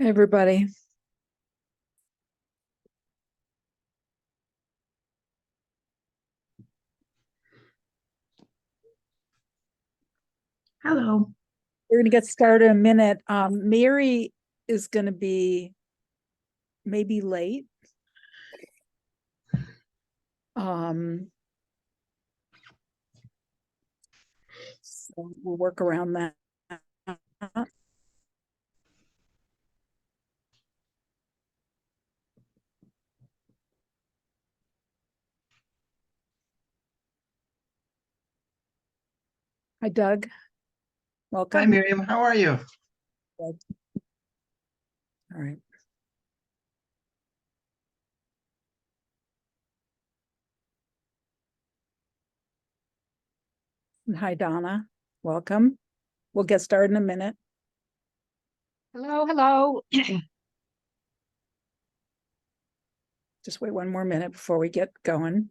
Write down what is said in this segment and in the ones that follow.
Hey, everybody. Hello. We're going to get started in a minute. Mary is going to be maybe late. So we'll work around that. Hi, Doug. Welcome. Hi, Miriam. How are you? Good. All right. And hi, Donna. Welcome. We'll get started in a minute. Hello, hello. Just wait one more minute before we get going.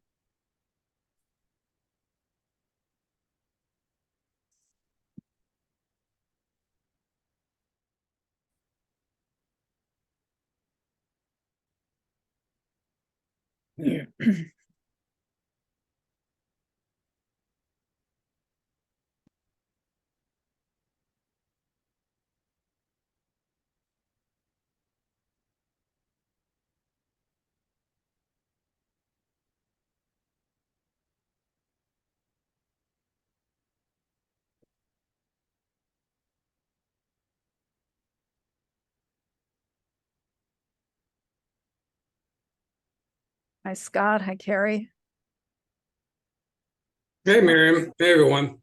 Hi, Scott. Hi, Carrie. Hey, Miriam. Hey, everyone.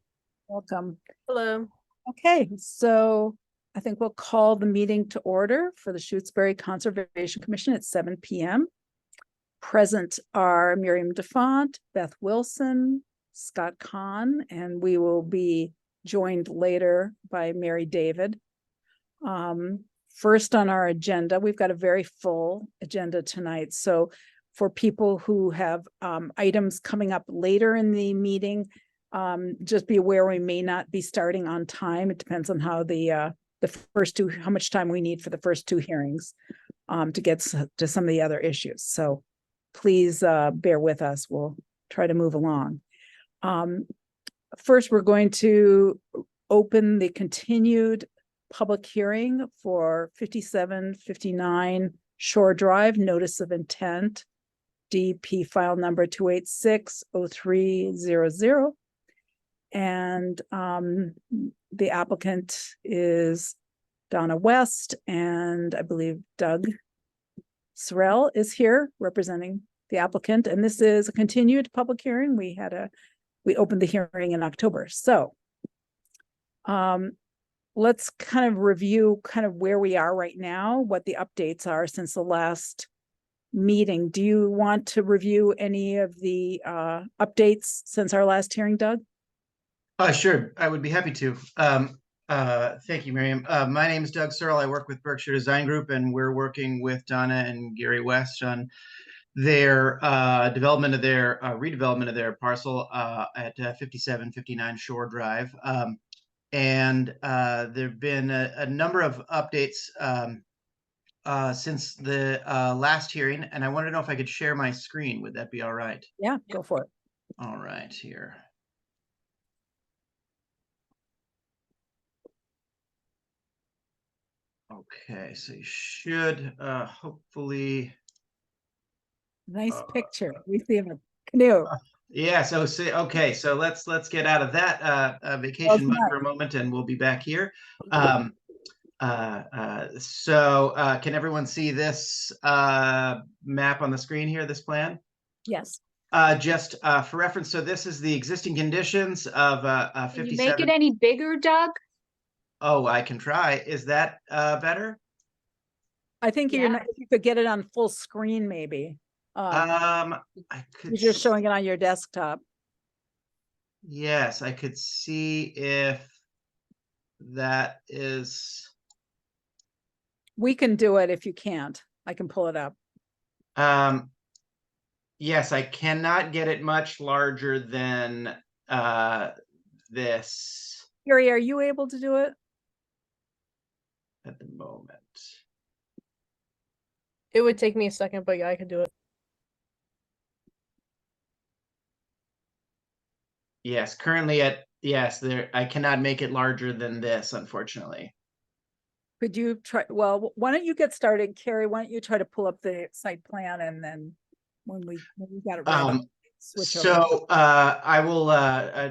Welcome. Hello. Okay, so I think we'll call the meeting to order for the Shutesbury Conservation Commission at 7 p.m. Present are Miriam DeFont, Beth Wilson, Scott Kahn, and we will be joined later by Mary David. First on our agenda, we've got a very full agenda tonight. So for people who have items coming up later in the meeting, just be aware we may not be starting on time. It depends on how the first two, how much time we need for the first two hearings to get to some of the other issues. So please bear with us. We'll try to move along. First, we're going to open the continued public hearing for 5759 Shore Drive, Notice of Intent, DP file number 2860300. And the applicant is Donna West, and I believe Doug Sorrell is here representing the applicant. And this is a continued public hearing. We opened the hearing in October. So let's kind of review kind of where we are right now, what the updates are since the last meeting. Do you want to review any of the updates since our last hearing, Doug? Sure, I would be happy to. Thank you, Miriam. My name is Doug Searle. I work with Berkshire Design Group, and we're working with Donna and Gary West on their redevelopment of their parcel at 5759 Shore Drive. And there have been a number of updates since the last hearing, and I want to know if I could share my screen. Would that be all right? Yeah, go for it. All right, here. Okay, so you should hopefully. Nice picture. We see a canoe. Yeah, so okay, so let's get out of that vacation mode for a moment, and we'll be back here. So can everyone see this map on the screen here, this plan? Yes. Just for reference, so this is the existing conditions of 57. Can you make it any bigger, Doug? Oh, I can try. Is that better? I think Yeah. if you could get it on full screen, maybe. I could. You're just showing it on your desktop. Yes, I could see if that is. We can do it if you can't. I can pull it up. Yes, I cannot get it much larger than this Gary, are you able to do it? at the moment. It would take me a second, but yeah, I could do it. Yes, currently yes, I cannot make it larger than this, unfortunately. Could you try, well, why don't you get started, Carrie? Why don't you try to pull up the site plan and then when we got it ready, switch over. So I will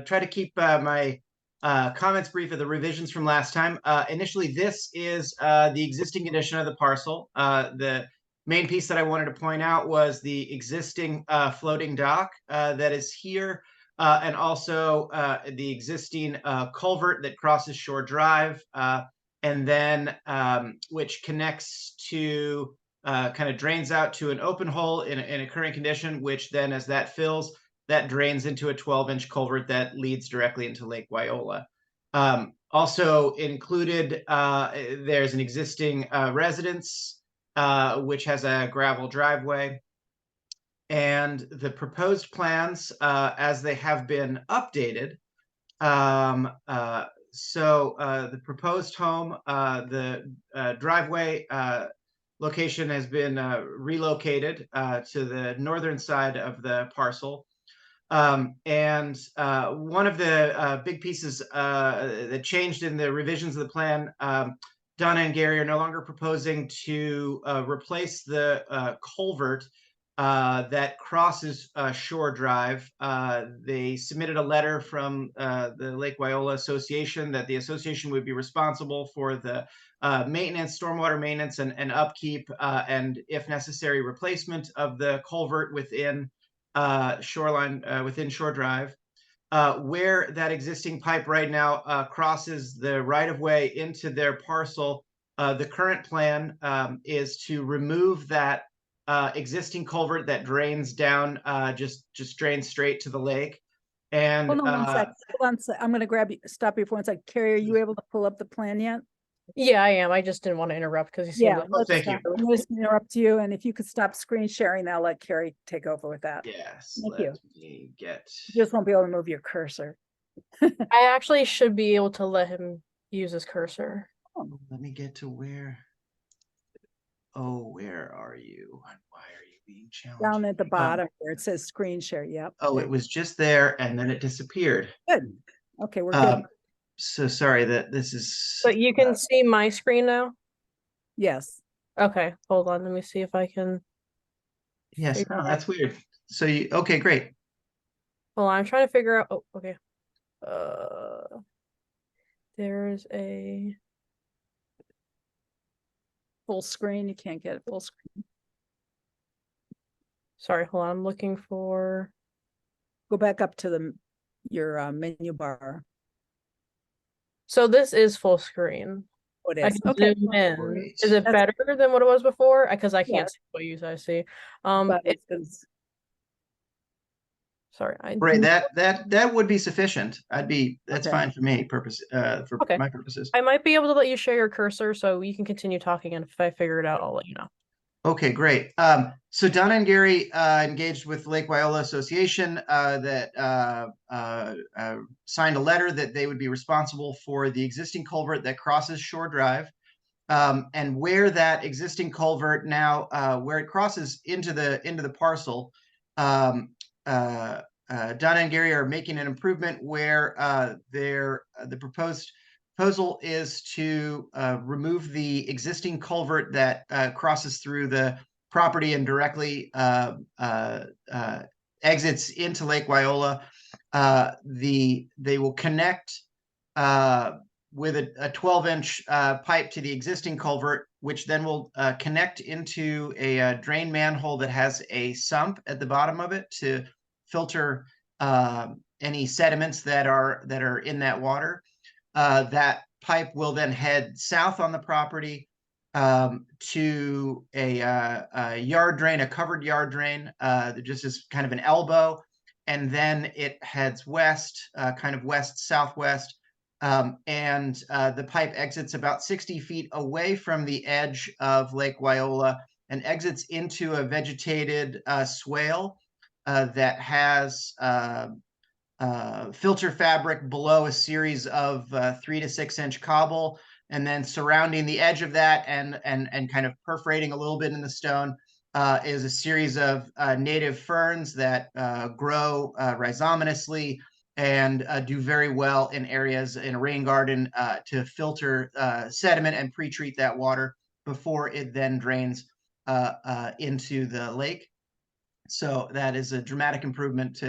try to keep my comments brief of the revisions from last time. Initially, this is the existing condition of the parcel. The main piece that I wanted to point out was the existing floating dock that is here, and also the existing culvert that crosses Shore Drive, and then which connects to kind of drains out to an open hole in a current condition, which then as that fills, that drains into a 12-inch culvert that leads directly into Lake Wyola. Also included, there's an existing residence, which has a gravel driveway. And the proposed plans, as they have been updated, the proposed home, the driveway location has been relocated to the northern side of the parcel. And one of the big pieces that changed in the revisions of the plan, Donna and Gary are no longer proposing to replace the culvert that crosses Shore Drive. They submitted a letter from the Lake Wyola Association that the association would be responsible for the maintenance, stormwater maintenance, and upkeep, and if necessary, replacement of the culvert within within Shore Drive. Where that existing pipe right now crosses the right-of-way into their parcel, the current plan is to remove that existing culvert that drains down, just drains straight to the lake. And Hold on one sec. Hold on. I'm going to stop you for one sec. Carrie, are you able to pull up the plan yet? Yeah, I am. I just didn't want to interrupt because you seemed Yeah, like Oh, thank you. I'm going to interrupt you, and if you could stop screen sharing, I'll let Carrie take over with that. Yes, Thank let you. me get. You just won't be able to move your cursor. I actually should be able to let him use his cursor. Let me get to where. Oh, where are you? Why are you being challenged? Down at the bottom where it says screen share. Yep. Oh, it was just there and then it disappeared. Good. Okay, we're good. So sorry that this is. But you can see my screen now? Yes. Okay, hold on. Let me see if I can. Yes, no, that's weird. So okay, great. Well, I'm trying to figure out. Oh, okay. There's a Full screen. You can't get it full screen. Sorry, hold on. I'm looking for. Go back up to your menu bar. So this is full screen. Oh, it I is. can Okay. zoom in. Great. Is it better than what it was before? Because I can't Yes. see what you guys see. But it's Sorry, Right, that would be sufficient. That's Okay. fine for me for Okay. my purposes. I might be able to let you share your cursor so you can continue talking, and if I figure it out, I'll let you know. Okay, great. So Donna and Gary engaged with Lake Wyola Association that signed a letter that they would be responsible for the existing culvert that crosses Shore Drive. And where that existing culvert now, where it crosses into the parcel, Donna and Gary are making an improvement where the proposal is to remove the existing culvert that crosses through the property and directly exits into Lake Wyola. They will connect with a 12-inch pipe to the existing culvert, which then will connect into a drain manhole that has a sump at the bottom of it to filter any sediments that are in that water. That pipe will then head south on the property to a yard drain, a covered yard drain that just is kind of an elbow, and then it heads west, kind of west-southwest. And the pipe exits about 60 feet away from the edge of Lake Wyola and exits into a vegetated swale that has filter fabric below a series of 3 to 6 inch cobble and then surrounding the edge of that and kind of perforating a little bit in the stone is a series of native ferns that grow rhizominously and do very well in areas in a rain garden to filter sediment and pre-treat that water before it then drains into the lake. So that is a dramatic improvement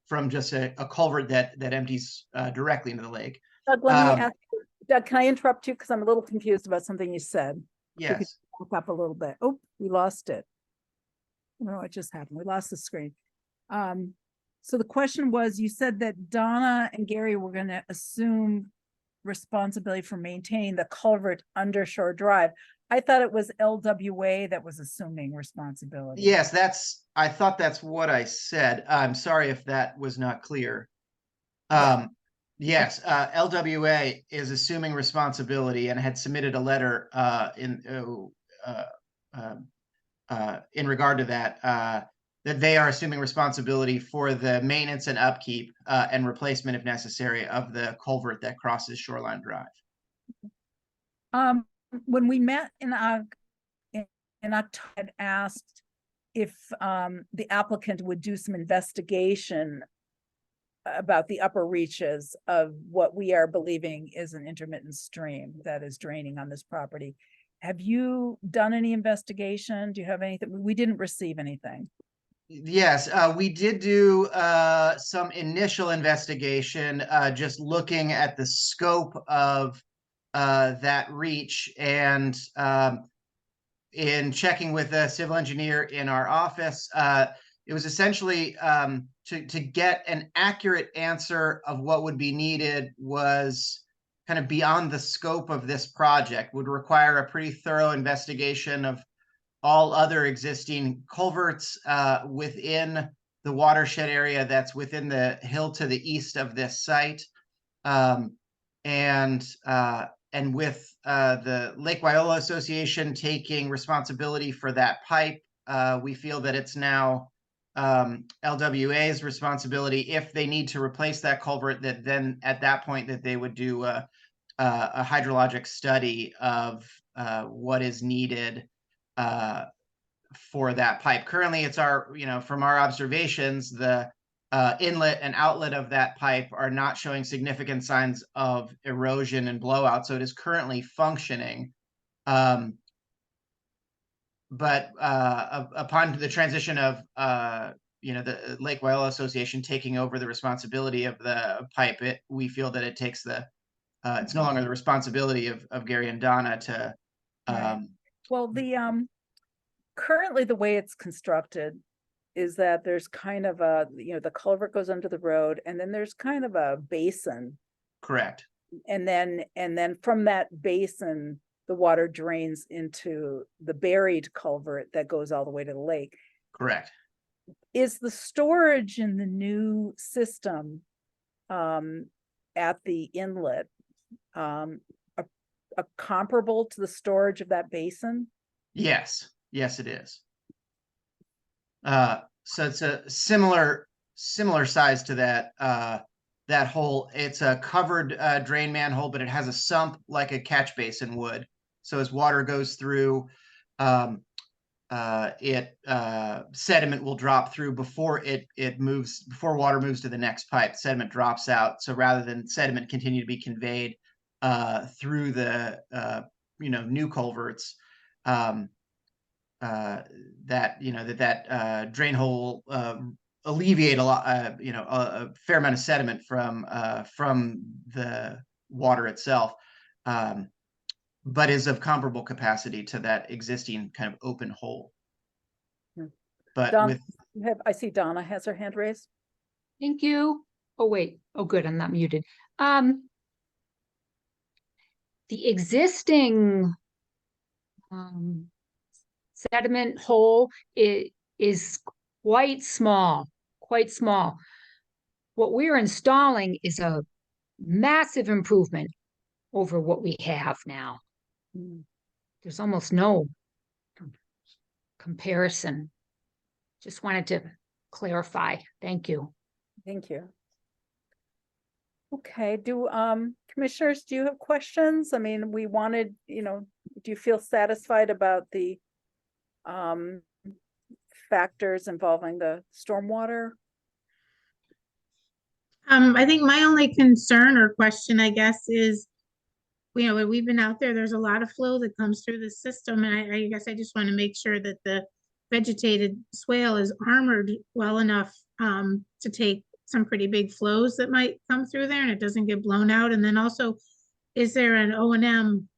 from just a culvert that empties directly into the lake. Doug, let me ask you, Doug, can I interrupt you? Because I'm a little confused about something you said. If you could Yes. back up a little bit. Oh, we lost it. No, it just happened. We lost the screen. So the question was, you said that Donna and Gary were going to assume responsibility for maintaining the culvert under Shore Drive. I thought it was LWA that was assuming responsibility. Yes, I thought that's what I said. I'm sorry if that was not clear. Yes, LWA is assuming responsibility and had submitted a letter in regard to that, that they are assuming responsibility for the maintenance and upkeep and replacement, if necessary, of the culvert that crosses Shoreline Drive. When we met in October, I had asked if the applicant would do some investigation about the upper reaches of what we are believing is an intermittent stream that is draining on this property. Have you done any investigation? Do you have anything? We didn't receive anything. Yes, we did do some initial investigation, just looking at the scope of that reach, and in checking with a civil engineer in our office, it was essentially to get an accurate answer of what would be needed was kind of beyond the scope of this project, would require a pretty thorough investigation of all other existing culverts within the watershed area that's within the hill to the east of this site. And with the Lake Wyola Association taking responsibility for that pipe, we feel that it's now LWA's responsibility, if they need to replace that culvert, that then at that point that they would do a hydrologic study of what is needed for that pipe. Currently, it's from our observations, the inlet and outlet of that pipe are not showing significant signs of erosion and blowout, so it is currently functioning. But upon the transition of the Lake Wyola Association taking over the responsibility of the pipe, we feel that it takes it's no longer the responsibility of Gary and Donna to. Right. Well, currently the way it's constructed is that there's kind of the culvert goes under the road, and then there's kind of a basin. Correct. And then from that basin, the water drains into the buried culvert that goes all the way to the lake. Correct. Is the storage in the new system at the inlet a comparable to the storage of that basin? Yes, it is. So it's a similar size to that hole. It's a covered drain manhole, but it has a sump like a catch basin would. So as water goes through, sediment will drop through before before water moves to the next pipe. Sediment drops out. So rather than sediment continue to be conveyed through the new culverts, that drain hole alleviate a lot, a fair amount of sediment from the water itself, but is of comparable capacity to that existing kind of open hole. But Donna, I see Donna has her hand raised. Thank you. Oh, wait. Oh, good. I'm not muted. The existing sediment hole is quite small. What we're installing is a massive improvement over what we have now. There's almost no comparison. Just wanted to clarify. Thank you. Thank you. Okay, commissioners, do you have questions? I mean, we wanted, do you feel satisfied about the factors involving the stormwater? I think my only concern or question, I guess, is, when we've been out there, there's a lot of flow that comes through the system, and I guess I just want to make sure that the vegetated swale is armored well enough to take some pretty big flows that might come through there and it doesn't get blown out. And then also, is there an O&M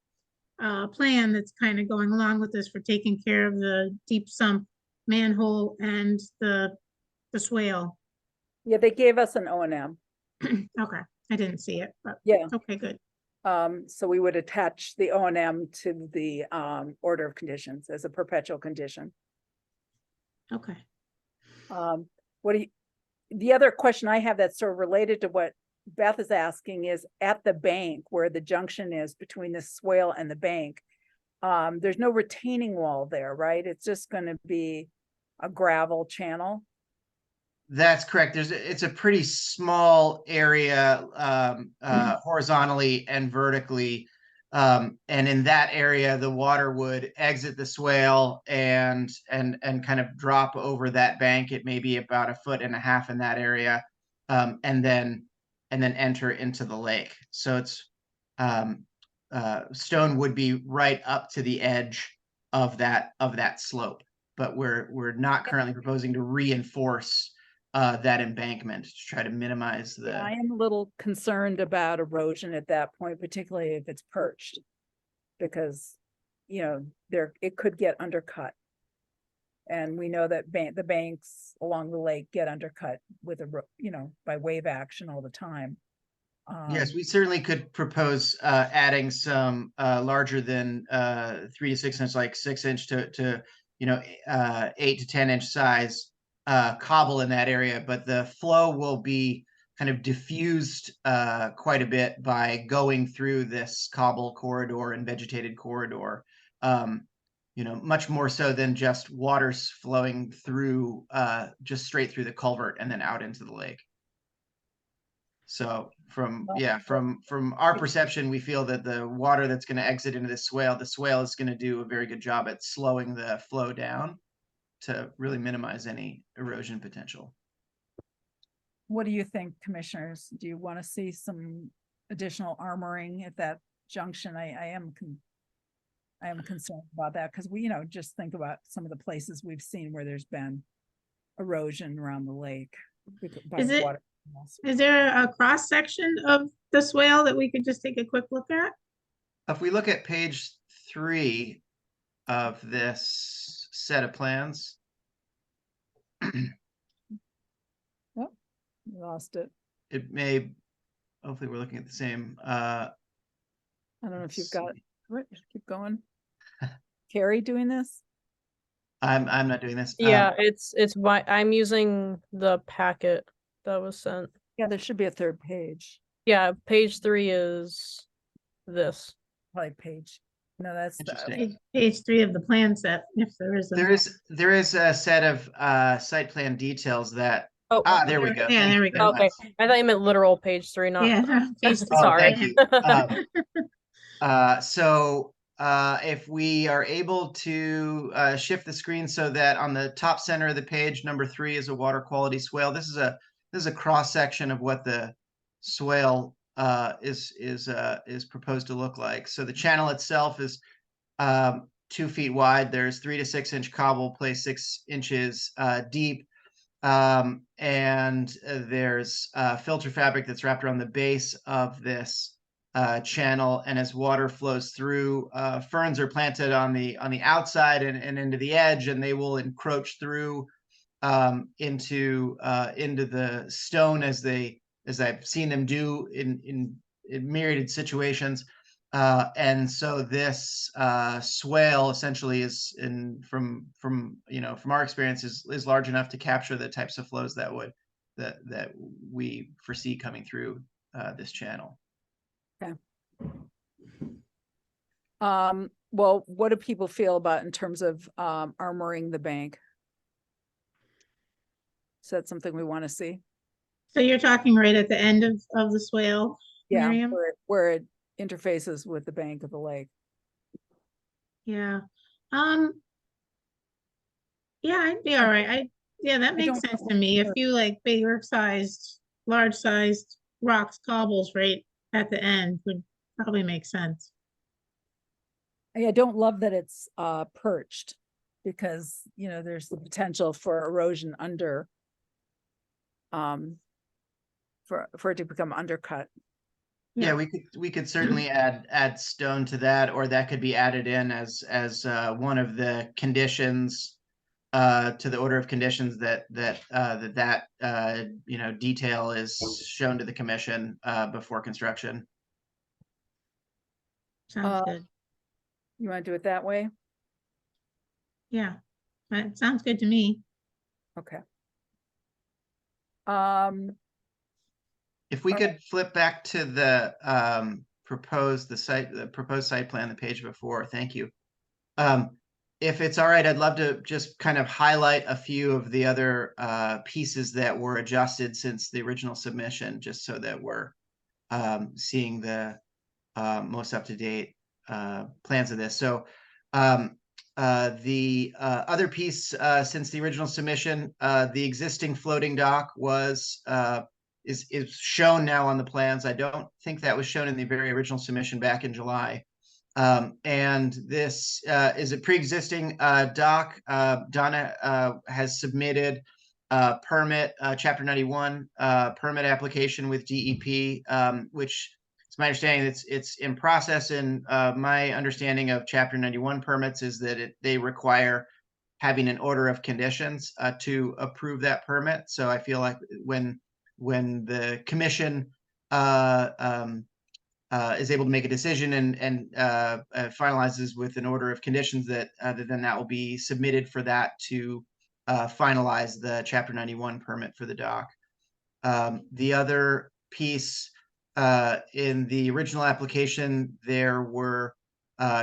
plan that's kind of going along with this for taking care of the deep sump manhole and the swale? Yeah, they gave us an O&M. Okay, I didn't see it, but Yeah. okay, good. So we would attach the O&M to the order of conditions as a perpetual condition. Okay. The other question I have that's sort of related to what Beth is asking is, at the bank where the junction is between the swale and the bank, there's no retaining wall there, right? It's just going to be a gravel channel. That's correct. It's a pretty small area, horizontally and vertically. And in that area, the water would exit the swale and kind of drop over that bank. It may be about 1.5 feet in that area, and then enter into the lake. So it's stone would be right up to the edge of that slope. But we're not currently proposing to reinforce that embankment to try to minimize the. I am a little concerned about erosion at that point, particularly if it's perched, because it could get undercut. And we know that the banks along the lake get undercut with by wave action all the time. Yes, we certainly could propose adding some larger than 3 to 6 inch, like 6 inch to 8 to 10 inch size cobble in that area, but the flow will be kind of diffused quite a bit by going through this cobble corridor and vegetated corridor. Much more so than just waters flowing through just straight through the culvert and then out into the lake. So from our perception, we feel that the water that's going to exit into the swale is going to do a very good job at slowing the flow down to really minimize any erosion potential. What do you think, commissioners? Do you want to see some additional armoring at that junction? I am concerned about that, because we, just think about some of the places we've seen where there's been erosion around the lake. Is there a cross section of the swale that we could just take a quick look at? If we look at page 3 of this set of plans. Oh, we lost it. It may, hopefully we're looking at the same. I don't know if you've got it. Keep going. Carrie doing this? I'm not doing this. Yeah, I'm using the packet that was sent. Yeah, there should be a third page. Yeah, page 3 is this. Probably page. No, that's Page 3 of the plan set, if there is. There is a set of site plan details that. Oh, there we go. Yeah, there we go. Okay, I thought you meant literal page 3, not. Yeah. Sorry. Thank you. So if we are able to shift the screen so that on the top center of the page, number 3 is a water quality swale. This is a cross section of what the swale is proposed to look like. So the channel itself is 2 feet wide. There's 3 to 6 inch cobble placed 6 inches deep. And there's filter fabric that's wrapped around the base of this channel. And as water flows through, ferns are planted on the outside and into the edge, and they will encroach through into the stone as I've seen them do in myriad situations. And so this swale essentially is from our experience is large enough to capture the types of flows that we foresee coming through this channel. Okay. Well, what do people feel about in terms of armoring the bank? Is that something we want to see? So you're talking right at the end of the swale, Yeah, Miriam? where it interfaces with the bank of the lake. Yeah. Um, yeah, I'd be all right. Yeah, that I makes don't sense know. to me. If you like bigger sized, large sized rocks, cobbles right at the end would probably make sense. I don't love that it's perched, because, you know, there's the potential for erosion under, for it to become undercut. Yeah, Yeah. we could certainly add stone to that, or that could be added in as one of the conditions to the order of conditions that you know, detail is shown to the commission before construction. Sounds Uh, good. You want to do it that way? Yeah, that sounds good to me. Okay. Um, If we All could flip back to the proposed site plan, the page before, thank you. If it's all right, I'd love to just kind of highlight a few of the other pieces that were adjusted since the original submission, just so that we're seeing the most up-to-date plans of this. So the other piece since the original submission, the existing floating dock is shown now on the plans. I don't think that was shown in the very original submission back in July. And this is a pre-existing dock. Donna has submitted permit, Chapter 91 permit application with DEP, which it's my understanding it's in process. And my understanding of Chapter 91 permits is that they require having an order of conditions to approve that permit. So I feel like when the commission is able to make a decision and finalizes with an order of conditions, that then that will be submitted for that to finalize the Chapter 91 permit for the dock. The other piece, in the original application, there were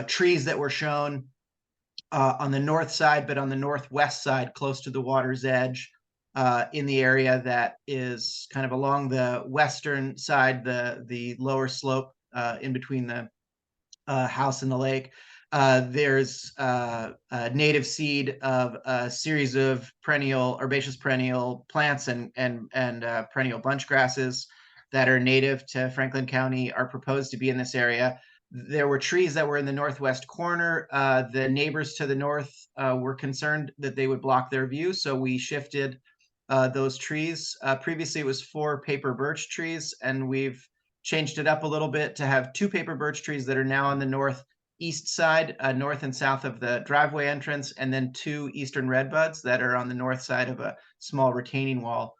trees that were shown on the north side, but on the northwest side, close to the water's edge, in the area that is kind of along the western side, the lower slope in between the house and the lake. There's a native seed of a series of perennial, herbaceous perennial plants and perennial bunch grasses that are native to Franklin County are proposed to be in this area. There were trees that were in the northwest corner. The neighbors to the north were concerned that they would block their view, so we shifted those trees. Previously, it was 4 paper birch trees, and we've changed it up a little bit to have 2 paper birch trees that are now on the northeast side, north and south of the driveway entrance, and then 2 eastern redbuds that are on the north side of a small retaining wall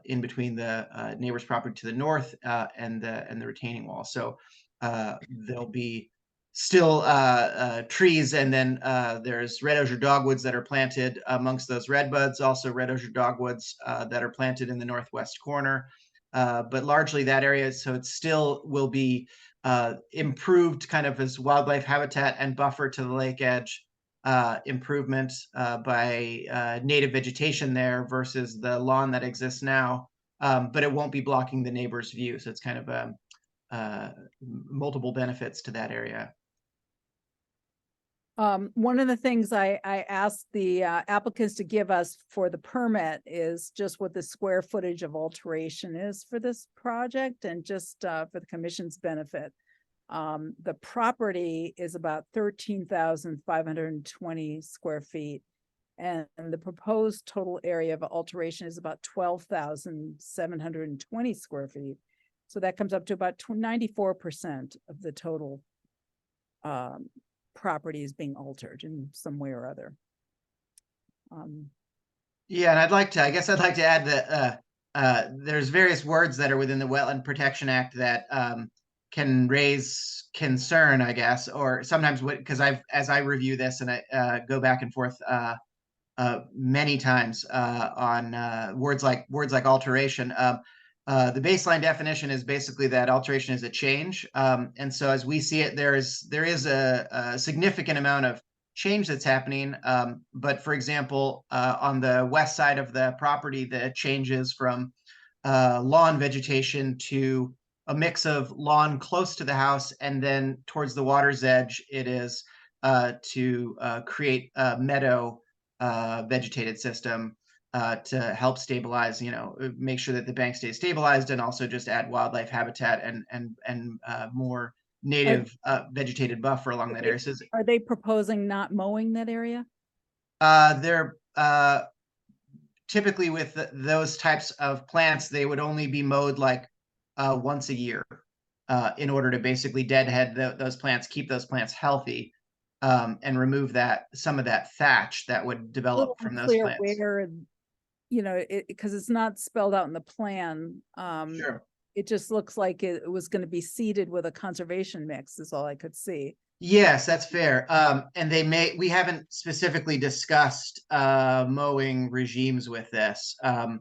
in between the neighbor's property to the north and the retaining wall. So there'll be still trees, and then there's red osier dogwoods that are planted amongst those redbuds, also red osier dogwoods that are planted in the northwest corner. But largely that area, so it still will be improved kind of as wildlife habitat and buffer to the lake edge improvement by native vegetation there versus the lawn that exists now. But it won't be blocking the neighbor's view. So it's kind of multiple benefits to that area. One of the things I asked the applicants to give us for the permit is just what the square footage of alteration is for this project, and just for the commission's benefit. The property is about 13,520 square feet, and the proposed total area of alteration is about 12,720 square feet. So that comes up to about 94% of the total property is being altered in some way or other. Yeah, and I guess I'd like to add that there's various words that are within the Wetland Protection Act that can raise concern, I guess, or sometimes because as I review this and I go back and forth many times on words like alteration. The baseline definition is basically that alteration is a change, and so as we see it, there is a significant amount of change that's happening. But for example, on the west side of the property, the changes from lawn vegetation to a mix of lawn close to the house, and then towards the water's edge, it is to create a meadow vegetated system to help stabilize, make sure that the bank stays stabilized, and also just add wildlife habitat and more native vegetated buffer along that area. So Are they proposing not mowing that area? they're typically with those types of plants, they would only be mowed like once a year in order to basically deadhead those plants, keep those plants healthy, and remove some of that thatch that would develop from those Unclear plants. where, because it's not spelled out in the plan. Sure. It just looks like it was going to be seeded with a conservation mix is all I could see. Yes, that's fair. And we haven't specifically discussed mowing regimes with this. So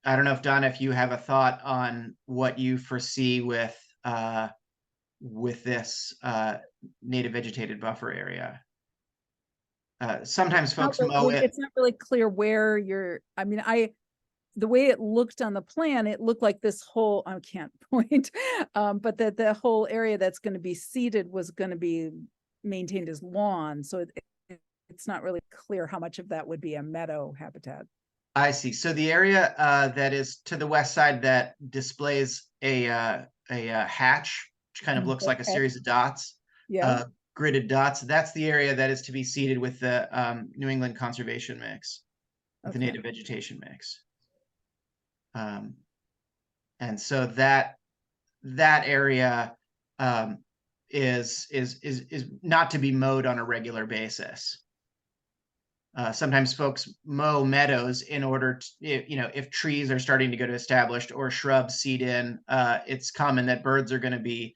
I don't know if Donna, if you have a thought on what you foresee with this native vegetated buffer area. Sometimes folks mow it. It's not really clear where the way it looked on the plan, it looked like this whole, I can't point, but that the whole area that's going to be seeded was going to be maintained as lawn. So it's not really clear how much of that would be a meadow habitat. I see. So the area that is to the west side that displays a hatch, which kind of looks like a series of dots, Yeah. gridded dots. That's the area that is to be seeded with the New England conservation mix, with the native vegetation mix. And so that area is not to be mowed on a regular basis. Sometimes folks mow meadows in order to, if trees are starting to get established or shrubs seed in, it's common that birds are going to be,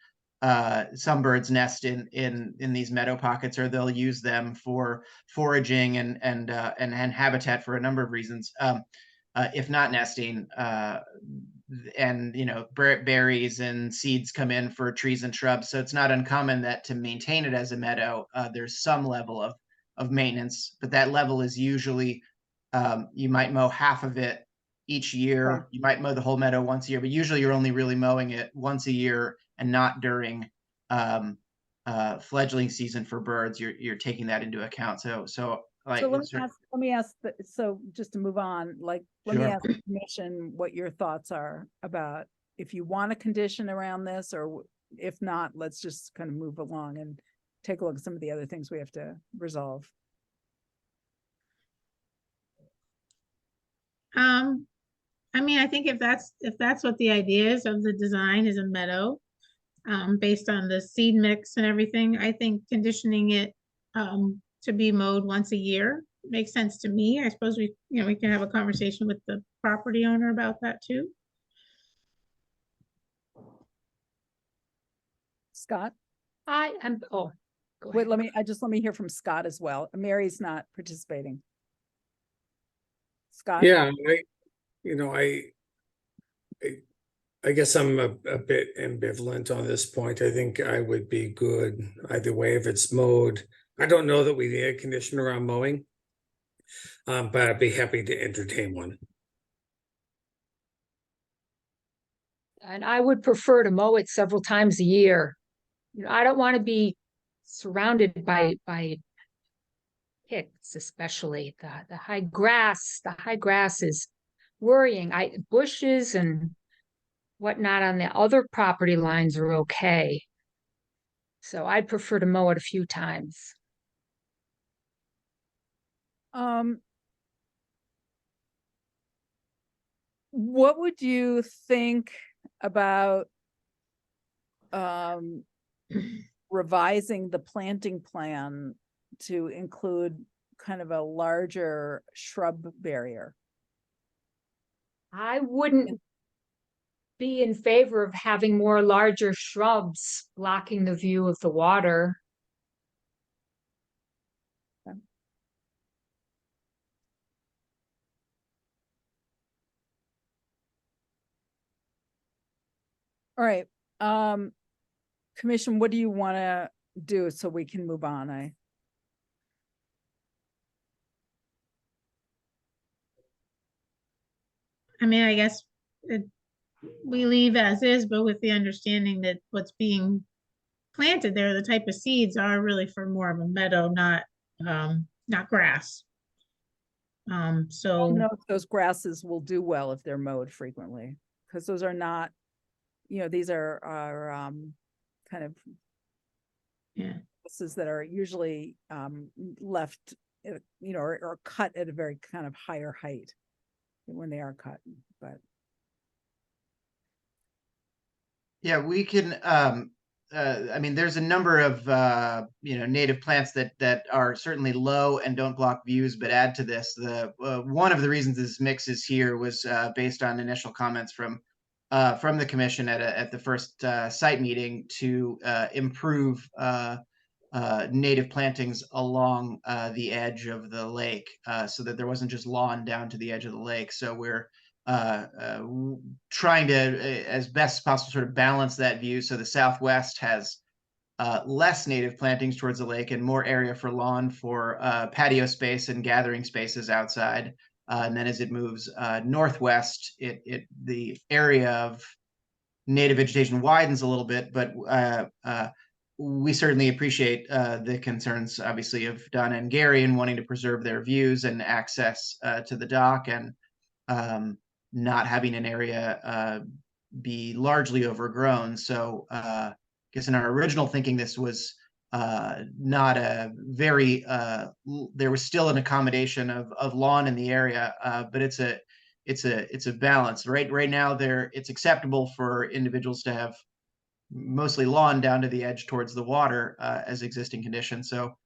some birds nest in these meadow pockets, or they'll use them for foraging and habitat for a number of reasons. If not nesting, and berries and seeds come in for trees and shrubs. So it's not uncommon that to maintain it as a meadow, there's some level of maintenance, but that level is usually, you might mow half of it each year. Right. You might mow the whole meadow once a year, but usually you're only really mowing it once a year and not during fledgling season for birds. You're taking that into account. So let me ask, so just to move on, let me Sure. ask the commission what your thoughts are about if you want a condition around this, or if not, let's just kind of move along and take a look at some of the other things we have to resolve. I think if that's what the idea is of the design is a meadow, based on the seed mix and everything, I think conditioning it to be mowed once a year makes sense to me. I suppose we can have a conversation with the property owner about that too. Scott? Go Wait, ahead. let me hear from Scott as well. Mary's not participating. Scott? Yeah, I guess I'm a bit ambivalent on this point. I think I would be good either way if it's mowed. I don't know that we need a condition around mowing, but I'd be happy to entertain one. And I would prefer to mow it several times a year. I don't want to be surrounded by ticks, especially the high grass. The high grass is worrying. Bushes and whatnot on the other property lines are okay. So I'd prefer to mow it a few times. What would you think about revising the planting plan to include kind of a larger shrub barrier? I wouldn't be in favor of having more larger shrubs blocking the view of the water. Okay. All right, commission, what do you want to do so we can move on? I mean, I guess we leave as is, but with the understanding that what's being planted there, the type of seeds are really for more of a meadow, not grass. I don't So, know if those grasses will do well if they're mowed frequently, because those are not, these are kind of yeah, grasses that are usually left, or cut at a very kind of higher height when they are cut, but. Yeah, we can, I mean, there's a number of, native plants that are certainly low and don't block views, but add to this. One of the reasons this mix is here was based on initial comments from the commission at the first site meeting to improve native plantings along the edge of the lake, so that there wasn't just lawn down to the edge of the lake. So we're trying to, as best as possible, sort of balance that view. So the southwest has less native plantings towards the lake and more area for lawn for patio space and gathering spaces outside. And then as it moves northwest, the area of native vegetation widens a little bit, but we certainly appreciate the concerns, obviously, of Donna and Gary in wanting to preserve their views and access to the dock, and not having an area be largely overgrown. So I guess in our original thinking, this was not a very, there was still an accommodation of lawn in the area, but it's a balance. Right now it's acceptable for individuals to have mostly lawn down to the edge towards the water as existing conditions. So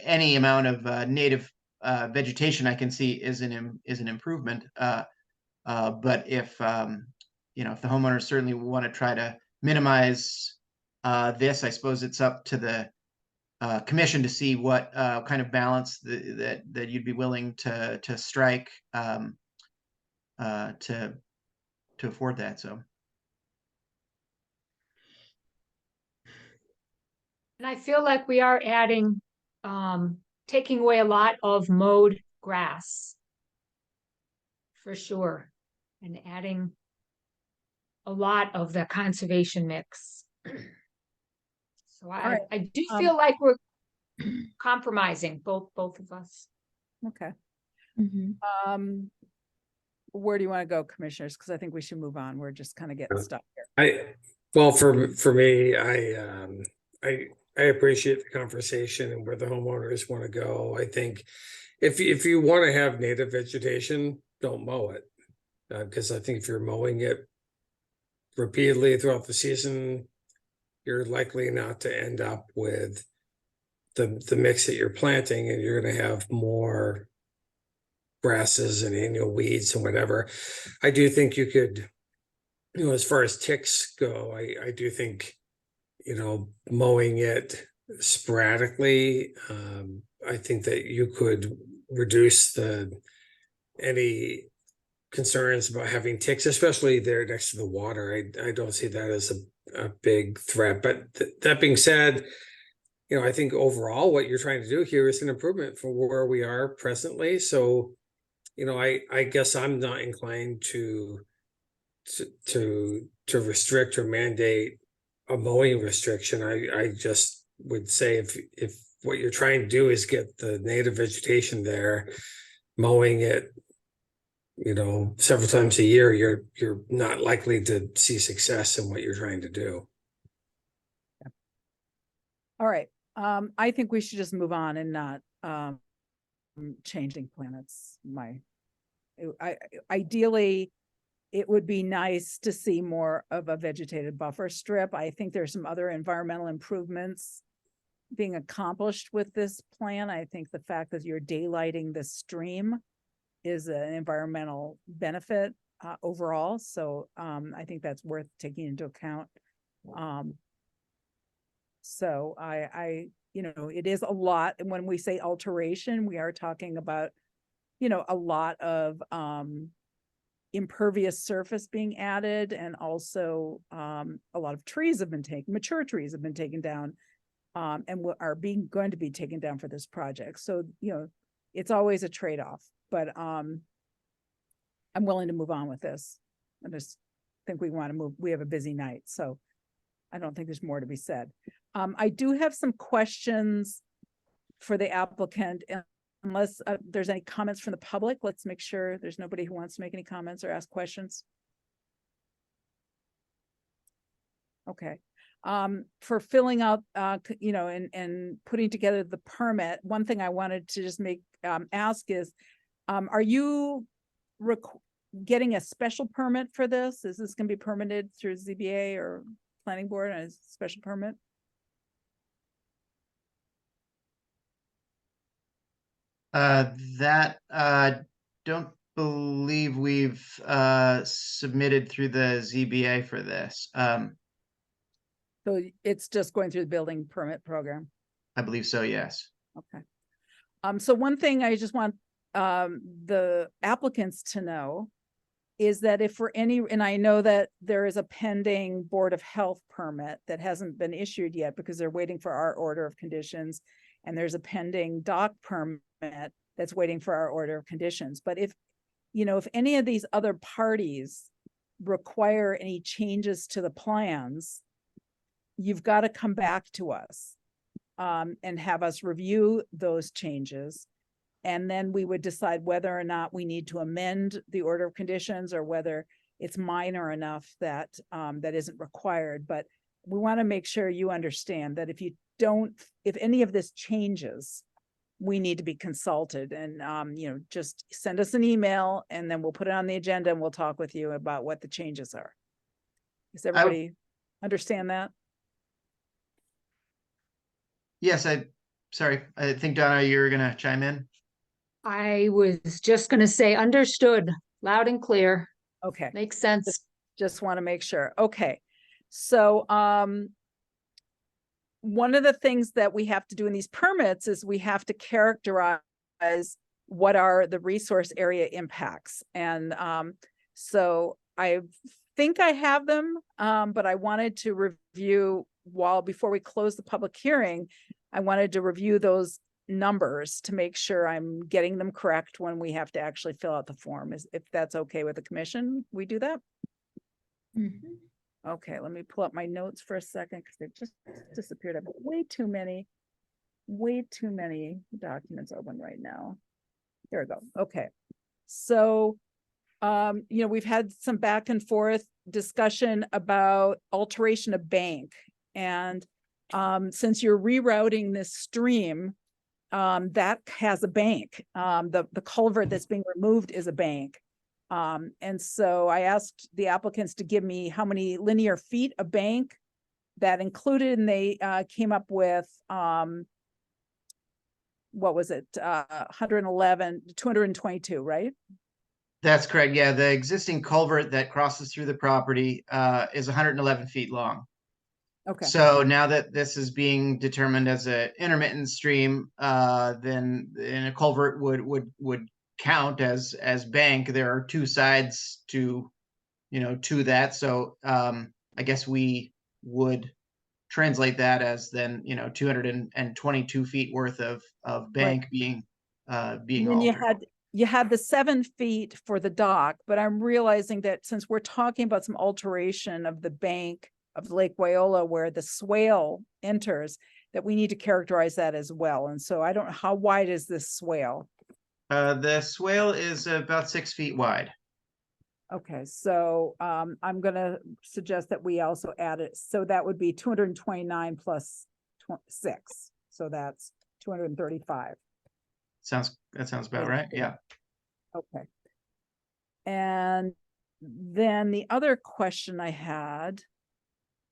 any amount of native vegetation I can see is an improvement. But if if the homeowners certainly want to try to minimize this, I suppose it's up to the commission to see what kind of balance that you'd be willing to strike to afford that. So. And I feel like we are adding, taking away a lot of mowed grass. For sure. And adding a lot of the conservation mix. So right. I do feel like we're compromising, both of us. Okay. mhm. Where do you want to go, commissioners? Because I think we should move on. We're just kind of getting stuck here. Well, for me, I appreciate the conversation and where the homeowners want to go. I think if you want to have native vegetation, don't mow it, because I think if you're mowing it repeatedly throughout the season, you're likely not to end up with the mix that you're planting, and you're going to have more grasses and annual weeds and whatever. I do think you could, as far as ticks go, I do think, mowing it sporadically, I think that you could reduce any concerns about having ticks, especially there next to the water. I don't see that as a big threat. But that being said, I think overall what you're trying to do here is an improvement from where we are presently. So, I guess I'm not inclined to restrict or mandate a mowing restriction. I just would say if what you're trying to do is get the native vegetation there, mowing it, several times a year, you're not likely to see success in what you're trying to do. All right. I think we should just move on and not changing planets. Ideally, it would be nice to see more of a vegetated buffer strip. I think there's some other environmental improvements being accomplished with this plan. I think the fact that you're daylighting the stream is an environmental benefit overall. So I think that's worth taking into account. So it is a lot. And when we say alteration, we are talking about, a lot of impervious surface being added, and also a lot of trees have been mature trees have been taken down, and are going to be taken down for this project. So, it's always a trade-off, but I'm willing to move on with this. I just think we want to move, we have a busy night, so I don't think there's more to be said. I do have some questions for the applicant, unless there's any comments from the public. Let's make sure there's nobody who wants to make any comments or ask questions. Okay. For filling out, you know, and putting together the permit, one thing I wanted to just ask is, are you getting a special permit for this? Is this gonna be permitted through ZBA or planning board as a special permit? That, don't believe we've, submitted through the ZBA for this. So it's just going through the building permit program? I believe so, yes. Okay. So one thing I just want, the applicants to know is that if for any, and I know that there is a pending Board of Health permit that hasn't been issued yet because they're waiting for our order of conditions. And there's a pending dock permit that's waiting for our order of conditions. But if, you know, if any of these other parties require any changes to the plans, you've got to come back to us and have us review those changes. And then we would decide whether or not we need to amend the order of conditions or whether it's minor enough that that isn't required. But we want to make sure you understand that if you don't, if any of this changes, we need to be consulted, and you know, just send us an email and then we'll put it on the agenda and we'll talk with you about what the changes are. Does everybody understand that? Yes, sorry, I think Donna, you're gonna chime in. I was just gonna say, understood, loud and clear, Okay. makes sense. Just want to make sure. Okay. So, one of the things that we have to do in these permits is we have to characterize what are the resource area impacts. And, so I think I have them, but I wanted to review before we close the public hearing, I wanted to review those numbers to make sure I'm getting them correct when we have to actually fill out the form. If that's okay with the commission, we do that? Mhm. Okay, let me pull up my notes for a second because they've just disappeared. I've got way too many documents open right now. There we go. Okay. So, you know, we've had some back and forth discussion about alteration of bank. And since you're rerouting this stream, that has a bank. The culvert that's being removed is a bank. And so I asked the applicants to give me how many linear feet a bank that included, and they came up with what was it? 111, 222, right? That's correct. Yeah, the existing culvert that crosses through the property is 111 feet long. Okay. So now that this is being determined as an intermittent stream, then a culvert would count as bank. There are two sides to, you know, to that. So I guess we would translate that as then, you know, 222 feet worth of bank being Then altered. you had the 7 feet for the dock, but I'm realizing that since we're talking about some alteration of the bank of Lake Wyola where the swale enters, that we need to characterize that as well. And so I don't know, how wide is this swale? The swale is about 6 feet wide. Okay, so I'm gonna suggest that we also add it. So that would be 229 plus 6. So that's 235. That sounds about right. Yeah. Okay. And then the other question I had,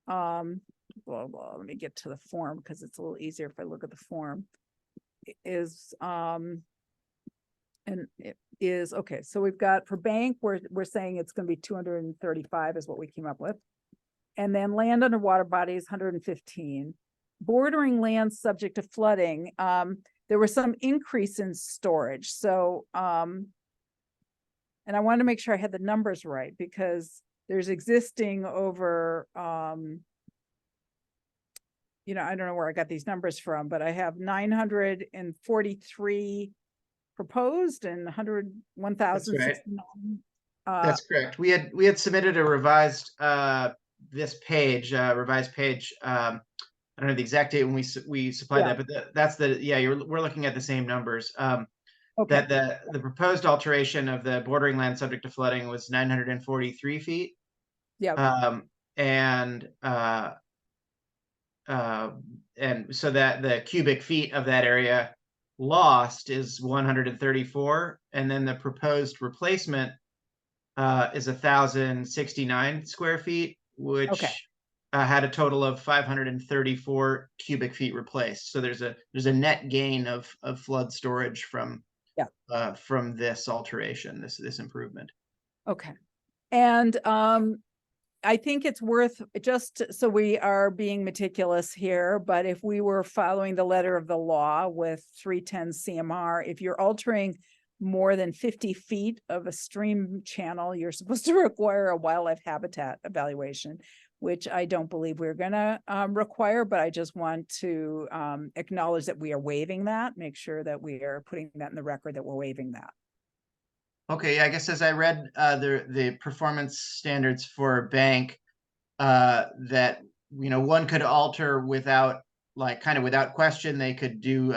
well, let me get to the form because it's a little easier if I look at the form, is, and it is, okay, so we've got for bank, we're saying it's gonna be 235 is what we came up with. And then land under water bodies, 115. Bordering lands subject to flooding, there was some increase in storage. So, and I wanted to make sure I had the numbers right because there's existing over, you know, I don't know where I got these numbers from, but I have 943 proposed and 101,069 That's correct. We had submitted a revised this page, revised page. I don't know the exact date when we supplied Yeah. that, but that's we're looking at the same numbers. Okay, That the proposed alteration of the bordering land subject to flooding was 943 feet. yeah, And so that the cubic feet of that area lost is 134, and then the proposed replacement is 1,069 square feet, which Okay. had a total of 534 cubic feet replaced. So there's a net gain of flood storage from this alteration, this improvement. okay. And I think it's worth, just so we are being meticulous here, but if we were following the letter of the law with 310 CMR, if you're altering more than 50 feet of a stream channel, you're supposed to require a wildlife habitat evaluation, which I don't believe we're gonna require, but I just want to acknowledge that we are waiving that, make sure that we are putting that in the record that we're waiving that. Okay, I guess as I read the performance standards for a bank, that one could alter without without question. They could do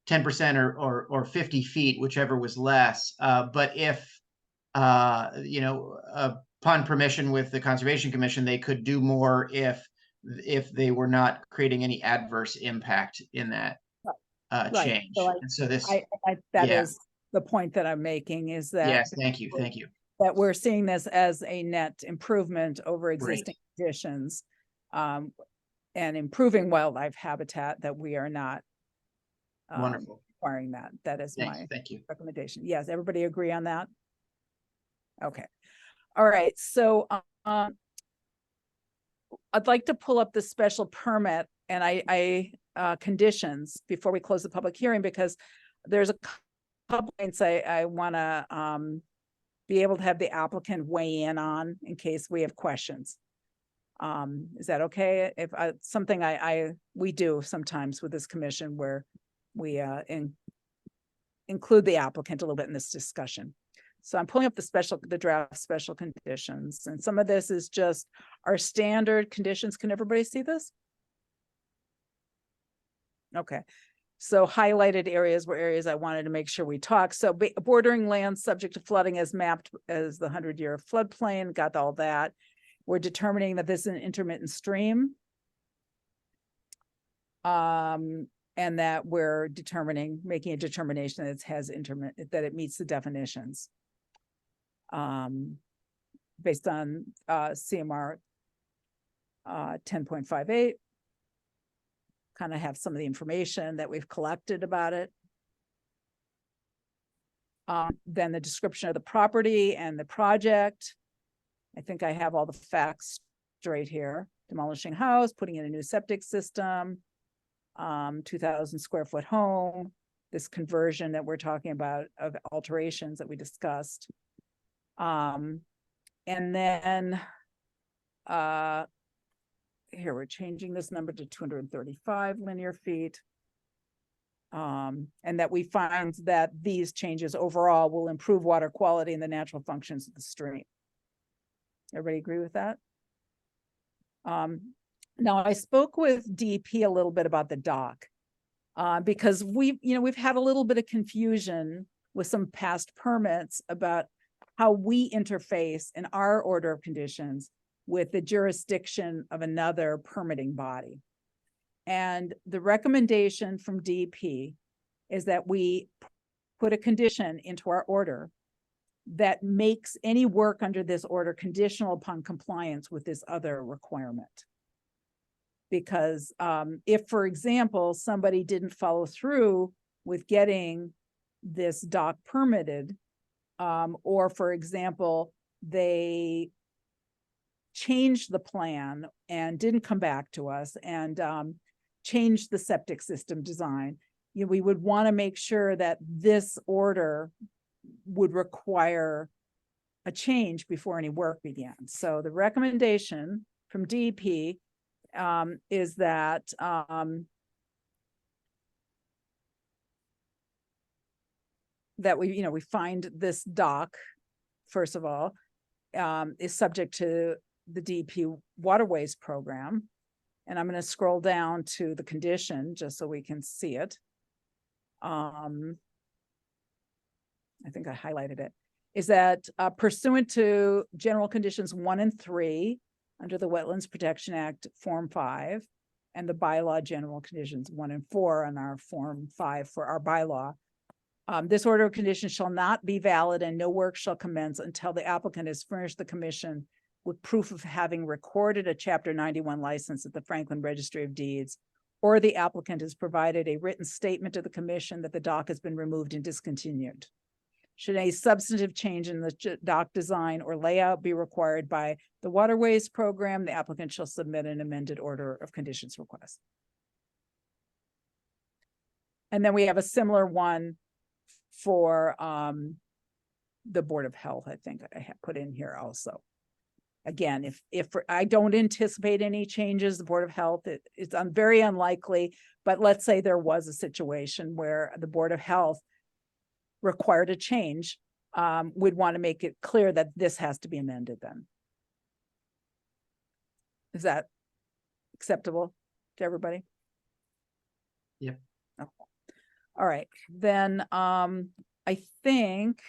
10% or 50 feet, whichever was less. But if upon permission with the Conservation Commission, they could do more if they were not creating any adverse impact in that Right. change. So And so this, that yeah. is the point that I'm making, is that yes, thank you. that we're seeing this as a net improvement over existing Great. conditions, and improving wildlife habitat, that we are not Wonderful. requiring that. That is Thanks. my Thank you. recommendation. Yes, everybody agree on that? Okay. All right. So I'd like to pull up the special permit and conditions before we close the public hearing, because there's a couple points I want to be able to have the applicant weigh in on in case we have questions. Is that okay? If something we do sometimes with this commission, where we include the applicant a little bit in this discussion. So I'm pulling up the draft special conditions, and some of this is just our standard conditions. Can everybody see this? Okay. So highlighted areas were areas I wanted to make sure we talk. So bordering land subject to flooding as mapped as the 100-year floodplain, got all that. We're determining that this is an intermittent stream. And that we're making a determination that it has that it meets the definitions. Based on CMR 10.58. Kind of have some of the information that we've collected about it. Then the description of the property and the project. I think I have all the facts straight here. Demolishing house, putting in a new septic system, 2,000 square foot home, this conversion that we're talking about of alterations that we discussed. And then here we're changing this number to 235 linear feet. And that we find that these changes overall will improve water quality and the natural functions of the stream. Everybody agree with that? Now I spoke with DP a little bit about the dock, because we've had a little bit of confusion with some past permits about how we interface in our order of conditions with the jurisdiction of another permitting body. And the recommendation from DP is that we put a condition into our order that makes any work under this order conditional upon compliance with this other requirement. Because if, for example, somebody didn't follow through with getting this dock permitted, or for example, they changed the plan and didn't come back to us and changed the septic system design, we would want to make sure that this order would require a change before any work began. So the recommendation from DEP is that that we find this dock first of all, is subject to the DEP waterways program. And I'm going to scroll down to the condition just so we can see it. I think I highlighted it. Is that pursuant to general conditions 1 and 3 under the Wetlands Protection Act, Form 5, and the bylaw general conditions 1 and 4 on our Form 5 for our bylaw. This order of conditions shall not be valid and no work shall commence until the applicant has furnished the commission with proof of having recorded a Chapter 91 license at the Franklin Registry of Deeds, or the applicant has provided a written statement to the commission that the dock has been removed and discontinued. Should a substantive change in the dock design or layout be required by the waterways program, the applicant shall submit an amended order of conditions request. And then we have a similar one for the Board of Health, I think I have put in here also. Again, if I don't anticipate any changes, the Board of Health, it's very unlikely, but let's say there was a situation where the Board of Health required a change, we'd want to make it clear that this has to be amended then. Is that acceptable to everybody? Yep. Okay. All right, then I think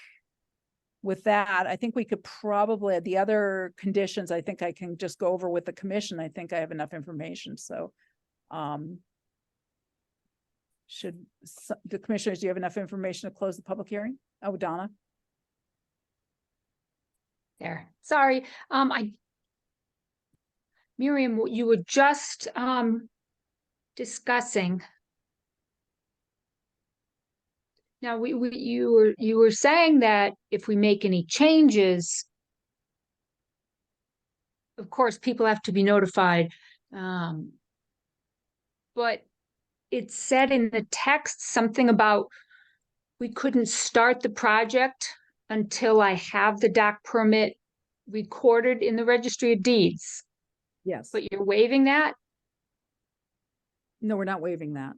with that, I think we could probably, the other conditions, I think I can just go over with the commission. I think I have enough information, so the commissioners, do you have enough information to close the public hearing? Oh, Donna. There, sorry, Miriam, you were just discussing. Now, you were saying that if we make any changes, of course, people have to be notified. But it said in the text something about we couldn't start the project until I have the dock permit recorded in the Registry of Deeds. Yes. But you're waiving that? No, we're not waiving that.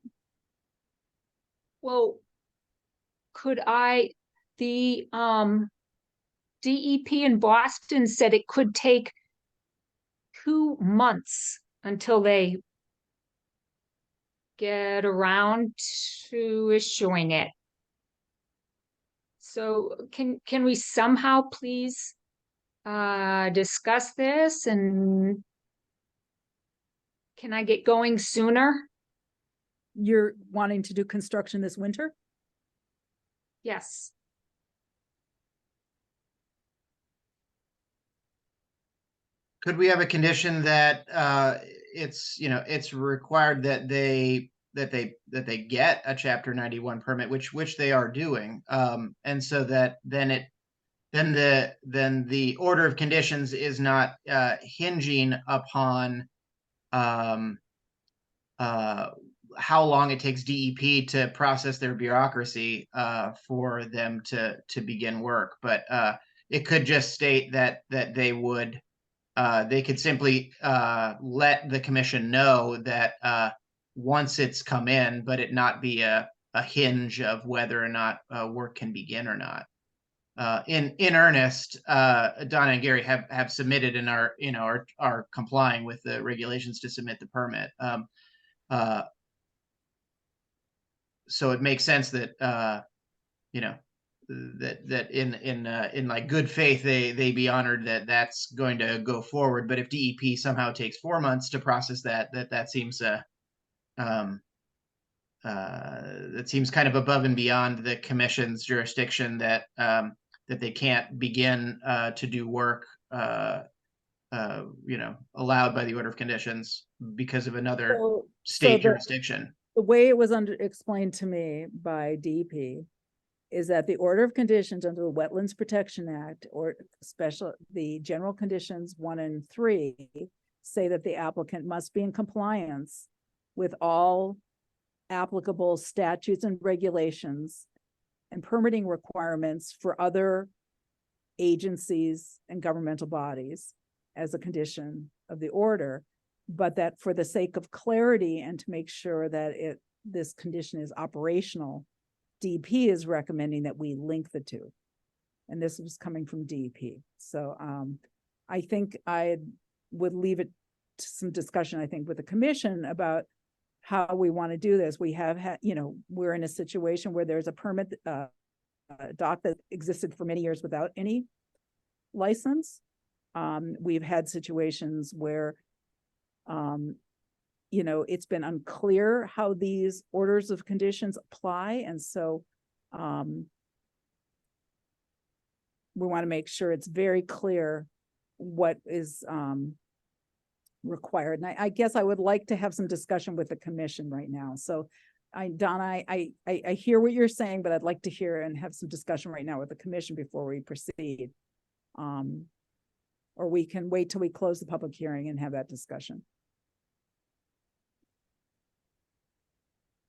Well, could the DEP in Boston said it could take 2 months until they get around to issuing it. So can we somehow please discuss this, and can I get going sooner? You're wanting to do construction this winter? Yes. Could we have a condition that it's required that they get a Chapter 91 permit, which they are doing, and so that then the order of conditions is not hinging upon how long it takes DEP to process their bureaucracy for them to begin work, but it could just state that they would. They could simply let the commission know that once it's come in, but it not be a hinge of whether or not work can begin or not. In earnest, Donna and Gary have submitted and are complying with the regulations to submit the permit. So it makes sense that that in like good faith they be honored that that's going to go forward. But if DEP somehow takes 4 months to process that seems that seems kind of above and beyond the commission's jurisdiction, that they can't begin to do work allowed by the order of conditions because of another state jurisdiction. The way it was explained to me by DEP is that the order of conditions under the Wetlands Protection Act, or the general conditions 1 and 3, say that the applicant must be in compliance with all applicable statutes and regulations and permitting requirements for other agencies and governmental bodies as a condition of the order, but that for the sake of clarity and to make sure that this condition is operational, DEP is recommending that we link the two. And this was coming from DEP. So I think I would leave it to some discussion, I think, with the commission about how we want to do this. We have had, we're in a situation where there's a permit dock that existed for many years without any license. We've had situations where, it's been unclear how these orders of conditions apply. And so we want to make sure it's very clear what is required. And I guess I would like to have some discussion with the commission right now. So Donna, I hear what you're saying, but I'd like to hear and have some discussion right now with the commission before we proceed. Or we can wait till we close the public hearing and have that discussion.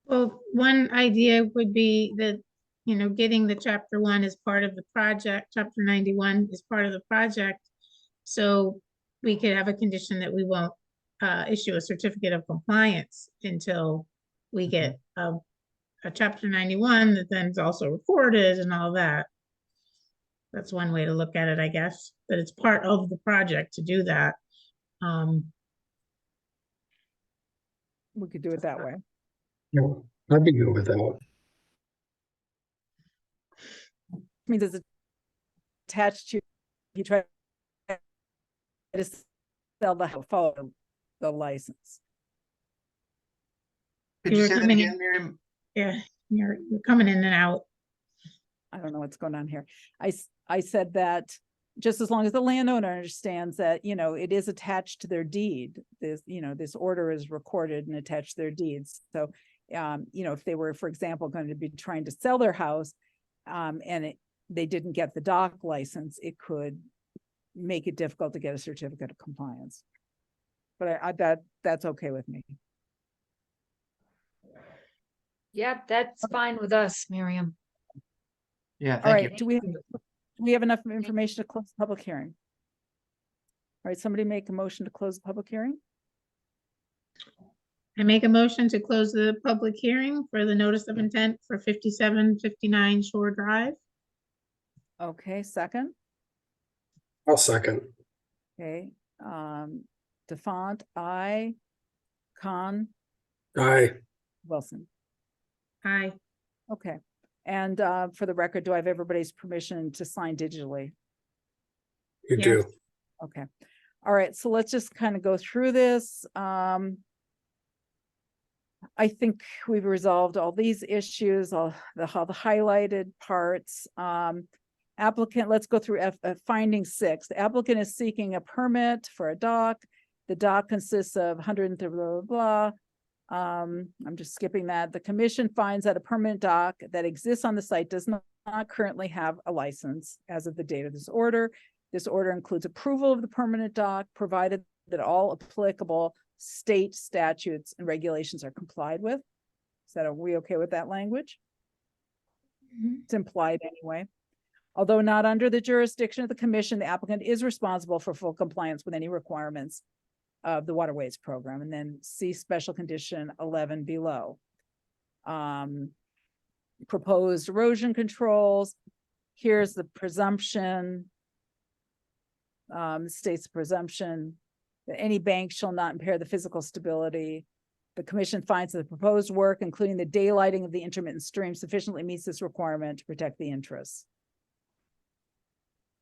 Well, one idea would be that, getting the chapter 1 as part of the project, chapter 91 is part of the project. So we could have a condition that we won't issue a certificate of compliance until we get a chapter 91 that then is also recorded and all that. That's one way to look at it, I guess, that it's part of the project to do that. We could do it that way. Yeah, I'd be good with that. I mean, it's attached to, you try to sell follow the license. Could You you were say that coming in- again, Miriam? Yeah, you're coming in and out. I don't know what's going on here. I said that just as long as the landowner understands that, it is attached to their deed, this order is recorded and attached to their deeds. So, if they were, for example, going to be trying to sell their house, and they didn't get the dock license, it could make it difficult to get a certificate of compliance. But that's okay with me. Yep, that's fine with us, Miriam. Yeah, All thank right, you. do we have enough information to close the public hearing? All right, somebody make a motion to close the public hearing? I make a motion to close the public hearing for the notice of intent for 5759 Shore Drive. Okay, second. I'll second. Okay, DeFont, aye. Khan, Aye, Wilson. Aye. Okay, and for the record, do I have everybody's permission to sign digitally? you Yes. do. Okay, all right, so let's just kind of go through this. I think we've resolved all these issues, all the highlighted parts. Applicant, let's go through finding 6. The applicant is seeking a permit for a dock. The dock consists of 130 blah, blah, blah. I'm just skipping that. The commission finds that a permanent dock that exists on the site does not currently have a license as of the date of this order. This order includes approval of the permanent dock, provided that all applicable state statutes and regulations are complied with. Are we okay with that language? It's implied anyway. Although not under the jurisdiction of the commission, the applicant is responsible for full compliance with any requirements of the waterways program. And then see special condition 11 below. Proposed erosion controls. Here's the presumption. States presumption that any bank shall not impair the physical stability. The commission finds that the proposed work, including the daylighting of the intermittent stream, sufficiently meets this requirement to protect the interests.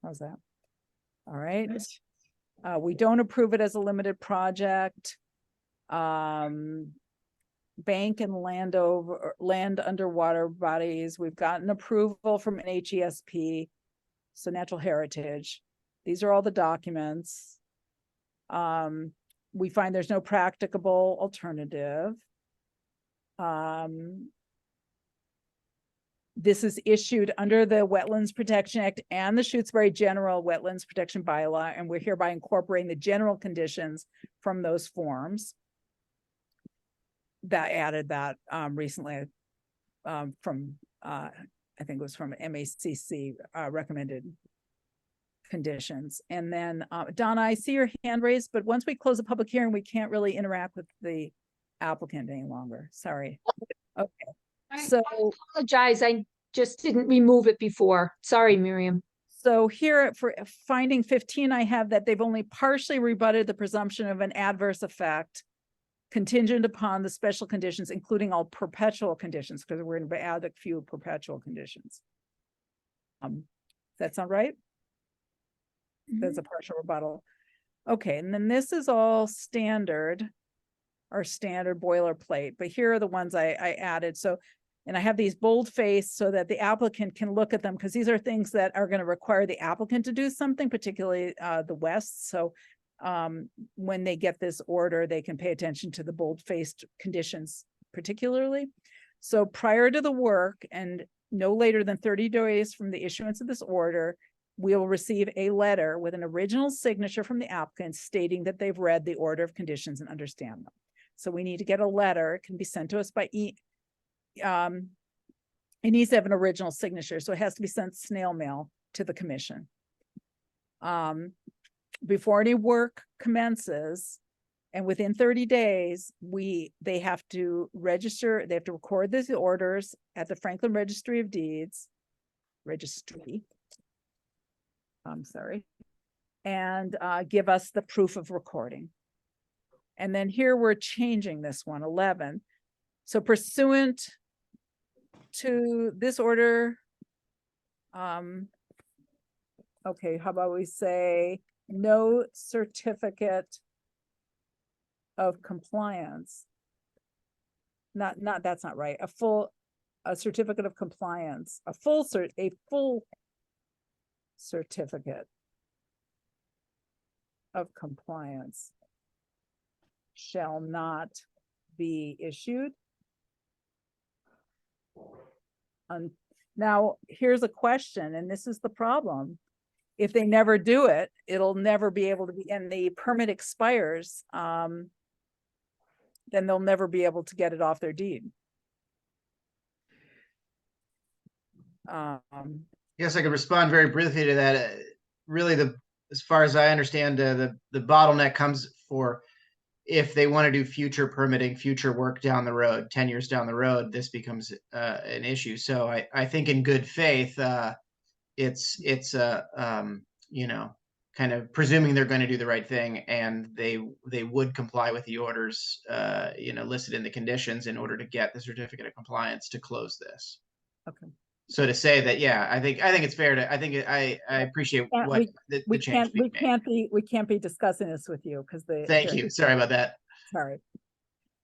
How's that? All right. We don't approve it as a limited project. Bank and land underwater bodies. We've gotten approval from NHESP, so Natural Heritage. These are all the documents. We find there's no practicable alternative. This is issued under the Wetlands Protection Act and the Shutesbury General Wetlands Protection Bylaw, and we're hereby incorporating the general conditions from those forms. That added that recently from, I think it was from MACC recommended conditions. And then Donna, I see your hand raised, but once we close the public hearing, we can't really interact with the applicant any longer. Sorry. Okay. So I apologize, I just didn't remove it before. Sorry, Miriam. So here for finding 15, I have that they've only partially rebutted the presumption of an adverse effect contingent upon the special conditions, including all perpetual conditions, because we're going to add a few perpetual conditions. Does that sound right? That's a partial rebuttal. Okay, and then this is all standard, our standard boilerplate, but here are the ones I added. So, and I have these bold-faced so that the applicant can look at them, because these are things that are going to require the applicant to do something, particularly the West. So when they get this order, they can pay attention to the bold-faced conditions particularly. So prior to the work and no later than 30 days from the issuance of this order, we will receive a letter with an original signature from the applicant stating that they've read the order of conditions and understand them. So we need to get a letter. It can be sent to us by it needs to have an original signature, so it has to be sent snail mail to the commission. Before any work commences, and within 30 days, they have to register, they have to record these orders at the Franklin Registry of Deeds, and give us the proof of recording. And then here we're changing this one, 11. So pursuant to this order, okay, how about we say no certificate of compliance? That's not right. A certificate of compliance, a full certificate of compliance shall not be issued. Now, here's a question, and this is the problem. If they never do it, it'll never be able to be, and the permit expires, then they'll never be able to get it off their deed. Yes, I could respond very briefly to that. Really, as far as I understand, the bottleneck comes for if they want to do future permitting, future work down the road, 10 years down the road, this becomes an issue. So I think in good faith, it's you know, kind of presuming they're going to do the right thing, and they would comply with the orders, you know, listed in the conditions in order to get the certificate of compliance to close this. Okay. So to say that, yeah, I think it's fair to. I appreciate what the change being made. We can't be discussing this with you because Thank you. Sorry about that. Sorry.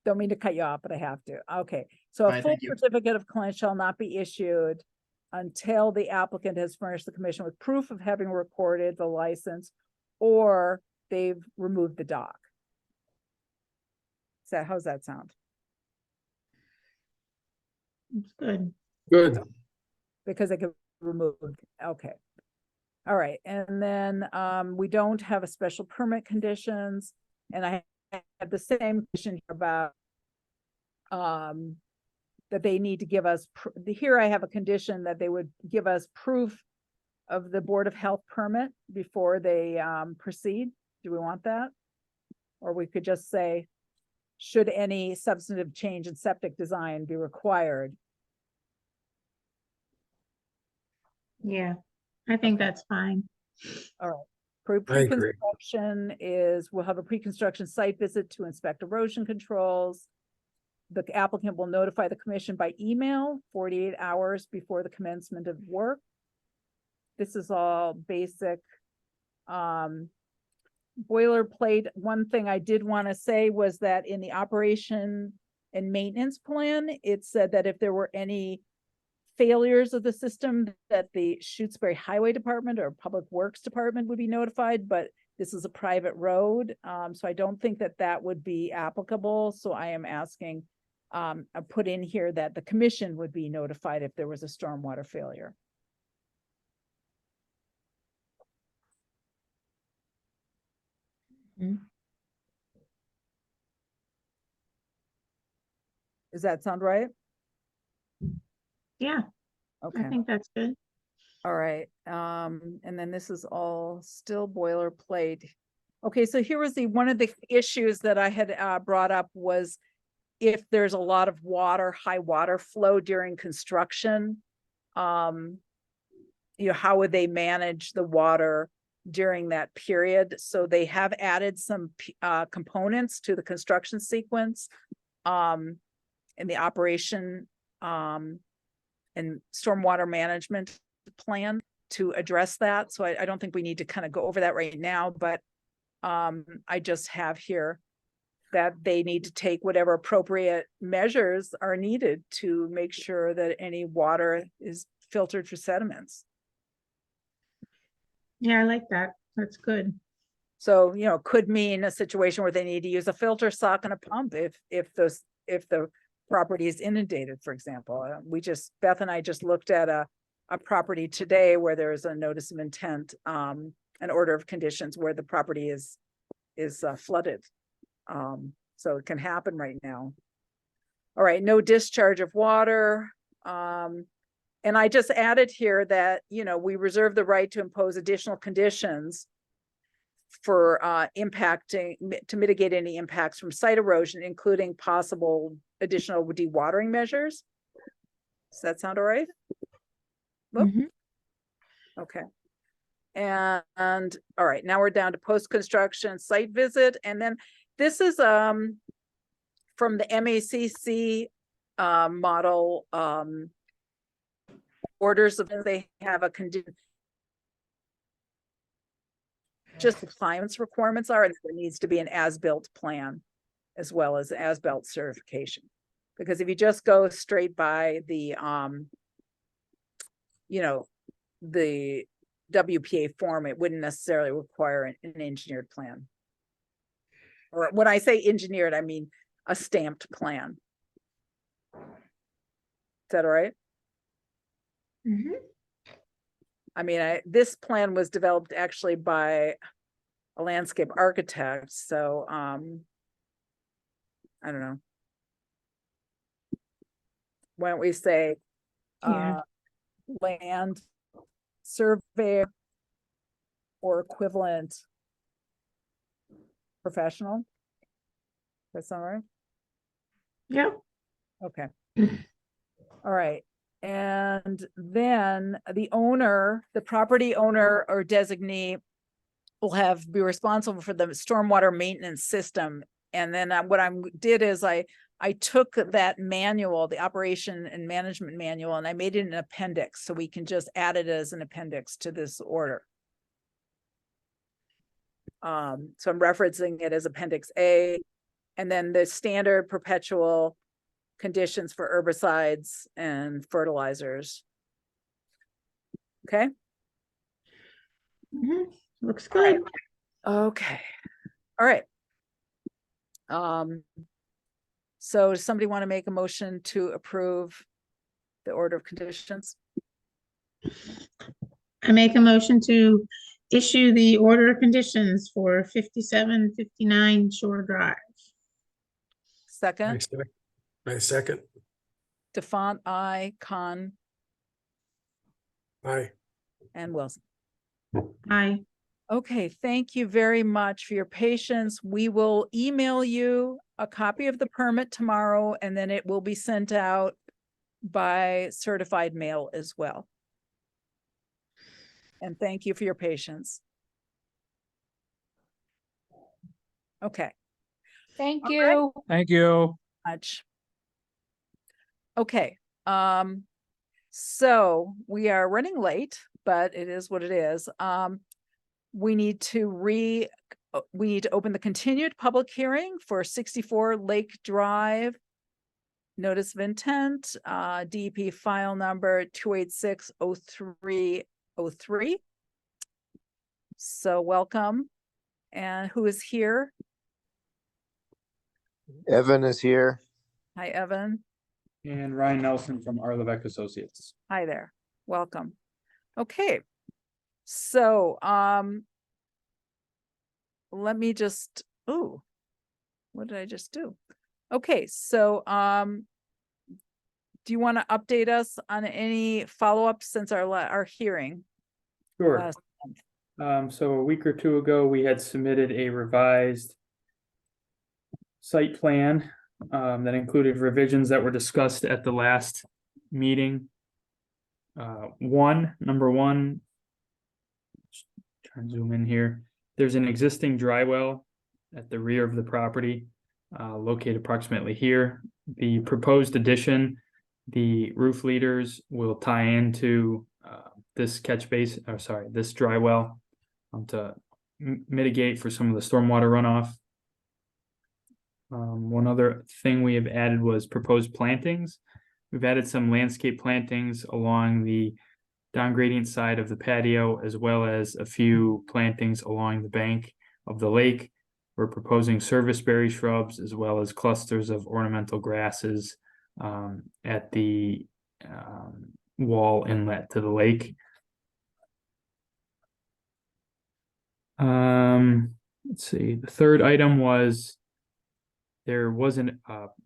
Don't mean to cut you off, but I have to. Okay. So a Fine, full thank you. certificate of compliance shall not be issued until the applicant has furnished the commission with proof of having recorded the license or they've removed the dock. How's that sound? It's good. Good. Because it could be removed. Okay. All right. And then we don't have a special permit conditions. And I have the same question about that they need to give us, here I have a condition that they would give us proof of the Board of Health permit before they proceed. Do we want that? Or we could just say, should any substantive change in septic design be required? Yeah, I think that's fine. All right. I agree. Pre-construction is, we'll have a pre-construction site visit to inspect erosion controls. The applicant will notify the commission by email 48 hours before the commencement of work. This is all basic boilerplate. One thing I did want to say was that in the operation and maintenance plan, it said that if there were any failures of the system, that the Shutesbury Highway Department or Public Works Department would be notified, but this is a private road. So I don't think that that would be applicable. So I am asking, I put in here that the commission would be notified if there was a stormwater failure. Does that sound right? Yeah, Okay. I think that's good. All right. And then this is all still boilerplate. Okay, so here was one of the issues that I had brought up was if there's a lot of water, high water flow during construction, how would they manage the water during that period? So they have added some components to the construction sequence in the operation and stormwater management plan to address that. So I don't think we need to kind of go over that right now, but I just have here that they need to take whatever appropriate measures are needed to make sure that any water is filtered for sediments. Yeah, I like that. That's good. So, could mean a situation where they need to use a filter sock and a pump if the property is inundated, for example. Beth and I just looked at a property today where there is a notice of intent, an order of conditions where the property is flooded. So it can happen right now. All right, no discharge of water. And I just added here that, we reserve the right to impose additional conditions for to mitigate any impacts from site erosion, including possible additional dewatering measures. Does that sound all right? Whoop. Mhm. Okay. And all right, now we're down to post-construction site visit. And then this is from the MACC model orders of, they have a condition, just compliance requirements are, and there needs to be an as-built plan as well as as-built certification. Because if you just go straight by the the WPA form, it wouldn't necessarily require an engineered plan. Or when I say engineered, I mean a stamped plan. Is that all right? Mhm. I mean, this plan was developed actually by a landscape architect, so I don't know. Why don't we say Yeah. land surveyor or equivalent professional? That's all right? Yep. Okay. All right. And then the property owner or designee will be responsible for the stormwater maintenance system. And then what I did is I took that manual, the operation and management manual, and I made it an appendix, so we can just add it as an appendix to this order. So I'm referencing it as Appendix A, and then the standard perpetual conditions for herbicides and fertilizers. Okay. Mhm. Looks good. Okay. All right. So does somebody want to make a motion to approve the order of conditions? I make a motion to issue the order of conditions for 5759 Shore Drive. Second, My second. DeFont, I, Khan, Aye. and Wilson. Aye. Okay, thank you very much for your patience. We will email you a copy of the permit tomorrow, and then it will be sent out by certified mail as well. And thank you for your patience. Okay. Thank All you. Thank you. Much. Okay, so we are running late, but it is what it is. We need to open the continued public hearing for 64 Lake Drive. Notice of intent, DEP file number 2860303. So welcome. And who is here? Evan is here. Hi, Evan. And Ryan Nelson from R. Levesque Associates. Hi there. Welcome. Okay. So, let me just, what did I just do? Okay, so, do you want to update us on any follow-up since our hearing? Sure. last month? So a week or two ago, we had submitted a revised site plan that included revisions that were discussed at the last meeting. Number one, try and zoom in here. There's an existing dry well at the rear of the property, located approximately here. The proposed addition, the roof leaders will tie into this catch base, or sorry, this dry well to mitigate for some of the stormwater runoff. One other thing we have added was proposed plantings. We've added some landscape plantings along the down gradient side of the patio, as well as a few plantings along the bank of the lake. We're proposing serviceberry shrubs as well as clusters of ornamental grasses at the wall inlet to the lake. Let's see, the third item was there was a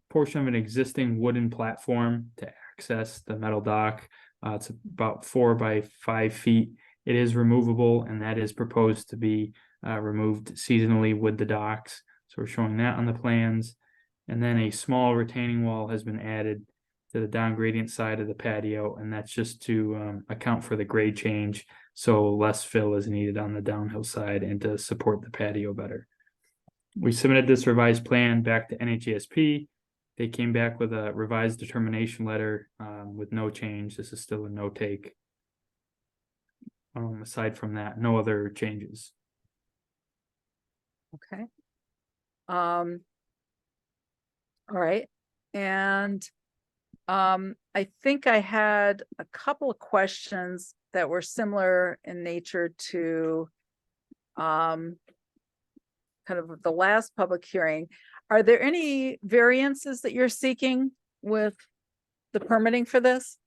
portion of an existing wooden platform to access the metal dock. It's about 4 by 5 feet. It is removable, and that is proposed to be removed seasonally with the docks. So we're showing that on the plans. And then a small retaining wall has been added to the down gradient side of the patio, and that's just to account for the grade change, so less fill is needed on the downhill side and to support the patio better. We submitted this revised plan back to NHASP. They came back with a revised determination letter with no change. This is still a no take. Aside from that, no other changes. Okay. All right. And I think I had a couple of questions that were similar in nature to kind of the last public hearing. Are there any variances that you're seeking with the permitting for this?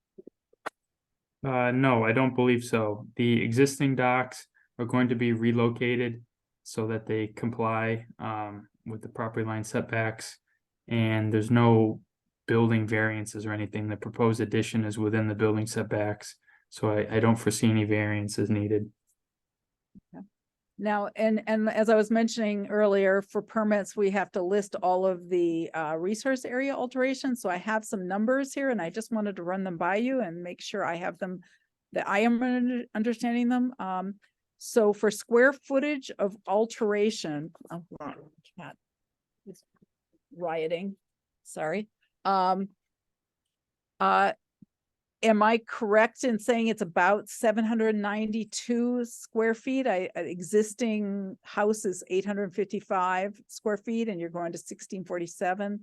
No, I don't believe so. The existing docks are going to be relocated so that they comply with the property line setbacks. And there's no building variances or anything. The proposed addition is within the building setbacks. So I don't foresee any variances needed. Now, and as I was mentioning earlier, for permits, we have to list all of the resource area alterations. So I have some numbers here and I just wanted to run them by you and make sure I have them, that I am understanding them. So for square footage of alteration, oh, cat is rioting, sorry. Am I correct in saying it's about 792 square feet? Existing house is 855 square feet and you're going to 1647.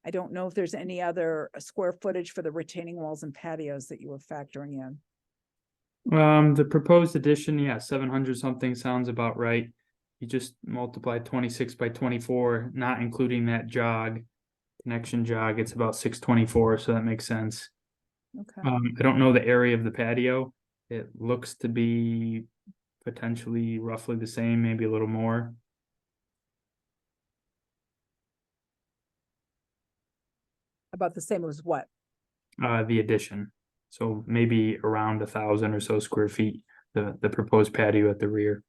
I don't know if there's any other square footage for the retaining walls and patios that you were factoring in. The proposed addition, yeah, 700 something sounds about right. You just multiply 26 by 24, not including that connection jog, it's about 624, so that makes sense. Okay. I don't know the area of the patio. It looks to be potentially roughly the same, maybe a little more. About the same as what? The addition. So maybe around 1,000 or so square feet, the proposed patio at the rear.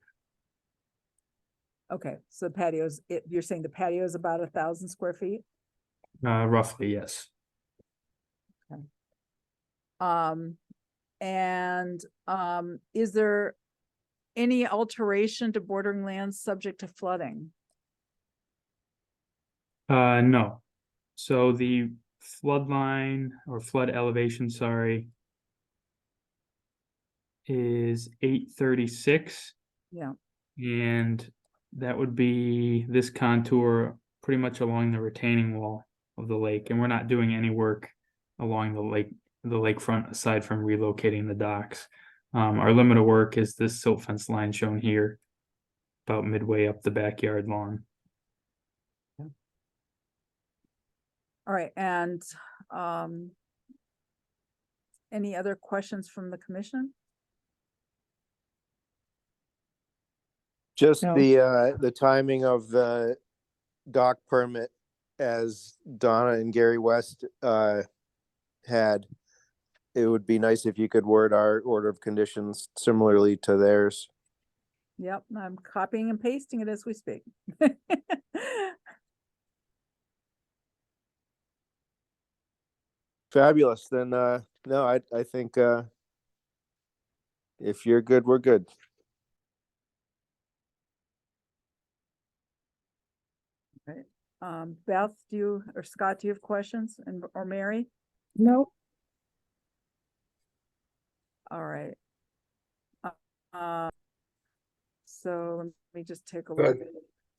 Okay, so the patios, you're saying the patio is about 1,000 square feet? Roughly, yes. Is there any alteration to bordering lands subject to flooding? No. So the flood line or flood elevation, sorry, is 836. Yeah. And that would be this contour pretty much along the retaining wall of the lake. And we're not doing any work along the lakefront aside from relocating the docks. Our limit of work is this silt fence line shown here, about midway up the backyard lawn. All right, and any other questions from the commission? Just No. the timing of the dock permit, as Donna and Gary West had. It would be nice if you could word our order of conditions similarly to theirs. Yep, I'm copying and pasting it as we speak. Fabulous. Then no, I think If you're good, we're good. Right. Beth, or Scott, do you have questions, or Mary? Nope. All right. So let me just take a Good. look.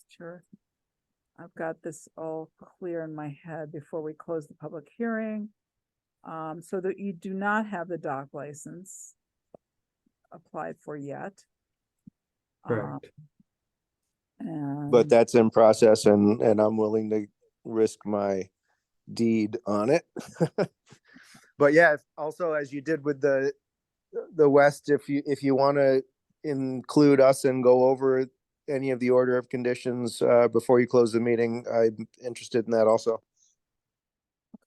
Sure. I've got this all clear in my head before we close the public hearing. So that you do not have the dock license applied for yet. Correct. But And that's in process and I'm willing to risk my deed on it. But yeah, also as you did with the West, if you want to include us and go over any of the order of conditions before you close the meeting, I'm interested in that also.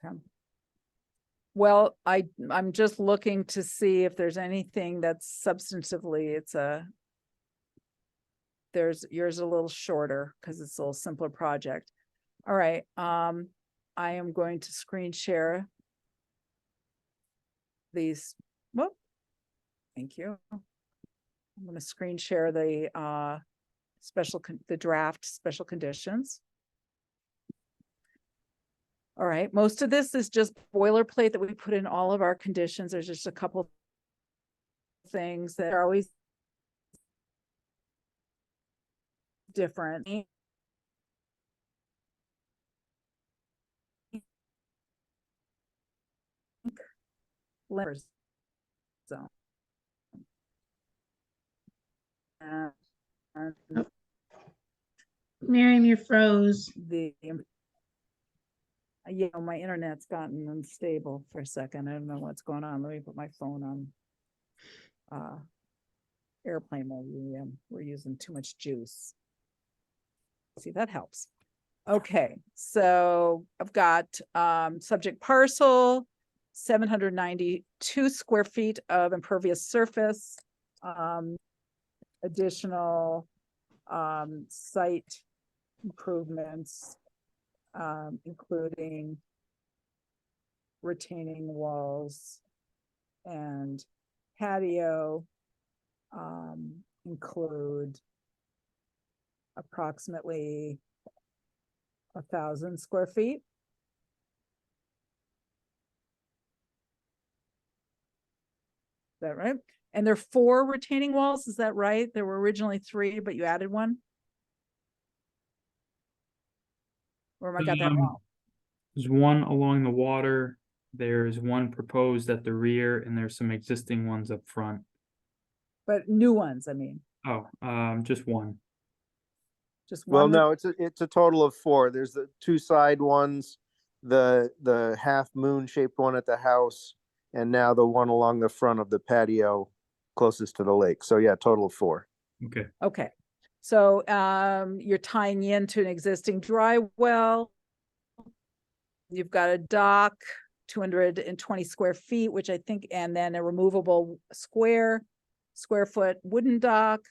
okay. Well, I'm just looking to see if there's anything that's substantively, yours a little shorter because it's a little simpler project. All right, I am going to screen share these. Whoop. Thank you. I'm going to screen share the the draft special conditions. All right, most of this is just boilerplate that we put in all of our conditions. There's just a couple things that are always different. Zone. And Miriam, you froze. my internet's gotten unstable for a second. I don't know what's going on. Let me put my phone on airplane mode. We're using too much juice. See, that helps. Okay, so I've got subject parcel, 792 square feet of impervious surface, additional site improvements, including retaining walls and patio, include approximately 1,000 square feet. Is that right? And there are 4 retaining walls, is that right? There were originally 3, but you added one? Or am I got that wrong? There's one along the water. There's one proposed at the rear, and there's some existing ones up front. But new ones, I mean, Oh, just one. just Well, one. no, it's a total of 4. There's the 2 side ones, the half moon shaped one at the house, and now the one along the front of the patio closest to the lake. So yeah, total of 4. Okay. Okay, so you're tying into an existing dry well. You've got a dock, 220 square feet, which I think, and then a removable square foot wooden dock.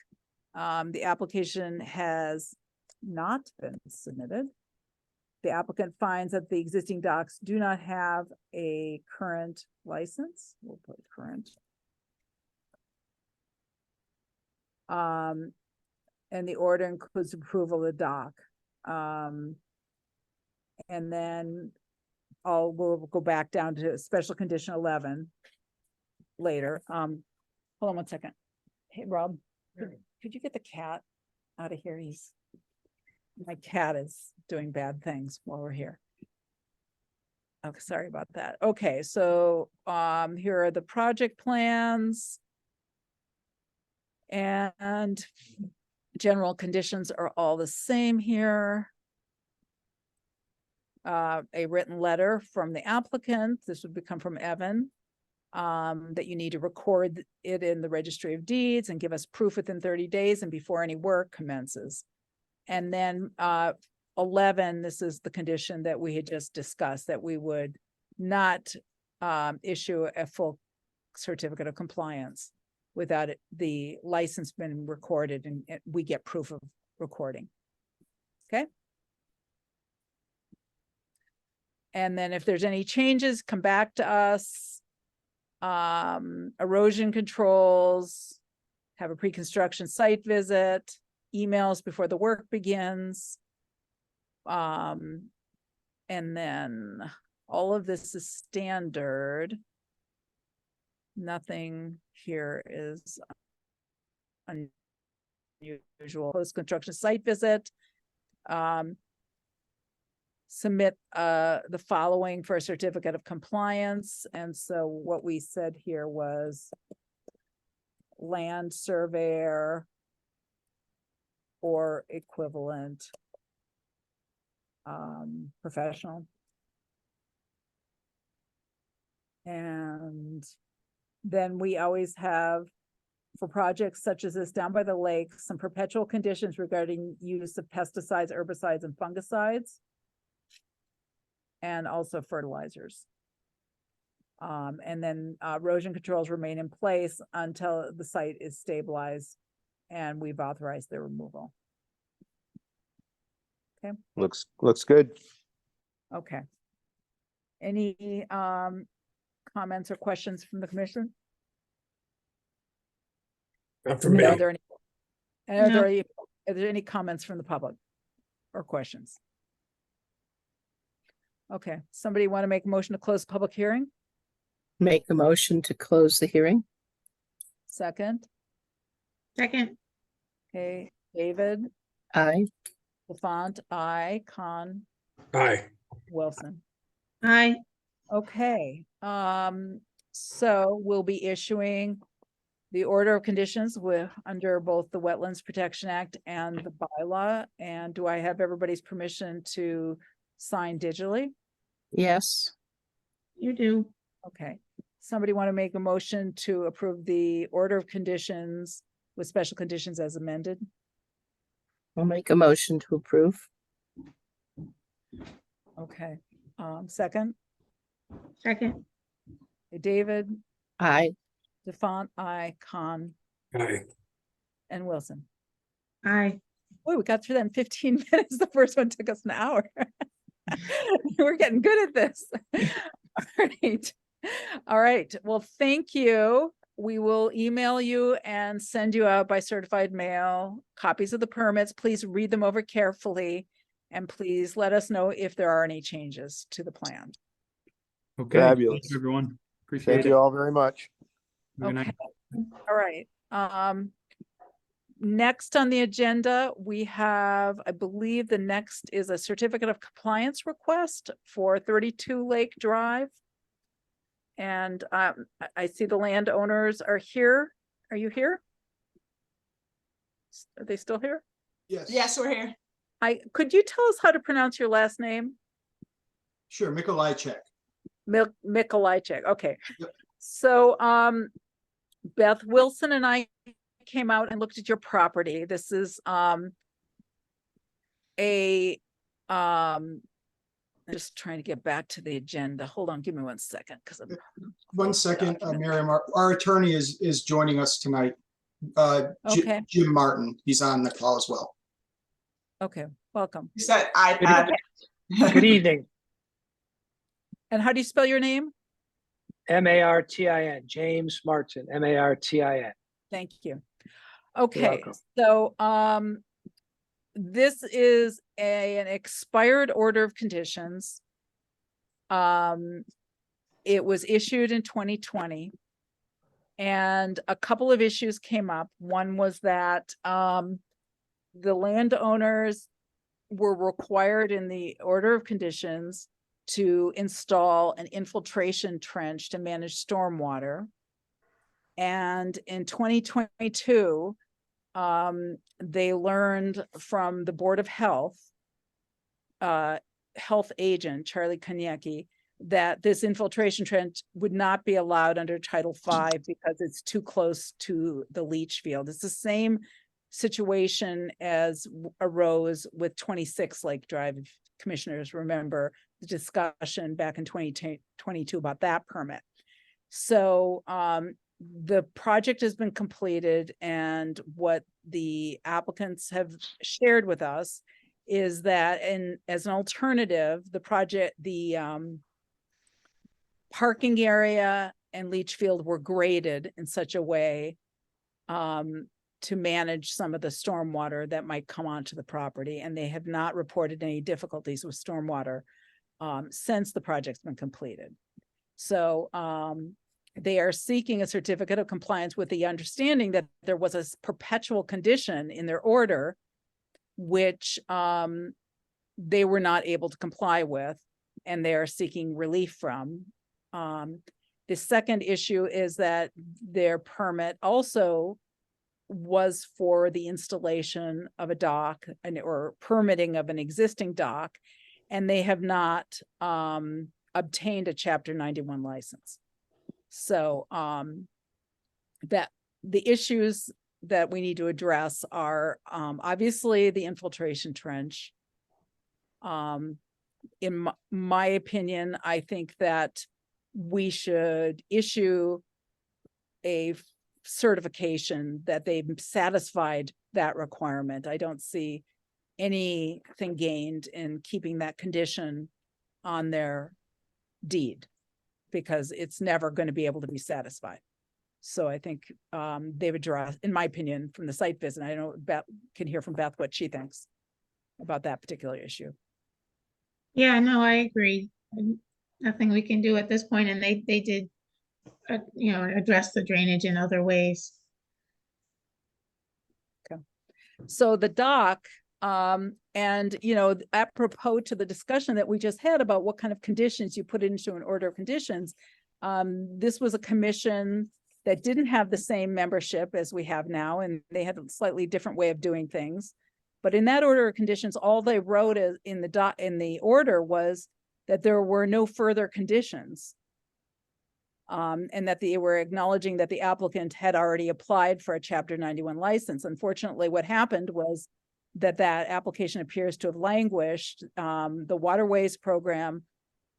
The application has not been submitted. The applicant finds that the existing docks do not have a current license. We'll put current. And the order includes approval of the dock. And then we'll go back down to special condition 11 later. Hold on one second. Hey, Rob, could you get the cat out of here? My cat is doing bad things while we're here. Okay, sorry about that. Okay, so here are the project plans. And general conditions are all the same here. A written letter from the applicant, this would come from Evan, that you need to record it in the registry of deeds and give us proof within 30 days and before any work commences. And then 11, this is the condition that we had just discussed, that we would not issue a full certificate of compliance without the license been recorded and we get proof of recording. Okay. And then if there's any changes, come back to us. Erosion controls, have a pre-construction site visit, emails before the work begins. And then all of this is standard. Nothing here is unusual. Post-construction site visit. Submit the following for a certificate of compliance. And so what we said here was land surveyor or equivalent professional. And then we always have, for projects such as this down by the lake, some perpetual conditions regarding use of pesticides, herbicides, and fungicides, and also fertilizers. And then erosion controls remain in place until the site is stabilized and we've authorized their removal. Okay. Looks good. Okay. Any comments or questions from the commission? Not for me. Are there No. any comments from the public or questions? Okay, somebody want to make a motion to close public hearing? Make a motion to close the hearing. Second, Second, okay, David, Aye. LaFont, aye, Con, Aye. Wilson. aye. Okay, so we'll be issuing the order of conditions with, under both the Wetlands Protection Act and the bylaw. And do I have everybody's permission to sign digitally? Yes. You do. Okay, somebody want to make a motion to approve the order of conditions with special conditions as amended? I'll make a motion to approve. Okay, second, Second, okay, David, Aye. DeFont, aye, Con, Aye. and Wilson. aye. Boy, we got through that in 15 minutes. The first one took us an hour. We're getting good at this. All right. All right. Well, thank you. We will email you and send you out by certified mail copies of the permits. Please read them over carefully. And please let us know if there are any changes to the plan. Okay, thank Fabulous. you, everyone. Appreciate Thank it. you all very much. Good night. Okay. All right. Next on the agenda, we have, I believe the next is a certificate of compliance request for 32 Lake Drive. And I see the landowners are here. Are you here? Are they still here? Yes, we're here. Could you tell us how to pronounce your last name? Sure, Mikolajczyk. Mikolajczyk. Okay. Yep. So, Beth Wilson and I came out and looked at your property. This is I'm just trying to get back to the agenda. Hold on, give me 1 second because I'm 1 second, Miriam, our attorney is joining us tonight. Okay. Jim Martin, he's on the call as well. okay. Welcome. Is that iPad? Good evening. And how do you spell your name? Martin, James Martin, Martin. Thank you. Okay, welcome. so this is an expired order of conditions. It was issued in 2020. And a couple of issues came up. One was that the landowners were required in the order of conditions to install an infiltration trench to manage stormwater. And in 2022, they learned from the Board of Health, health agent, Charlie Koniecki, that this infiltration trench would not be allowed under Title V because it's too close to the leach field. It's the same situation as arose with 26 Lake Drive. If commissioners remember the discussion back in 2022 about that permit. So the project has been completed, and what the applicants have shared with us is that as an alternative, the project, the parking area and leach field were graded in such a way to manage some of the stormwater that might come onto the property. And they have not reported any difficulties with stormwater since the project's been completed. So they are seeking a certificate of compliance with the understanding that there was a perpetual condition in their order, which they were not able to comply with, and they are seeking relief from. The second issue is that their permit also was for the installation of a dock or permitting of an existing dock, and they have not obtained a Chapter 91 license. So that the issues that we need to address are obviously the infiltration trench. In my opinion, I think that we should issue a certification that they've satisfied that requirement. I don't see anything gained in keeping that condition on their deed, because it's never going to be able to be satisfied. So I think they've addressed, in my opinion, from the site visit, I know Beth can hear from Beth what she thinks about that particular issue. Yeah, no, I agree. Nothing we can do at this point, and they did, you know, address the drainage in other ways. Okay. So the dock, and, you know, apropos to the discussion that we just had about what kind of conditions you put into an order of conditions, this was a commission that didn't have the same membership as we have now, and they had a slightly different way of doing things. But in that order of conditions, all they wrote in the order was that there were no further conditions. And that they were acknowledging that the applicant had already applied for a Chapter 91 license. Unfortunately, what happened was that application appears to have languished. The waterways program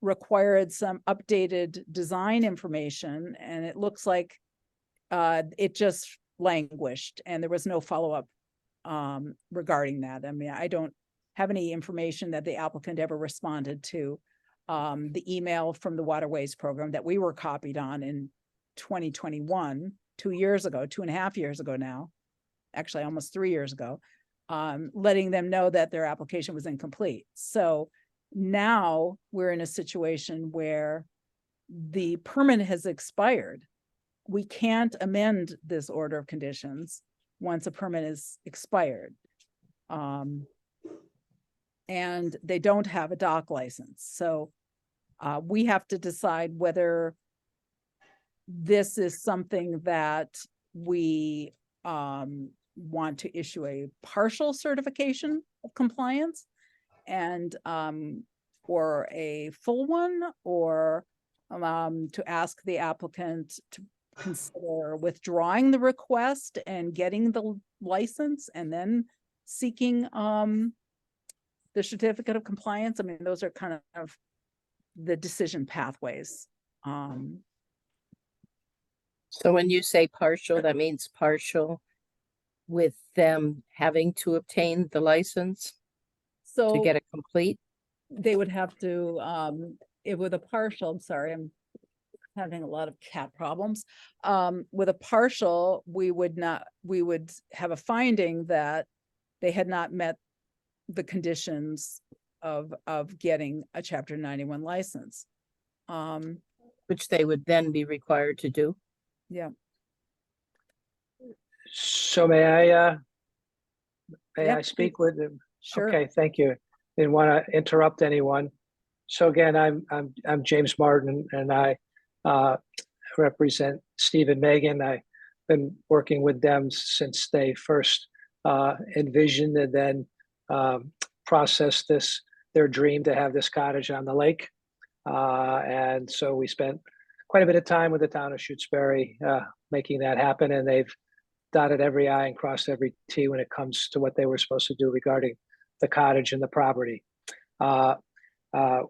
required some updated design information, and it looks like it just languished, and there was no follow-up regarding that. I mean, I don't have any information that the applicant ever responded to the email from the waterways program that we were copied on in 2021, 2 years ago, 2.5 years ago now, actually almost 3 years ago, letting them know that their application was incomplete. So now we're in a situation where the permit has expired. We can't amend this order of conditions once a permit is expired. And they don't have a dock license. So we have to decide whether this is something that we want to issue a partial certification of compliance and or a full one, or to ask the applicant to consider withdrawing the request and getting the license and then seeking the certificate of compliance. I mean, those are kind of the decision pathways. So when you say partial, that means partial with them having to obtain the license to So get it complete? they would have to, with a partial, I'm sorry, I'm having a lot of cat problems. With a partial, we would have a finding that they had not met the conditions of getting a Chapter 91 license. Which they would then be required to do. Yeah. So may I Yep, speak with them? Sure. Okay, thank you. Didn't want to interrupt anyone. So again, I'm James Martin, and I represent Steve and Megan. I've been working with them since they first envisioned and then processed their dream to have this cottage on the lake. And so we spent quite a bit of time with the town of Shutesbury making that happen, and they've dotted every I and crossed every T when it comes to what they were supposed to do regarding the cottage and the property.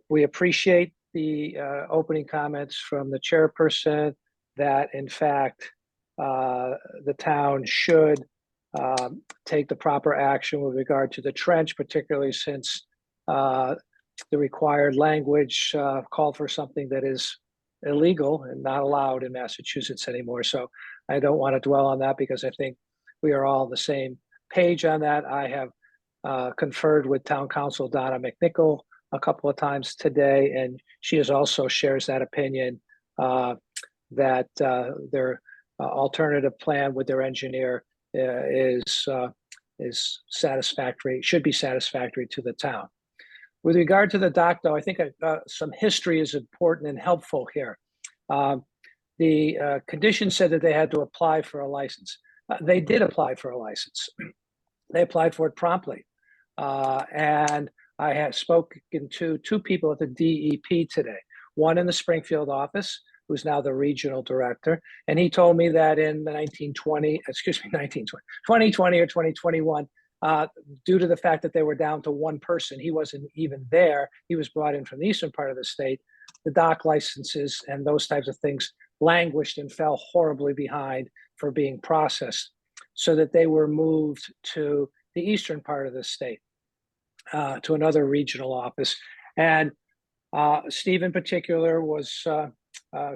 We appreciate the opening comments from the chairperson that in fact the town should take the proper action with regard to the trench, particularly since the required language called for something that is illegal and not allowed in Massachusetts anymore. So I don't want to dwell on that because I think we are all on the same page on that. I have conferred with Town Council Donna McNichol a couple of times today, and she is also shares that opinion that their alternative plan with their engineer is satisfactory, should be satisfactory to the town. With regard to the dock, though, I think some history is important and helpful here. The condition said that they had to apply for a license. They did apply for a license. They applied for it promptly. And I have spoken to two people at the DEP today, one in the Springfield office, who's now the regional director. And he told me that in the 2020 or 2021, due to the fact that they were down to one person, he wasn't even there. He was brought in from the eastern part of the state. The dock licenses and those types of things languished and fell horribly behind for being processed, so that they were moved to the eastern part of the state, to another regional office. And Steve in particular was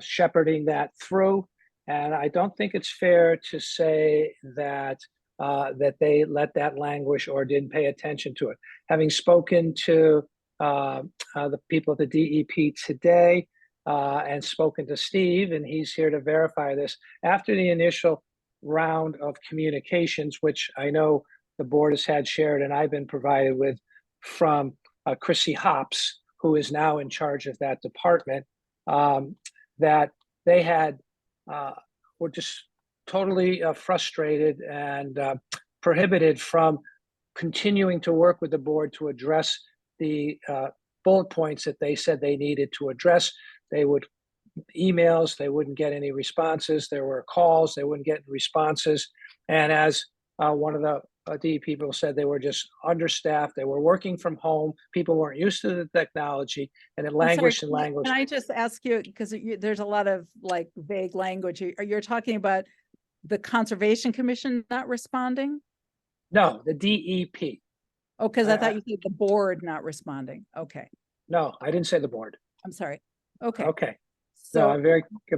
shepherding that through. And I don't think it's fair to say that that they let that languish or didn't pay attention to it. Having spoken to the people at the DEP today and spoken to Steve, and he's here to verify this, after the initial round of communications, which I know the board has had shared and I've been provided with from Chrissy Hops, who is now in charge of that department, that they had were just totally frustrated and prohibited from continuing to work with the board to address the bullet points that they said they needed to address. They would emails, they wouldn't get any responses. There were calls, they wouldn't get responses. And as one of the DEP people said, they were just understaffed. They were working from home. People weren't used to the technology, and it languished and languished. Can I just ask you, because there's a lot of like vague language. You're talking about the Conservation Commission not responding? No, the DEP. Oh, because I thought you said the board not responding. Okay. No, I didn't say the board. I'm sorry. Okay. Okay. So No, I'm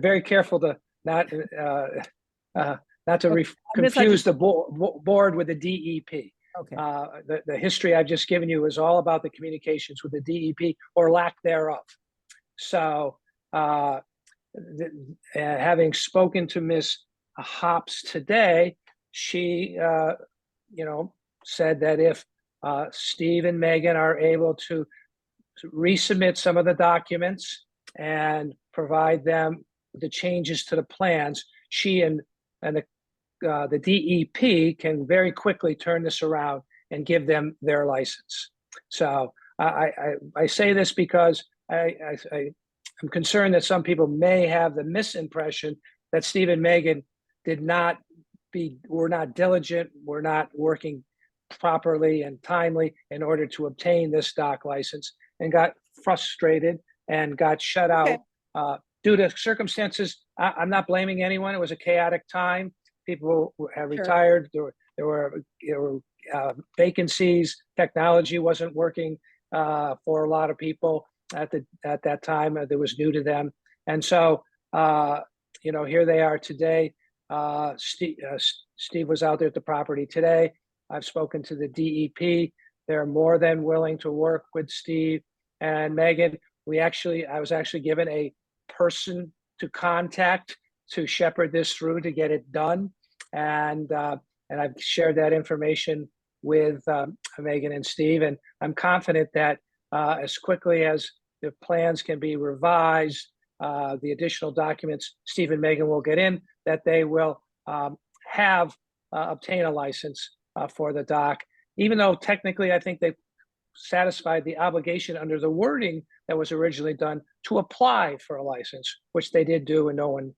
very careful to not Okay. confuse the board with the DEP. Okay. The history I've just given you is all about the communications with the DEP or lack thereof. So having spoken to Ms. Hops today, she said that if Steve and Megan are able to resubmit some of the documents and provide them with the changes to the plans, she and the DEP can very quickly turn this around and give them their license. So I say this because I'm concerned that some people may have the misimpression that Steve and Megan were not diligent, were not working properly and timely in order to obtain this dock license, and got frustrated and got shut out due to circumstances. I'm not blaming anyone. It was a chaotic time. People have retired. There were vacancies. Technology wasn't working for a lot of people at that time. That was new to them, and so here they are today. Steve was out there at the property today. I've spoken to the DEP. They're more than willing to work with Steve and Megan. I was actually given a person to contact to shepherd this through to get it done. And I've shared that information with Megan and Steve. And I'm confident that as quickly as the plans can be revised, the additional documents Steve and Megan will get in, that they will obtain a license for the dock, even though technically I think they satisfied the obligation under the wording that was originally done to apply for a license, which they did do, and no one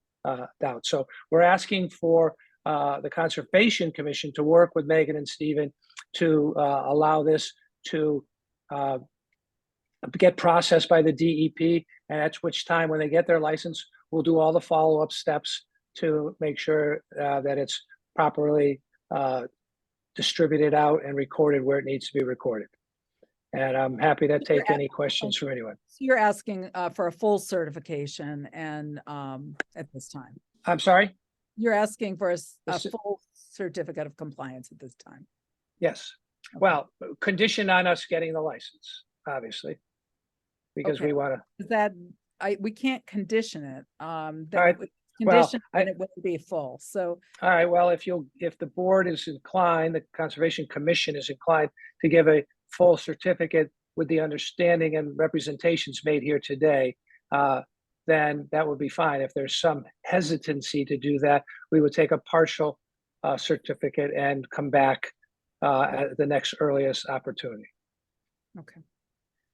doubts. So we're asking for the Conservation Commission to work with Megan and Stephen to allow this to get processed by the DEP, and at which time, when they get their license, we'll do all the follow-up steps to make sure that it's properly distributed out and recorded where it needs to be recorded. And I'm happy to take at- any questions from anyone. So you're asking for a full certification and at this time. I'm sorry? You're asking for a This- full certificate of compliance at this time. Yes. Well, condition on us getting the license, obviously. Because Okay. we want to, Is that, we can't condition it. right. That Well, condition, and it wouldn't be full. So all right, well, if the board is inclined, the Conservation Commission is inclined to give a full certificate with the understanding and representations made here today, then that would be fine. If there's some hesitancy to do that, we would take a partial certificate and come back at the next earliest opportunity. okay.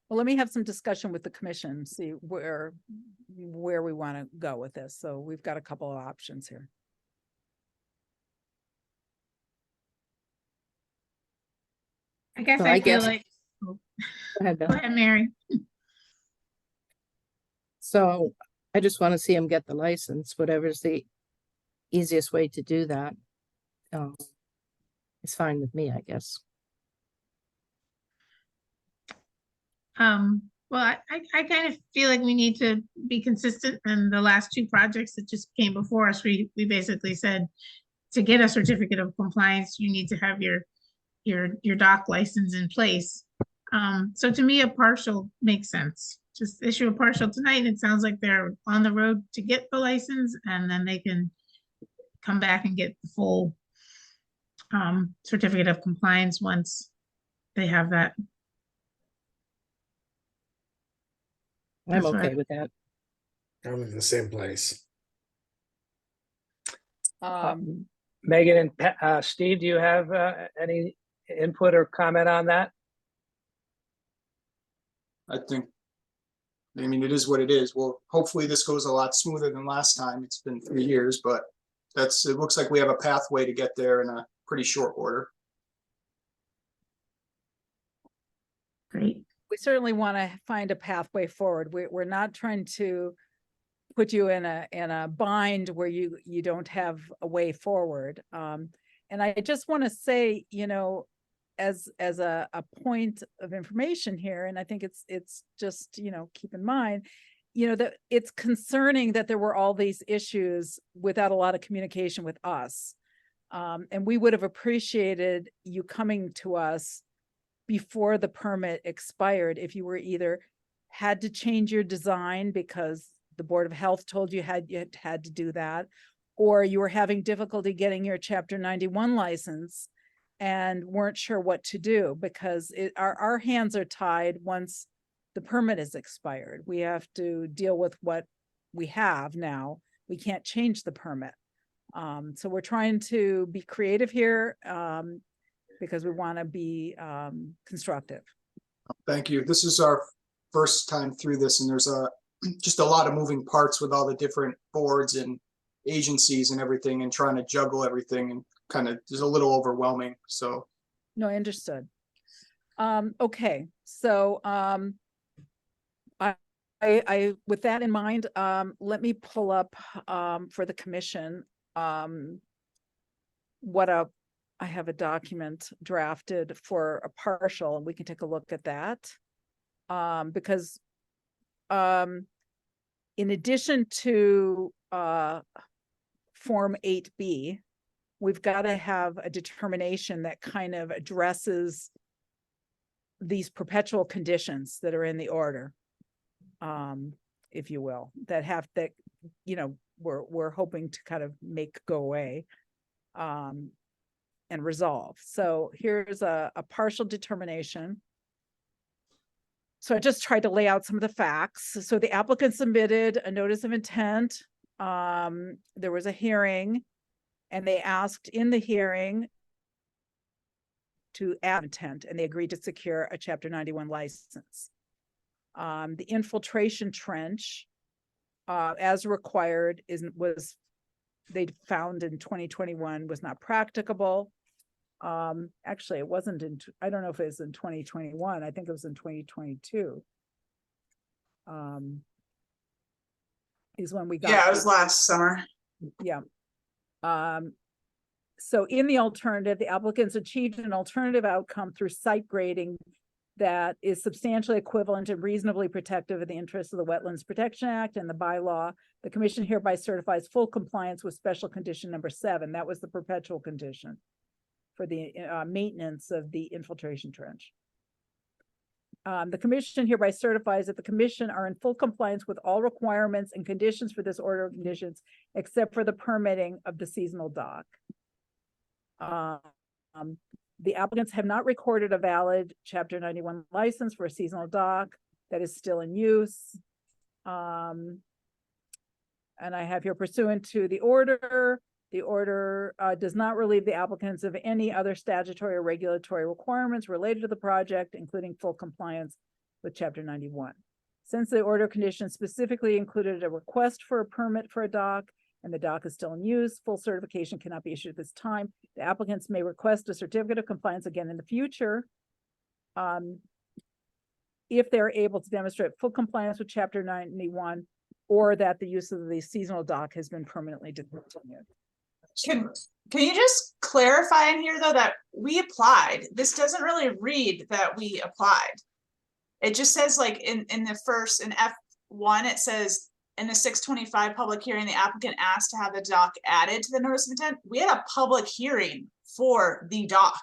Well, let me have some discussion with the commission, see where we want to go with this. So we've got a couple of options here. I guess So I I feel guess- like, Go ahead, Bill. go ahead, Mary. So I just want to see him get the license, whatever's the easiest way to do that. It's fine with me, I guess. Well, I kind of feel like we need to be consistent, and the last two projects that just came before us, we basically said to get a certificate of compliance, you need to have your dock license in place. So to me, a partial makes sense. Just issue a partial tonight, and it sounds like they're on the road to get the license, and then they can come back and get the full certificate of compliance once they have that. I'm That's what okay with that. I'm in the same place. Megan and Steve, do you have any input or comment on that? I mean, it is what it is. Well, hopefully this goes a lot smoother than last time. It's been 3 years, but it looks like we have a pathway to get there in a pretty short order. Great. We certainly want to find a pathway forward. We're not trying to put you in a bind where you don't have a way forward. And I just want to say, as a point of information here, and I think it's just, keep in mind, that it's concerning that there were all these issues without a lot of communication with us. And we would have appreciated you coming to us before the permit expired if you were either had to change your design because the Board of Health told you had to do that, or you were having difficulty getting your Chapter 91 license and weren't sure what to do, because our hands are tied once the permit is expired. We have to deal with what we have now. We can't change the permit. So we're trying to be creative here because we want to be constructive. Thank you. This is our first time through this, and there's just a lot of moving parts with all the different boards and agencies and everything, and trying to juggle everything, and kind of is a little overwhelming. So No, I understood. Okay, so I with that in mind, let me pull up for the commission I have a document drafted for a partial, and we can take a look at that. Because in addition to Form 8B, we've got to have a determination that kind of addresses these perpetual conditions that are in the order, if you will, that we're hoping to kind of make go away and resolve. So here's a partial determination. So I just tried to lay out some of the facts. So the applicant submitted a notice of intent. There was a hearing, and they asked in the hearing to add intent, and they agreed to secure a Chapter 91 license. The infiltration trench, as required, they found in 2021 was not practicable. Actually, it wasn't I don't know if it was in 2021. I think it was in 2022. Is when we got. Yeah, it was last summer. Yeah. So in the alternative, the applicants achieved an alternative outcome through site grading that is substantially equivalent and reasonably protective of the interests of the Wetlands Protection Act and the bylaw. The commission hereby certifies full compliance with special condition number 7. That was the perpetual condition for the maintenance of the infiltration trench. The commission hereby certifies that the commission are in full compliance with all requirements and conditions for this order of conditions, except for the permitting of the seasonal dock. The applicants have not recorded a valid Chapter 91 license for a seasonal dock that is still in use. And I have here pursuant to the order does not relieve the applicants of any other statutory or regulatory requirements related to the project, including full compliance with Chapter 91. Since the order of conditions specifically included a request for a permit for a dock, and the dock is still in use, full certification cannot be issued at this time. The applicants may request a certificate of compliance again in the future if they're able to demonstrate full compliance with Chapter 91 or that the use of the seasonal dock has been permanently discontinued. Can you just clarify in here though that we applied? This doesn't really read that we applied. It just says like in F1, it says in the 625 public hearing, the applicant asked to have the dock added to the notice of intent. We had a public hearing for the dock.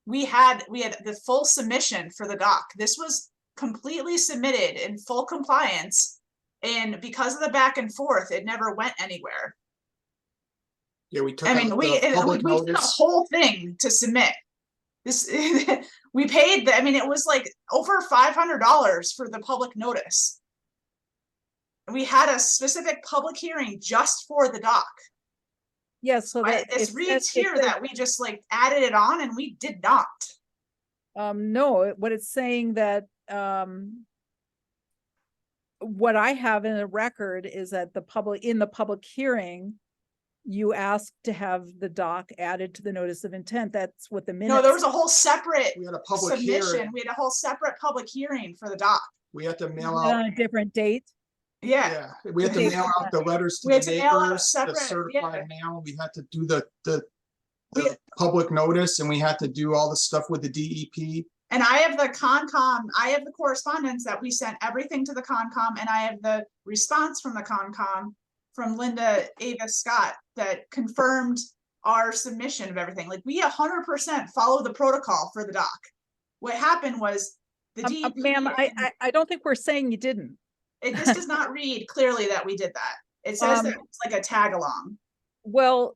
We had the full submission for the dock. This was completely submitted in full compliance. And because of the back and forth, it never went anywhere. Yeah, we took. I mean, we did the whole thing to submit this. We paid I mean, it was like over $500 for the public notice. We had a specific public hearing just for the dock. Yes, so that it reads here that we just like added it on, and we did not. No, what it's saying that what I have in the record is that in the public hearing, you asked to have the dock added to the notice of intent. That's what the minutes. No, there was a whole separate We had a public submission. hearing. We had a whole separate public hearing for the dock. We had to mail on out. a different date. Yeah. We had to mail out the letters to We had the to mail out a neighbors, the separate- certified mail. We had to do the public notice, and we had to do all the stuff with the DEP. And I have the Concom, I have the correspondence that we sent everything to the Concom, and I have the response from the Concom from Linda Ava Scott that confirmed our submission of everything. Like we 100% follow the protocol for the dock. What happened was the DEP. Ma'am, I don't think we're saying you didn't. This does not read clearly that we did that. It says that it's like a tag along. Well,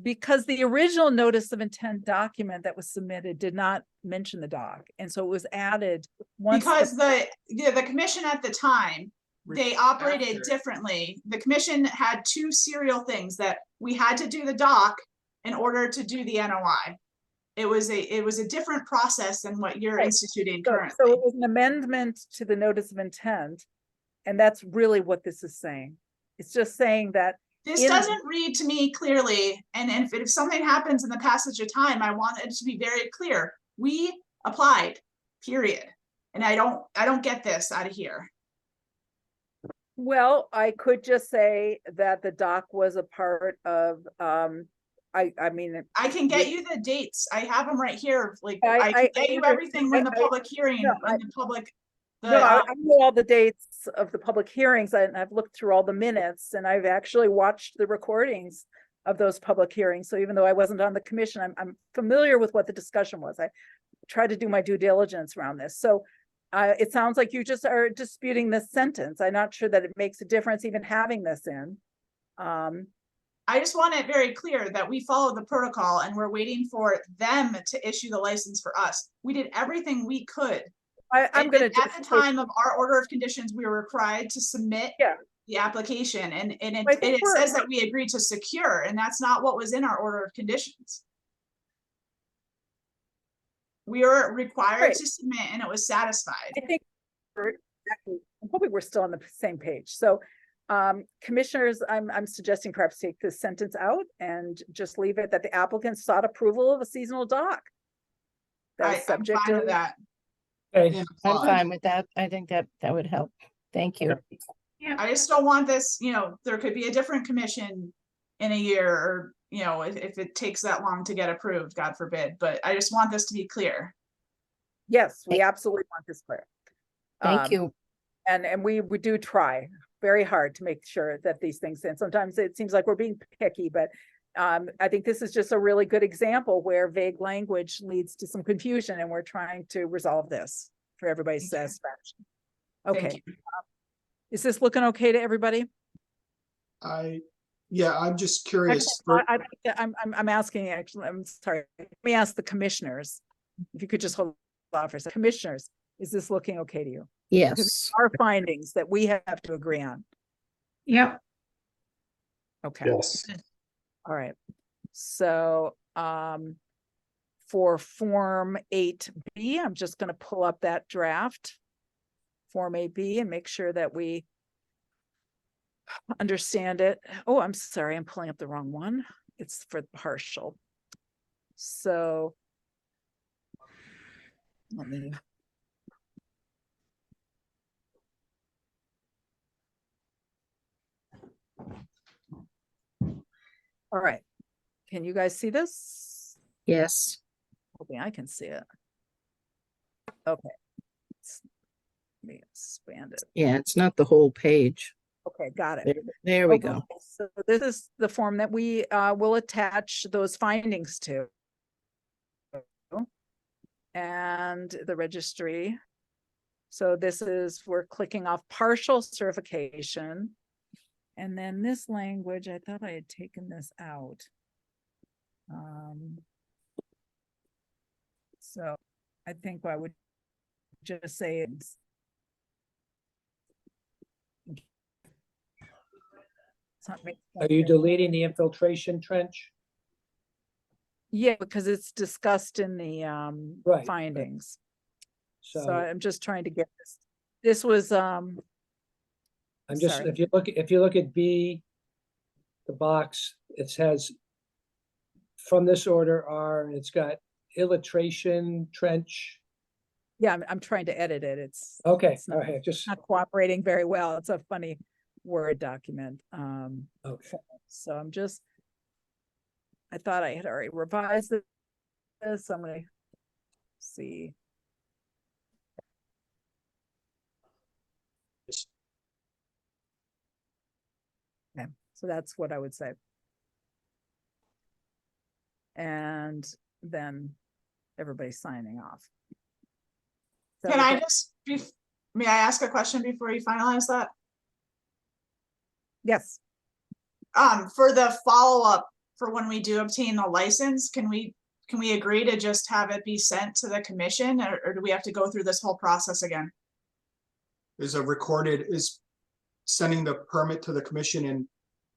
because the original notice of intent document that was submitted did not mention the dock, and so it was added once. Because the commission at the time, they operated differently. The commission had 2 serial things that we had to do the dock in order to do the NOI. It was a different process than what you're instituting currently. So it was an amendment to the notice of intent, and that's really what this is saying. It's just saying that this doesn't read to me clearly, and if something happens in the passage of time, I want it to be very clear. We applied, period. And I don't get this out of here. Well, I could just say that the dock was a part of, I mean. I can get you the dates. I have them right here. Like I can get you everything when the public hearing, when the public. I know all the dates of the public hearings, and I've looked through all the minutes, and I've actually watched the recordings of those public hearings. So even though I wasn't on the commission, I'm familiar with what the discussion was. I tried to do my due diligence around this. So it sounds like you just are disputing this sentence. I'm not sure that it makes a difference even having this in. I just want it very clear that we follow the protocol and we're waiting for them to issue the license for us. We did everything we could. I'm going to at the time of our order of conditions, we were required to submit the application, and it says that we agreed to secure, and that's not what was in our order of conditions. We were required to submit, and it was satisfied. I think I'm hoping we're still on the same page. So commissioners, I'm suggesting perhaps take this sentence out and just leave it that the applicant sought approval of a seasonal dock. I'm fine with that. Okay. I'm fine with that. I think that would help. Thank you. Yeah, I just don't want this, there could be a different commission in a year, or, if it takes that long to get approved, God forbid, but I just want this to be clear. Yes, we absolutely want this clear. Thank Um, you. And we do try very hard to make sure that these things, and sometimes it seems like we're being picky, but I think this is just a really good example where vague language leads to some confusion, and we're trying to resolve this for everybody's satisfaction. Thank Okay. you. Is this looking okay to everybody? Yeah, I'm just curious. I'm asking, actually, I'm sorry. Let me ask the commissioners. If you could just hold on for a second. Commissioners, is this looking okay to you? Yes. Our findings that we have to agree on. Yep. Okay. Yes. All right. So, for Form 8B, I'm just going to pull up that draft, Form 8B, and make sure that we understand it. Oh, I'm sorry, I'm pulling up the wrong one. It's for partial. So, let me. All right. Can you guys see this? Yes. Hoping I can see it. Okay. Let me expand it. Yeah, it's not the whole page. Okay, got it. There we Okay, go. so this is the form that we will attach those findings to. And the registry. So this is, we're clicking off partial certification. And then this language, I thought I had taken this out. So I think I would just say it's. Are you deleting the infiltration trench? Yeah, because it's discussed in the Right. findings. So So I'm just trying to get this. This was I'm just, sorry. if you look at B, the box, it says from this order are, it's got illustration trench. Yeah, I'm trying to edit it. It's Okay, it's all not, right, just, not cooperating very well. It's a funny Word document. okay. So I'm just, I thought I had already revised this. I'm gonna see. Okay, so that's what I would say. And then everybody's signing off. Can I just, may I ask a question before you finalize that? Yes. For the follow-up for when we do obtain the license, can we agree to just have it be sent to the commission, or do we have to go through this whole process again? Is sending the permit to the commission and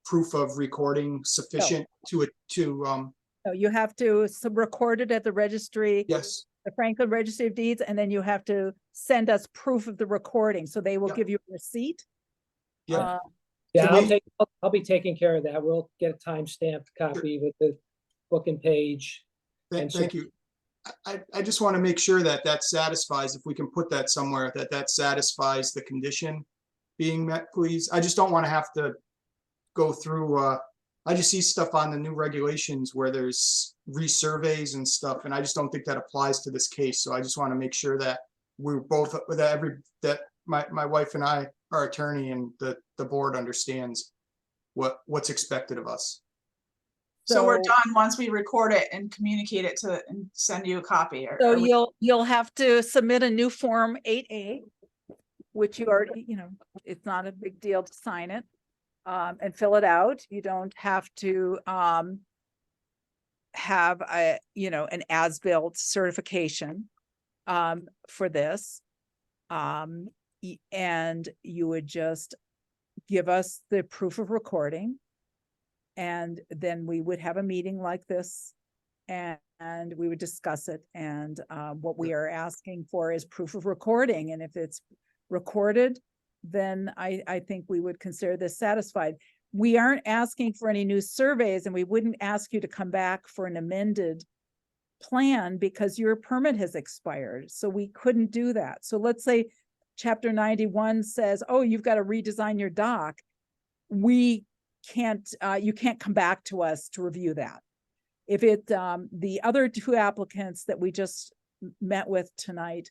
proof of recording sufficient to So you have to record it at the registry. yes. The Franklin Registry of Deeds, and then you have to send us proof of the recording. So they will Yep. give you a receipt. Yeah. Yeah, Can we- I'll be taking care of that. We'll get a time-stamped copy with the book and page. Thank you. I just want to make sure that that satisfies, if we can put that somewhere, that satisfies the condition being met, please. I just don't want to have to go through, I just see stuff on the new regulations where there's resurveys and stuff, and I just don't think that applies to this case. So I just want to make sure that we're both, that my wife and I, our attorney, and the board understands what's expected of us. So we're done once we record it and communicate it to and send you a copy. So you'll have to submit a new Form 8A, which you already, it's not a big deal to sign it, and fill it out. You don't have to have an as-built certification for this. And you would just give us the proof of recording. And then we would have a meeting like this, and we would discuss it. And what we are asking for is proof of recording. And if it's recorded, then I think we would consider this satisfied. We aren't asking for any new surveys, and we wouldn't ask you to come back for an amended plan because your permit has expired. So we couldn't do that. So let's say Chapter 91 says, oh, you've got to redesign your dock. We can't, you can't come back to us to review that. If the other two applicants that we just met with tonight,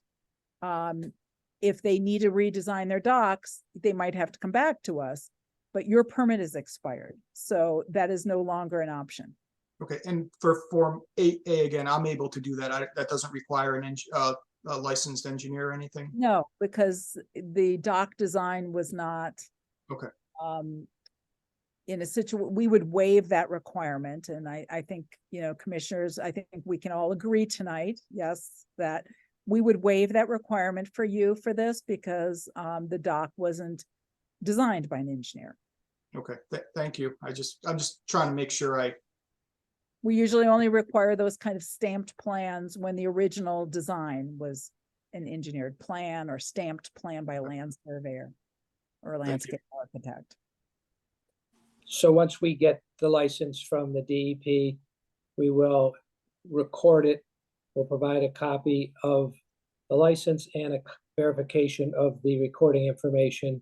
if they need to redesign their docks, they might have to come back to us, but your permit is expired, so that is no longer an option. Okay, and for Form 8A, again, I'm able to do that. That doesn't require a licensed engineer or anything? No, because the dock design was not. Okay. In a situation, we would waive that requirement, and I think, commissioners, I think we can all agree tonight, yes, that we would waive that requirement for you for this because the dock wasn't designed by an engineer. Okay, thank you. I'm just trying to make sure We usually only require those kind of stamped plans when the original design was an engineered plan or stamped plan by a land surveyor or a landscape architect. So once we get the license from the DEP, we will record it. We'll provide a copy of the license and a verification of the recording information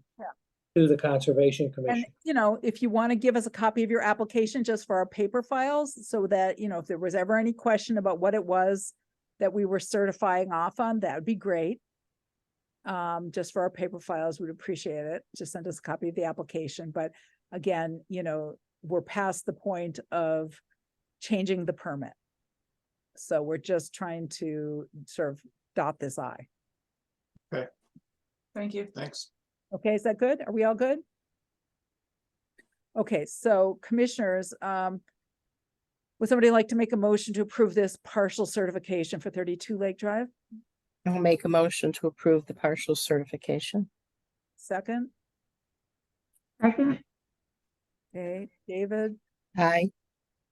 to the Conservation Commission. And, if you want to give us a copy of your application just for our paper files, so that, if there was ever any question about what it was that we were certifying off on, that would be great. Just for our paper files, we'd appreciate it. Just send us a copy of the application. But again, we're past the point of changing the permit. So we're just trying to sort of dot this I. Okay. Thank you. Thanks. Okay, is that good? Are we all good? Okay, so commissioners, would somebody like to make a motion to approve this partial certification for 32 Lake Drive? I'll make a motion to approve the partial certification. Second? Second. Okay, David, Aye.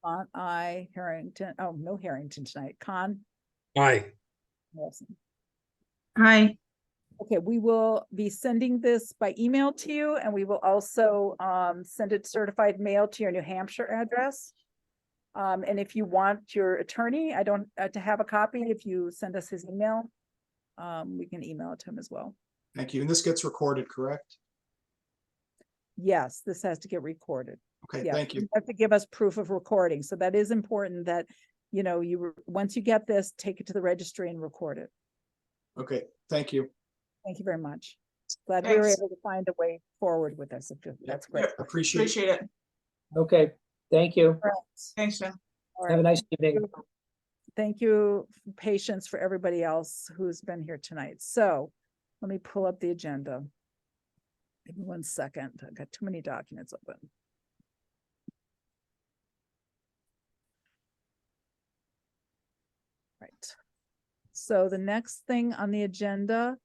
Con, I, Harrington, oh, no Harrington tonight, Con, Aye. Wilson. Hi. Okay, we will be sending this by email to you, and we will also send it certified mail to your New Hampshire address. And if you want your attorney, I don't to have a copy, if you send us his email, we can email it to him as well. Thank you. And this gets recorded, correct? Yes, this has to get recorded. Okay, Yeah, thank you. have to give us proof of recording. So that is important that, once you get this, take it to the registry and record it. Okay, thank you. Thank you very much. Glad we were Thanks. able to find a way forward with this. That's great. Yeah, appreciate it. Appreciate it. Okay, thank you. Thanks, Jim. All Have a right. nice evening. Thank you for patience for everybody else who's been here tonight. So let me pull up the agenda. Give me 1 second. I've got too many documents open. Right. So the next thing on the agenda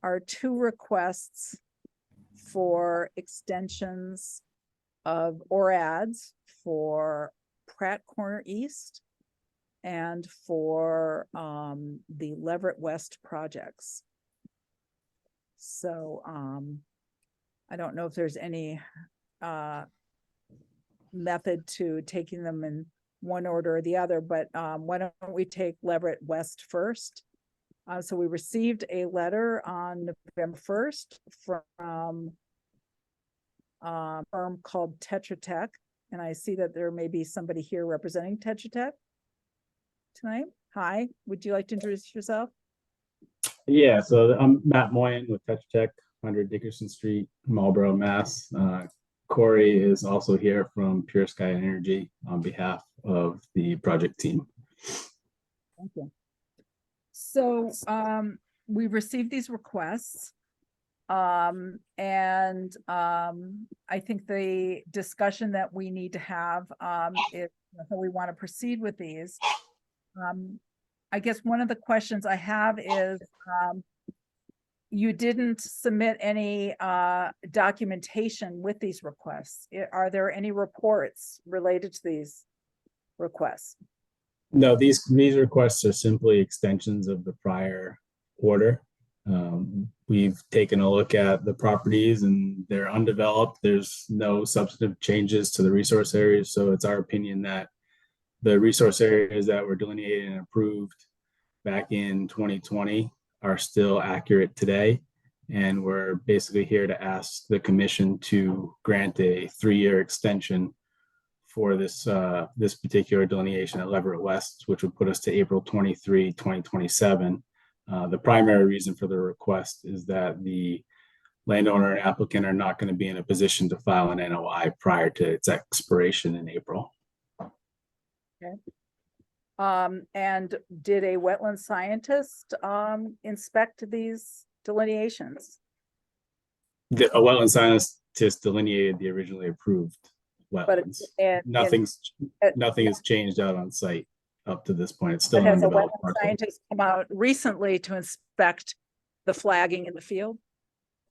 are 2 requests for extensions of ORADs for Pratt Corner East and for the Leverett West projects. So I don't know if there's any method to taking them in one order or the other, but why don't we take Leverett West first? So we received a letter on November 1st from a firm called Tetra Tech, and I see that there may be somebody here representing Tetra Tech tonight. Hi, would you like to introduce yourself? Yeah, so I'm Matt Moyen with Tetra Tech, 100 Dickerson Street, Marlboro, Mass. Corey is also here from Pure Sky Energy on behalf of the project team. Thank you. So we received these requests. And I think the discussion that we need to have is how we want to proceed with these. I guess one of the questions I have is you didn't submit any documentation with these requests. Are there any reports related to these requests? No, these requests are simply extensions of the prior order. We've taken a look at the properties and they're undeveloped. There's no substantive changes to the resource areas. So it's our opinion that the resource areas that were delineated and approved back in 2020 are still accurate today. And we're basically here to ask the commission to grant a 3-year extension for this particular delineation at Leverett West, which would put us to April 23, 2027. The primary reason for the request is that the landowner and applicant are not going to be in a position to file an NOI prior to its expiration in April. Okay. And did a wetland scientist inspect these delineations? A wetland scientist delineated the originally approved wetlands. Nothing has changed out on site up to this point. It's still Has a undeveloped wetland parcel. scientist come out recently to inspect the flagging in the field?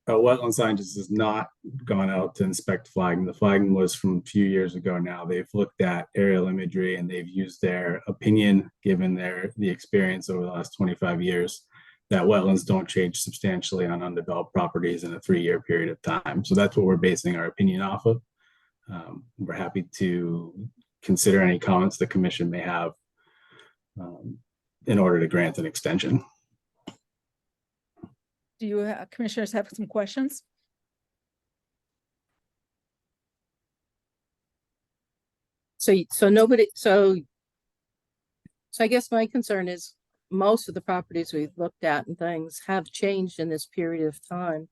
A wetland scientist has not gone out to inspect flagging. The flagging was from a few years ago now. They've looked at aerial imagery and they've used their opinion, given the experience over the last 25 years, that wetlands don't change substantially on undeveloped properties in a 3-year period of time. So that's what we're basing our opinion off of. We're happy to consider any comments the commission may have in order to grant an extension. Do you commissioners have some questions? So I guess my concern is most of the properties we've looked at and things have changed in this period of time.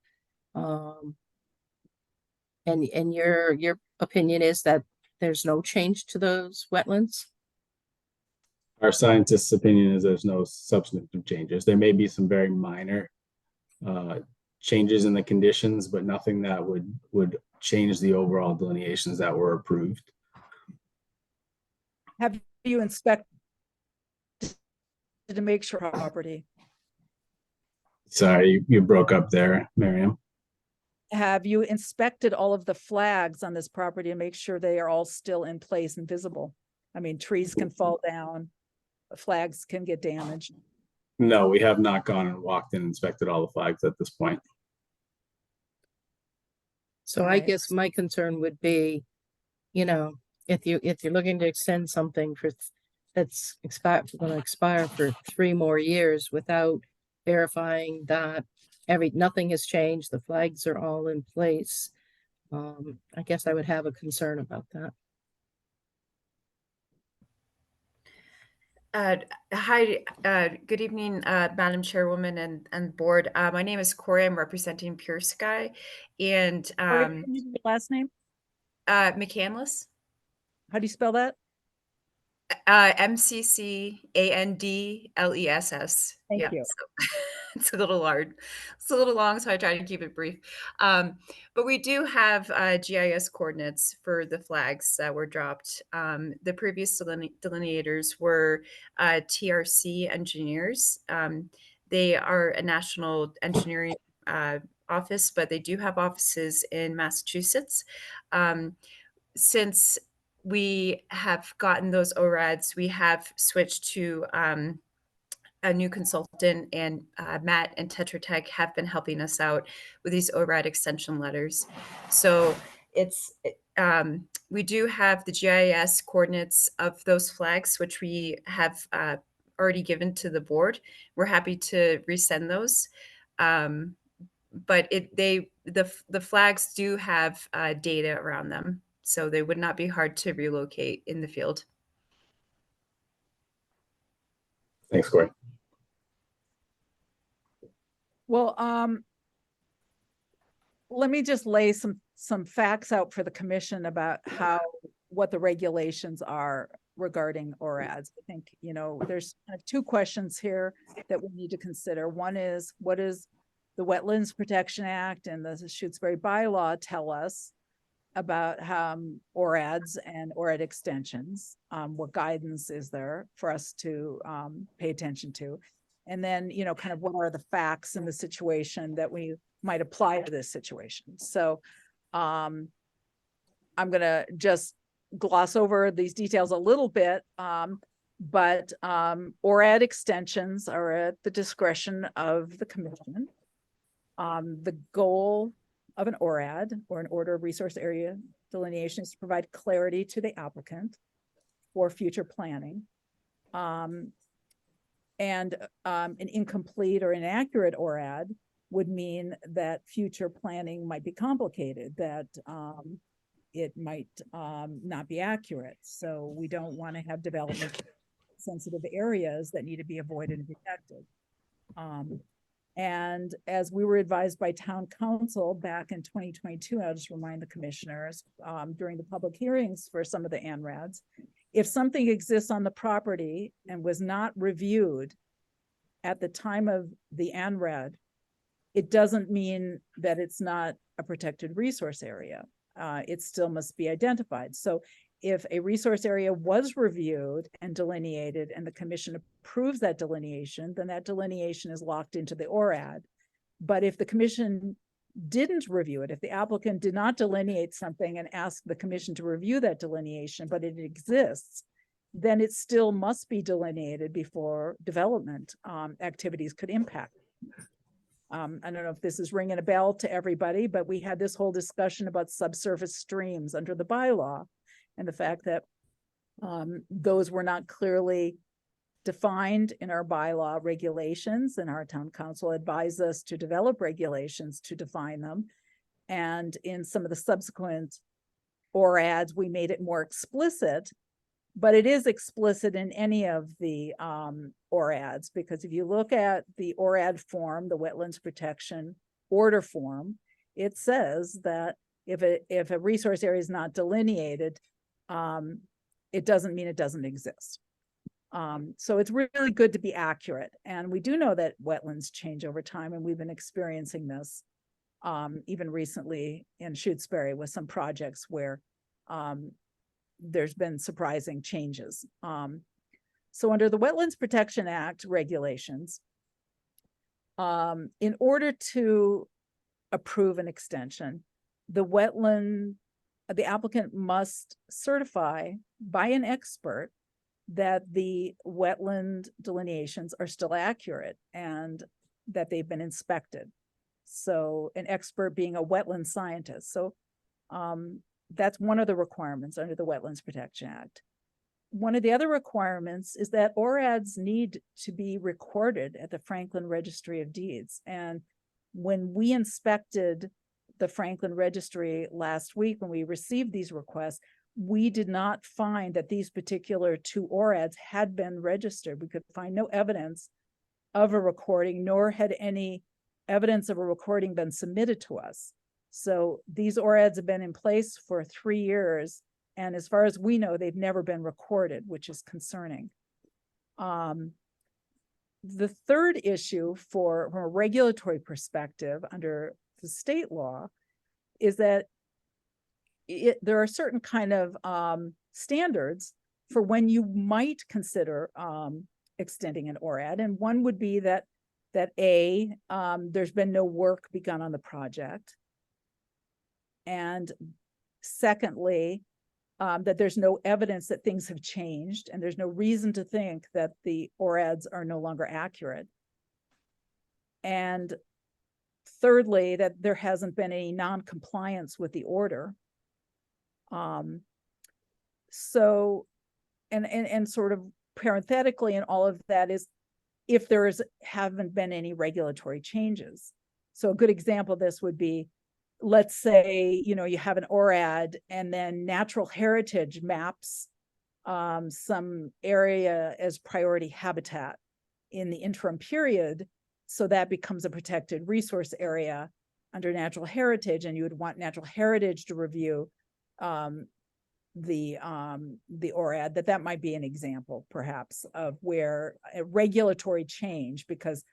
And your opinion is that there's no change to those wetlands? Our scientist's opinion is there's no substantive changes. There may be some very minor changes in the conditions, but nothing that would change the overall delineations that were approved. Have you inspected to make sure property? Sorry, you broke up there, Miriam. Have you inspected all of the flags on this property to make sure they are all still in place and visible? I mean, trees can fall down, flags can get damaged. No, we have not gone and walked and inspected all the flags at this point. So I guess my concern would be, if you're looking to extend something that's going to expire for 3 more years without verifying that nothing has changed, the flags are all in place, I guess I would have a concern about that. Hi, good evening, Madam Chairwoman and board. My name is Corey. I'm representing Pure Sky, and last name? McCandless. How do you spell that? McCandless. Thank you. So it's a little hard. It's a little long, so I try to keep it brief. But we do have GIS coordinates for the flags that were dropped. The previous delineators were TRC engineers. They are a national engineering office, but they do have offices in Massachusetts. Since we have gotten those ORADs, we have switched to a new consultant, and Matt and Tetra Tech have been helping us out with these ORAD extension letters. So we do have the GIS coordinates of those flags, which we have already given to the board. We're happy to resend those. But the flags do have data around them, so they would not be hard to relocate in the field. Thanks, Corey. Well, let me just lay some facts out for the commission about what the regulations are regarding ORADs. I think, there's 2 questions here that we need to consider. One is, what is the Wetlands Protection Act and the Shutesbury bylaw tell us about ORADs and ORAD extensions? What guidance is there for us to pay attention to? And then, kind of what are the facts in the situation that we might apply to this situation? So I'm going to just gloss over these details a little bit, but ORAD extensions are at the discretion of the commission. The goal of an ORAD, or an order of resource area delineation, is to provide clarity to the applicant for future planning. And an incomplete or inaccurate ORAD would mean that future planning might be complicated, that it might not be accurate. So we don't want to have development sensitive areas that need to be avoided and protected. And as we were advised by town council back in 2022, I'll just remind the commissioners, during the public hearings for some of the ANRADs, if something exists on the property and was not reviewed at the time of the ANRAD, it doesn't mean that it's not a protected resource area. It still must be identified. So if a resource area was reviewed and delineated and the commission approves that delineation, then that delineation is locked into the ORAD. But if the commission didn't review it, if the applicant did not delineate something and ask the commission to review that delineation, but it exists, then it still must be delineated before development activities could impact. I don't know if this is ringing a bell to everybody, but we had this whole discussion about subsurface streams under the bylaw and the fact that those were not clearly defined in our bylaw regulations, and our town council advised us to develop regulations to define them. And in some of the subsequent ORADs, we made it more explicit, but it is explicit in any of the ORADs, because if you look at the ORAD form, the Wetlands Protection Order form, it says that if a resource area is not delineated, it doesn't mean it doesn't exist. So it's really good to be accurate. And we do know that wetlands change over time, and we've been experiencing this even recently in Shutesbury with some projects where there's been surprising changes. So under the Wetlands Protection Act regulations, in order to approve an extension, the applicant must certify by an expert that the wetland delineations are still accurate and that they've been inspected. So an expert being a wetland scientist. So that's one of the requirements under the Wetlands Protection Act. One of the other requirements is that ORADs need to be recorded at the Franklin Registry of Deeds. And when we inspected the Franklin Registry last week, when we received these requests, we did not find that these particular two ORADs had been registered. We could find no evidence of a recording, nor had any evidence of a recording been submitted to us. So these ORADs have been in place for 3 years. And as far as we know, they've never been recorded, which is concerning. The third issue from a regulatory perspective under the state law is that there are certain kind of standards for when you might consider extending an ORAD. And one would be that there's been no work begun on the project. And secondly, that there's no evidence that things have changed and there's no reason to think that the ORADs are no longer accurate. And thirdly, that there hasn't been any non-compliance with the order. So, and sort of parenthetically in all of that is if haven't been any regulatory changes. So a good example of this would be, let's say, you have an ORAD and then natural heritage maps some area as priority habitat in the interim period. So that becomes a protected resource area under natural heritage, and you would want natural heritage to review the ORAD. That might be an example perhaps of where a regulatory change, because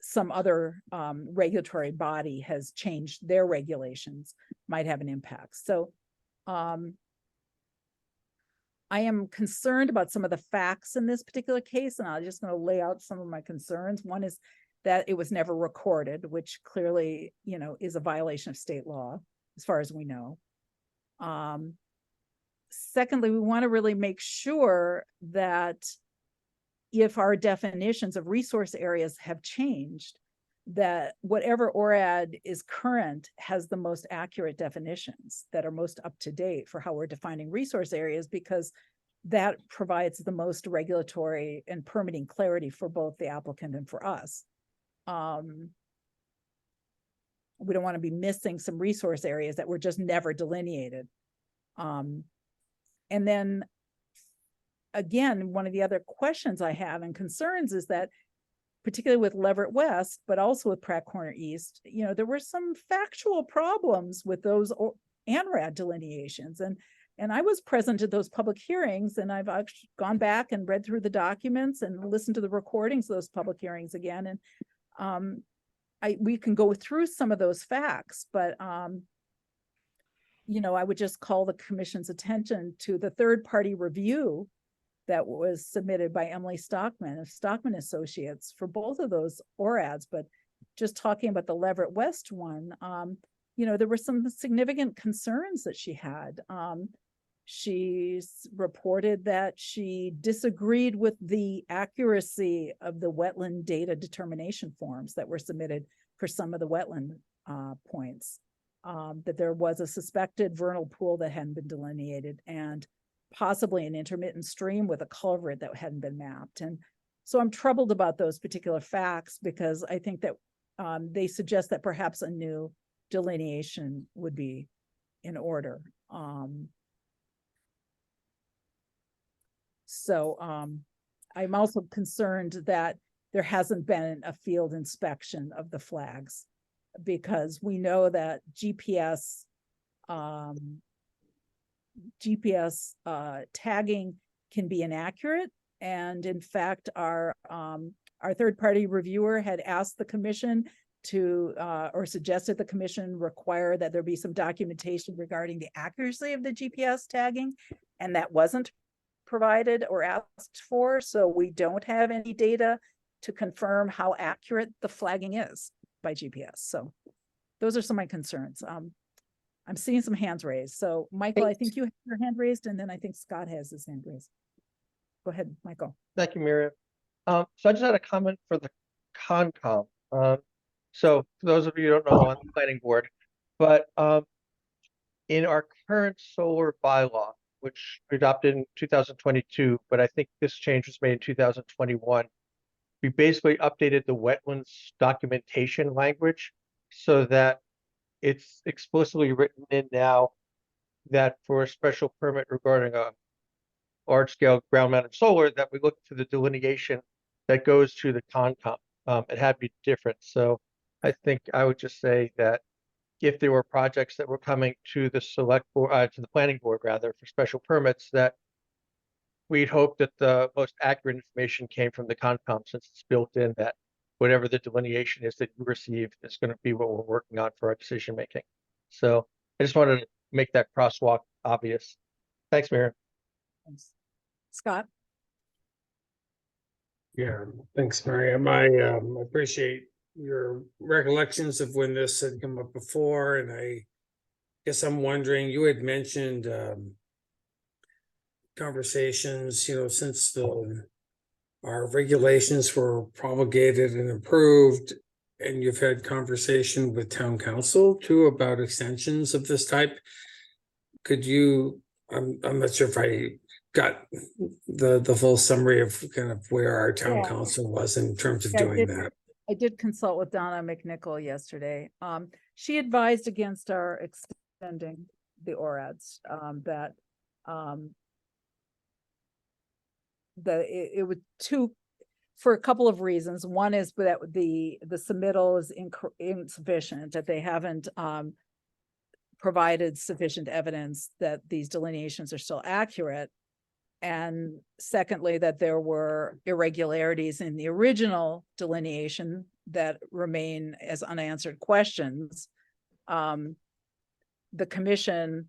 some other regulatory body has changed their regulations, might have an impact. So I am concerned about some of the facts in this particular case, and I'm just going to lay out some of my concerns. One is that it was never recorded, which clearly, is a violation of state law, as far as we know. Secondly, we want to really make sure that if our definitions of resource areas have changed, that whatever ORAD is current has the most accurate definitions that are most up to date for how we're defining resource areas, because that provides the most regulatory and permitting clarity for both the applicant and for us. We don't want to be missing some resource areas that were just never delineated. And then again, one of the other questions I have and concerns is that particularly with Leverett West, but also with Pratt Corner East, you know, there were some factual problems with those ANRAD delineations. And I was present at those public hearings, and I've actually gone back and read through the documents and listened to the recordings of those public hearings again. And we can go through some of those facts, but you know, I would just call the commission's attention to the third-party review that was submitted by Emily Stockman of Stockman Associates for both of those ORADs. But just talking about the Leverett West one, you know, there were some significant concerns that she had. She's reported that she disagreed with the accuracy of the wetland data determination forms that were submitted for some of the wetland points. That there was a suspected vernal pool that hadn't been delineated, and possibly an intermittent stream with a culvert that hadn't been mapped. And so I'm troubled about those particular facts, because I think that they suggest that perhaps a new delineation would be in order. I'm also concerned that there hasn't been a field inspection of the flags, because we know that GPS tagging can be inaccurate. And in fact, our third-party reviewer had asked the commission to, or suggested the commission require that there be some documentation regarding the accuracy of the GPS tagging, and that wasn't provided or asked for. So we don't have any data to confirm how accurate the flagging is by GPS. So those are some of my concerns. I'm seeing some hands raised. So Michael, I think you have your hand raised, and then I think Scott has his hand raised. Go ahead, Michael. Thank you, Miriam. So I just had a comment for the Concom. So for those of you who don't know, I'm on the planning board, but in our current solar bylaw, which we adopted in 2022, but I think this change was made in 2021, we basically updated the wetlands documentation language so that it's explicitly written in now that for a special permit regarding a large-scale ground-mounted solar, that we look to the delineation that goes to the Concom. It had to be different. So I think I would just say that if there were projects that were coming to the select board, to the planning board rather, for special permits, that we'd hope that the most accurate information came from the Concom, since it's built in that whatever the delineation is that you receive is going to be what we're working on for our decision making. So I just wanted to make that crosswalk obvious. Thanks, Miriam. Thanks. Scott? Yeah, thanks, Miriam. I appreciate your recollections of when this had come up before, and I guess I'm wondering, you had mentioned conversations, you know, since our regulations were promulgated and approved, and you've had conversation with town council too about extensions of this type. Could you, I'm not sure if I got the full summary of kind of where our town council was in terms of doing that. I did consult with Donna McNichol yesterday. She advised against our extending the ORADs, that it would for a couple of reasons. One is that the submittal is insufficient, that they haven't provided sufficient evidence that these delineations are still accurate. And secondly, that there were irregularities in the original delineation that remain as unanswered questions. The commission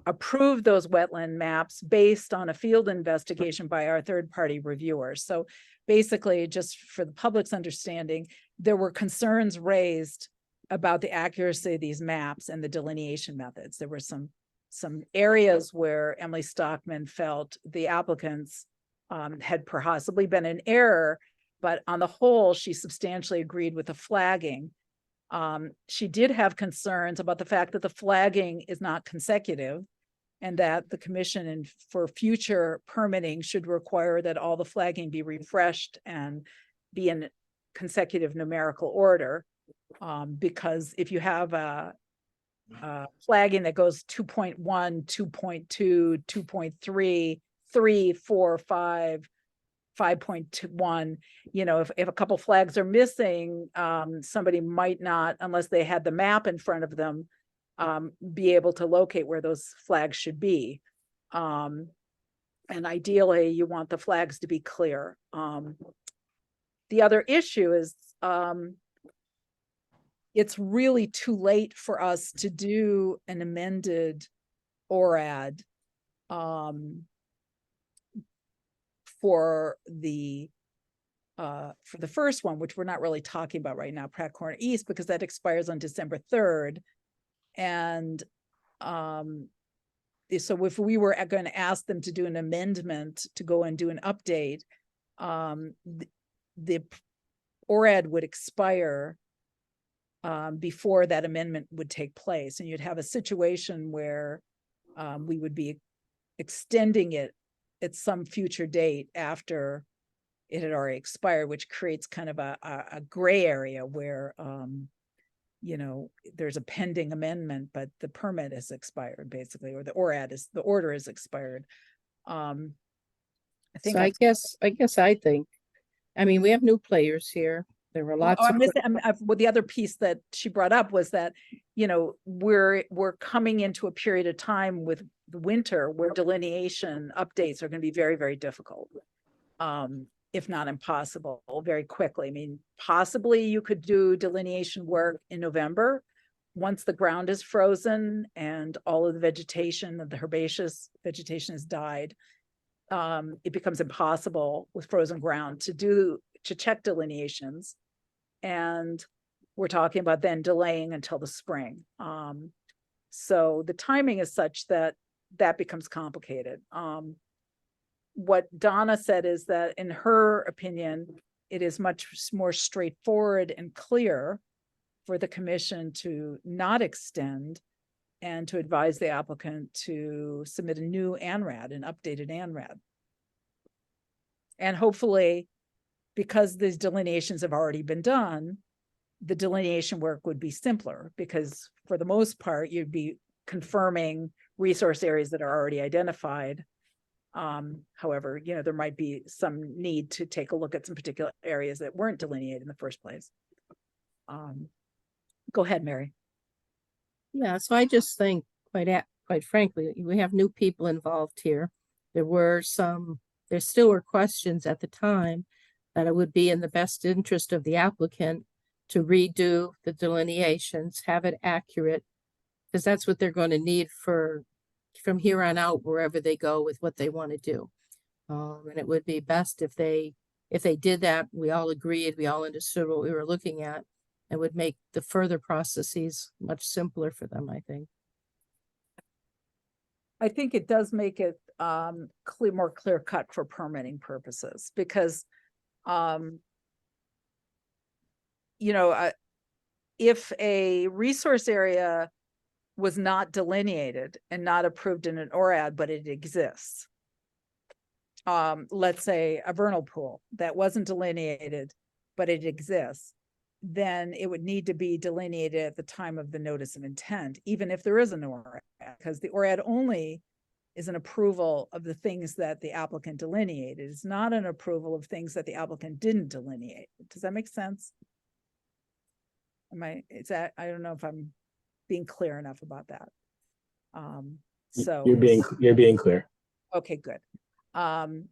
approved those wetland maps based on a field investigation by our third-party reviewers. So basically, just for the public's understanding, there were concerns raised about the accuracy of these maps and the delineation methods. There were some areas where Emily Stockman felt the applicants had possibly been in error, but on the whole, she substantially agreed with the flagging. She did have concerns about the fact that the flagging is not consecutive, and that the commission for future permitting should require that all the flagging be refreshed and be in consecutive numerical order. Because if you have flagging that goes 2.1, 2.2, 2.3, 3, 4, 5, 5.1, you know, if a couple flags are missing, somebody might not, unless they had the map in front of them, be able to locate where those flags should be. And ideally, you want the flags to be clear. The other issue is it's really too late for us to do an amended ORAD for the first one, which we're not really talking about right now, Pratt Corner East, because that expires on December 3rd. And so if we were going to ask them to do an amendment to go and do an update, the ORAD would expire before that amendment would take place. And you'd have a situation where we would be extending it at some future date after it had already expired, which creates kind of a gray area where, you know, there's a pending amendment, but the permit is expired basically, or the order is expired. I think So I think, I mean, we have new players here. There were lots of. Well, the other piece that she brought up was that, you know, we're coming into a period of time with the winter where delineation updates are going to be very, very difficult, if not impossible, very quickly. I mean, possibly you could do delineation work in November once the ground is frozen and all of the vegetation, the herbaceous vegetation has died. It becomes impossible with frozen ground to check delineations. And we're talking about then delaying until the spring. So the timing is such that becomes complicated. What Donna said is that in her opinion, it is much more straightforward and clear for the commission to not extend and to advise the applicant to submit a new ANRAD, an updated ANRAD. And hopefully, because these delineations have already been done, the delineation work would be simpler because for the most part, you'd be confirming resource areas that are already identified. However, you know, there might be some need to take a look at some particular areas that weren't delineated in the first place. Go ahead, Mary. Yeah, so I just think, quite frankly, we have new people involved here. There still were questions at the time that it would be in the best interest of the applicant to redo the delineations, have it accurate, because that's what they're going to need from here on out, wherever they go with what they want to do. And it would be best if they did that, we all agreed, we all understood what we were looking at, and would make the further processes much simpler for them, I think. I think it does make it more clear cut for permitting purposes because, you know, if a resource area was not delineated and not approved in an ORAD, but it exists. Let's say a vernal pool that wasn't delineated, but it exists, then it would need to be delineated at the time of the notice of intent, even if there is an ORAD, because the ORAD only is an approval of the things that the applicant delineated. It's not an approval of things that the applicant didn't delineate. Does that make sense? I don't know if I'm being clear enough about that. So you're being clear. Okay, good.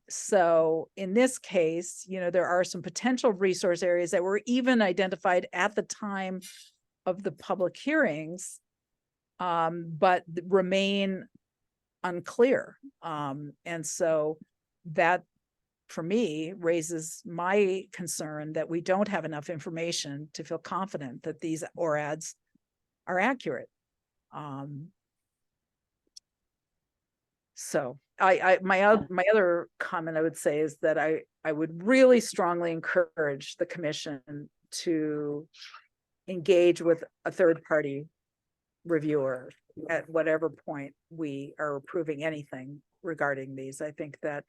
So in this case, you know, there are some potential resource areas that were even identified at the time of the public hearings, but remain unclear. And so that, for me, raises my concern that we don't have enough information to feel confident that these ORADs are accurate. So my other comment I would say is that I would really strongly encourage the commission to engage with a third party reviewer at whatever point we are approving anything regarding these. I think that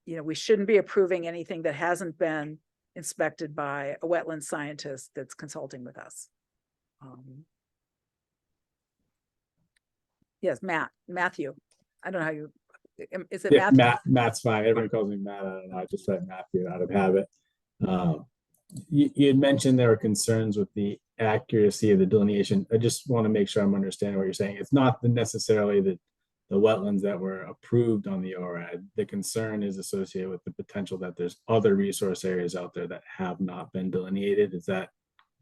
you know, we shouldn't be approving anything that hasn't been inspected by a wetland scientist that's consulting with us. Yes, Matthew. I don't know how you, is it Yeah, Matthew? Matt's fine. Everyone calls me Matt. I don't know. I just said Matthew out of habit. You had mentioned there were concerns with the accuracy of the delineation. I just want to make sure I'm understanding what you're saying. It's not necessarily the wetlands that were approved on the ORAD. The concern is associated with the potential that there's other resource areas out there that have not been delineated. Is that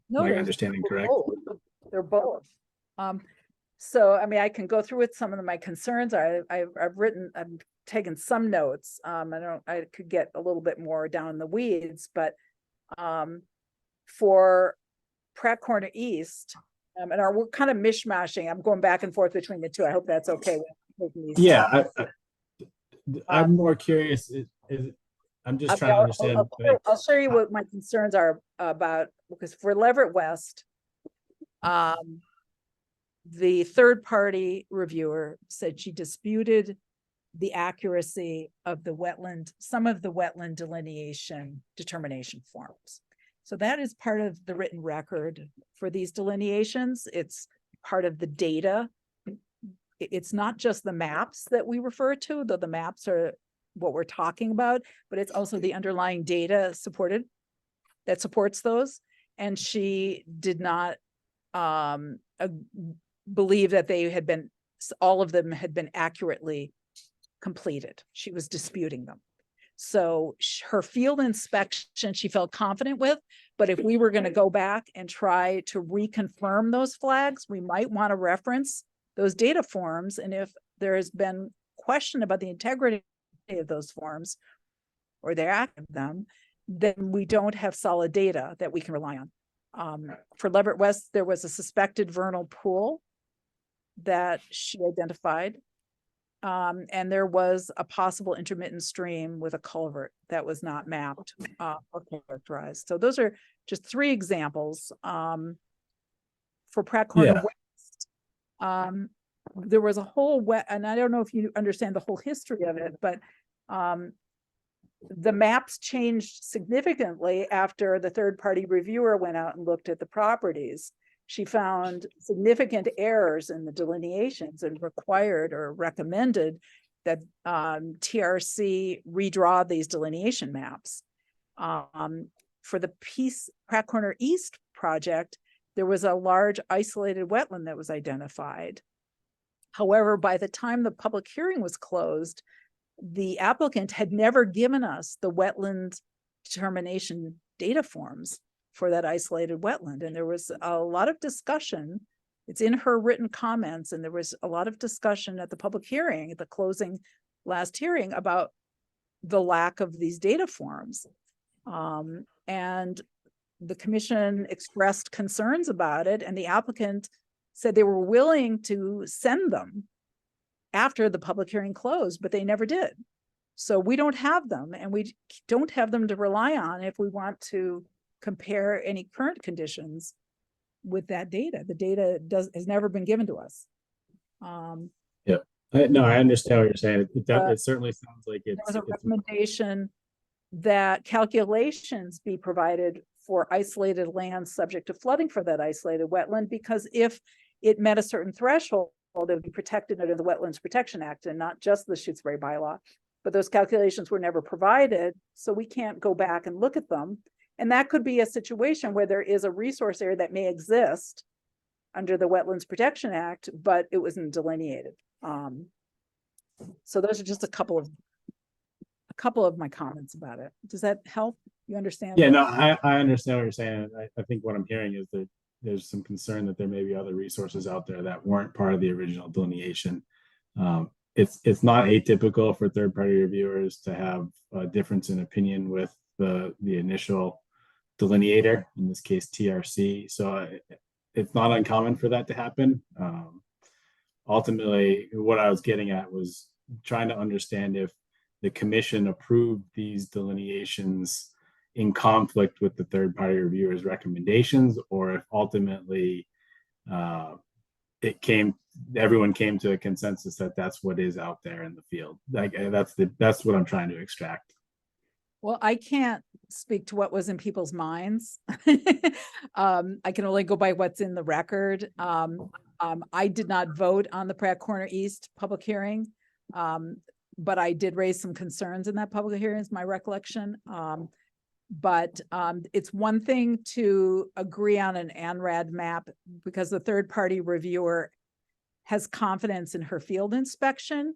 No, my they're understanding correct? both. They're both. So, I mean, I can go through with some of my concerns. I've taken some notes. I could get a little bit more down in the weeds, but for Pratt Corner East, we're kind of mishmashing. I'm going back and forth between the two. I hope that's okay with me. Yeah, I'm more curious. I'm just trying to understand. I'll show you what my concerns are about, because for Leverett West, the third-party reviewer said she disputed the accuracy of some of the wetland delineation determination forms. So that is part of the written record for these delineations. It's part of the data. It's not just the maps that we refer to, though the maps are what we're talking about, but it's also the underlying data that supports those. And she did not believe that all of them had been accurately completed. She was disputing them. So her field inspection, she felt confident with, but if we were going to go back and try to reconfirm those flags, we might want to reference those data forms. And if there has been question about the integrity of those forms or the act of them, then we don't have solid data that we can rely on. For Leverett West, there was a suspected vernal pool that she identified. And there was a possible intermittent stream with a culvert that was not mapped or characterized. So those are just 3 examples. For Pratt Corner West, there was a whole and I don't know if you understand the whole history of it, but the maps changed significantly after the third-party reviewer went out and looked at the properties. She found significant errors in the delineations and required or recommended that TRC redraw these delineation maps. For the Pratt Corner East project, there was a large isolated wetland that was identified. However, by the time the public hearing was closed, the applicant had never given us the wetland determination data forms for that isolated wetland. And there was a lot of discussion. It's in her written comments. And there was a lot of discussion at the public hearing, at the closing last hearing, about the lack of these data forms. And the commission expressed concerns about it. And the applicant said they were willing to send them after the public hearing closed, but they never did. So we don't have them, and we don't have them to rely on if we want to compare any current conditions with that data. The data has never been given to us. Yeah, no, I understand what you're saying. It certainly sounds like there was a recommendation that calculations be provided for isolated land subject to flooding for that isolated wetland, because if it met a certain threshold, it would be protected under the Wetlands Protection Act and not just the Shutesbury bylaw. But those calculations were never provided, so we can't go back and look at them. And that could be a situation where there is a resource area that may exist under the Wetlands Protection Act, but it wasn't delineated. So those are just a couple of my comments about it. Does that help? You understand? Yeah, no, I understand what you're saying. I think what I'm hearing is that there's some concern that there may be other resources out there that weren't part of the original delineation. It's not atypical for third-party reviewers to have a difference in opinion with the initial delineator, in this case TRC. So it's not uncommon for that to happen. Ultimately, what I was getting at was trying to understand if the commission approved these delineations in conflict with the third-party reviewer's recommendations, or if ultimately everyone came to a consensus that that's what is out there in the field. Like that's what I'm trying to extract. Well, I can't speak to what was in people's minds. I can only go by what's in the record. I did not vote on the Pratt Corner East public hearing. But I did raise some concerns in that public hearing, is my recollection. But it's one thing to agree on an ANRAD map because the third-party reviewer has confidence in her field inspection.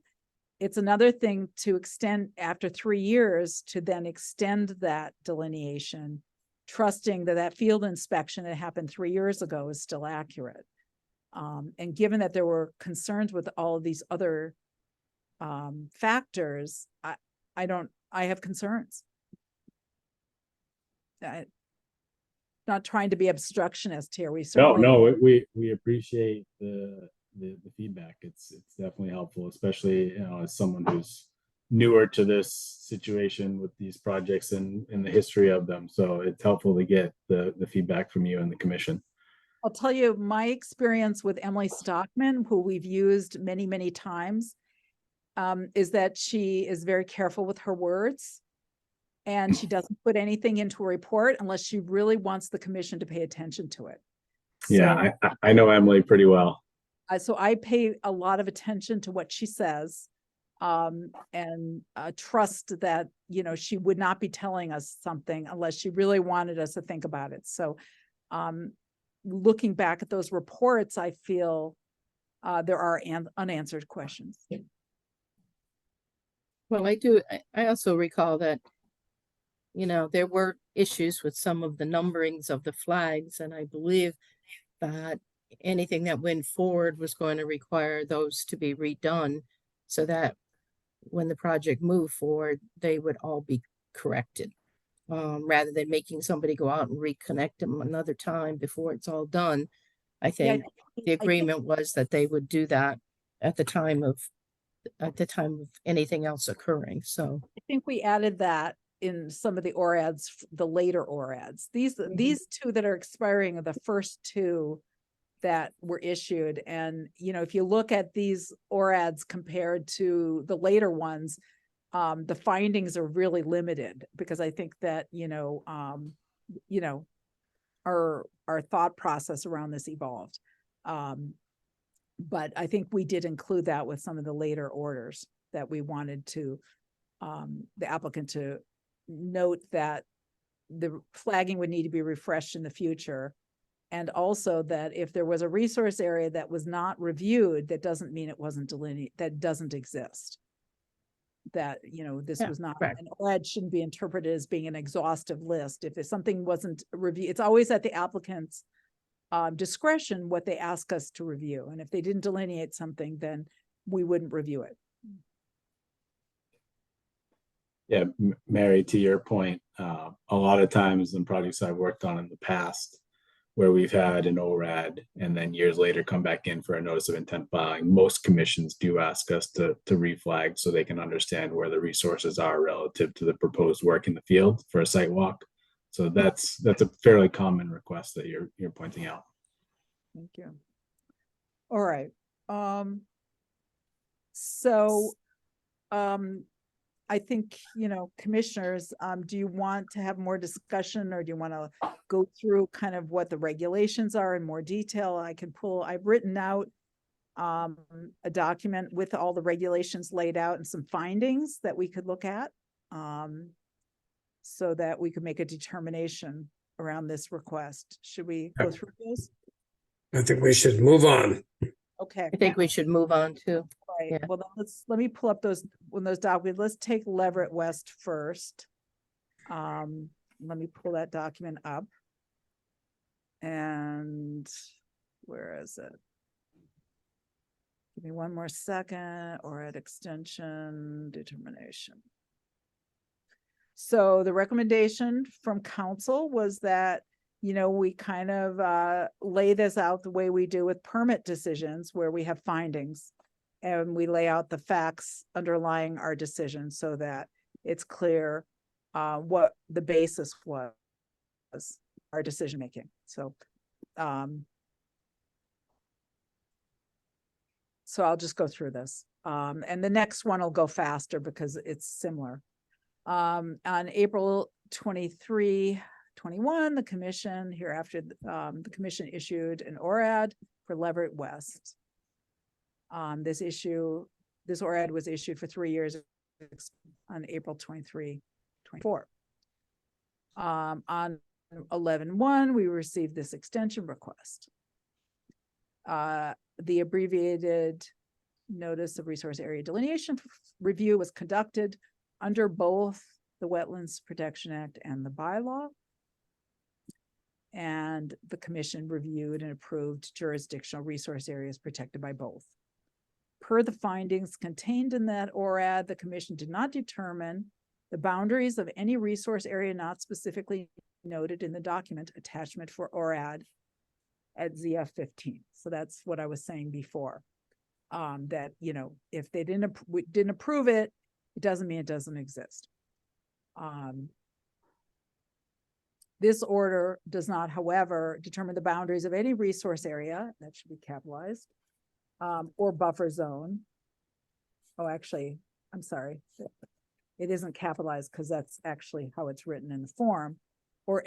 It's another thing to extend after 3 years to then extend that delineation, trusting that that field inspection that happened 3 years ago is still accurate. And given that there were concerns with all of these other factors, I have concerns. Not trying to be obstructionist here. We certainly we appreciate the feedback. It's definitely helpful, especially as someone who's newer to this situation with these projects and in the history of them. So it's helpful to get the feedback from you and the commission. I'll tell you my experience with Emily Stockman, who we've used many, many times, is that she is very careful with her words. And she doesn't put anything into a report unless she really wants the commission to pay attention to it. Yeah, I know Emily pretty well. So I pay a lot of attention to what she says, and trust that, she would not be telling us something unless she really wanted us to think about it. So looking back at those reports, I feel there are unanswered questions. Well, I also recall that, there were issues with some of the numberings of the flags, and I believe that anything that went forward was going to require those to be redone so that when the project moved forward, they would all be corrected, rather than making somebody go out and reconnect them another time before it's all done. I think the agreement was that they would do that at the time of anything else occurring. So I think we added that in some of the ORADs, the later ORADs. These two that are expiring are the first two that were issued. And, if you look at these ORADs compared to the later ones, the findings are really limited because I think that, our thought process around this evolved. But I think we did include that with some of the later orders that we wanted to, the applicant to note that the flagging would need to be refreshed in the future. And also that if there was a resource area that was not reviewed, that doesn't mean it wasn't delineated, that doesn't exist. That, this was not, an ORAD shouldn't be interpreted as being an exhaustive list. If something wasn't reviewed, it's always at the applicant's discretion what they ask us to review. And if they didn't delineate something, then we wouldn't review it. Yeah, Mary, to your point, a lot of times in projects I've worked on in the past, where we've had an ORAD and then years later come back in for a notice of intent filing, most commissions do ask us to reflag so they can understand where the resources are relative to the proposed work in the field for a site walk. So that's a fairly common request that you're pointing out. Thank you. All right. So I think, commissioners, do you want to have more discussion or do you want to go through kind of what the regulations are in more detail? I've written out a document with all the regulations laid out and some findings that we could look at so that we could make a determination around this request. Should we go through those? I think we should move on. Okay. I think we should move on too. Right. Yeah. Well, then let me pull up those documents. Let's take Leverett West first. Let me pull that document up. And where is it? Give me one more second. Or at extension determination. So the recommendation from council was that, we kind of lay this out the way we do with permit decisions where we have findings and we lay out the facts underlying our decision so that it's clear what the basis was, our decision making. So I'll just go through this. And the next one will go faster because it's similar. On April 23, 21, the commission issued an ORAD for Leverett West. This ORAD was issued for 3 years on April 23, 24. On 11/1, we received this extension request. The abbreviated notice of resource area delineation review was conducted under both the Wetlands Protection Act and the bylaw. And the commission reviewed and approved jurisdictional resource areas protected by both. Per the findings contained in that ORAD, the commission did not determine the boundaries of any resource area not specifically noted in the document attachment for ORAD at ZF 15. So that's what I was saying before. That, you know, if they didn't approve it, it doesn't mean it doesn't exist. This order does not, however, determine the boundaries of any resource area, that should be capitalized, or buffer zone. Oh, actually, I'm sorry. It isn't capitalized because that's actually how it's written in the form, or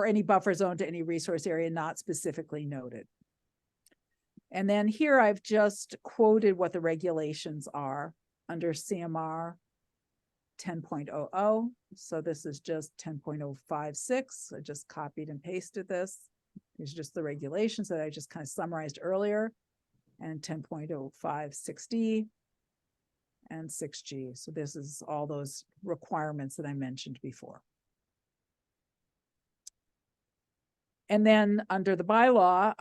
any buffer zone to any resource area not specifically noted. And then here I've just quoted what the regulations are under CMR 10.00. So this is just 10.056. I just copied and pasted this. These are just the regulations that I just kind of summarized earlier, and 10.056D and 6G. So this is all those requirements that I mentioned before. And then under the bylaw,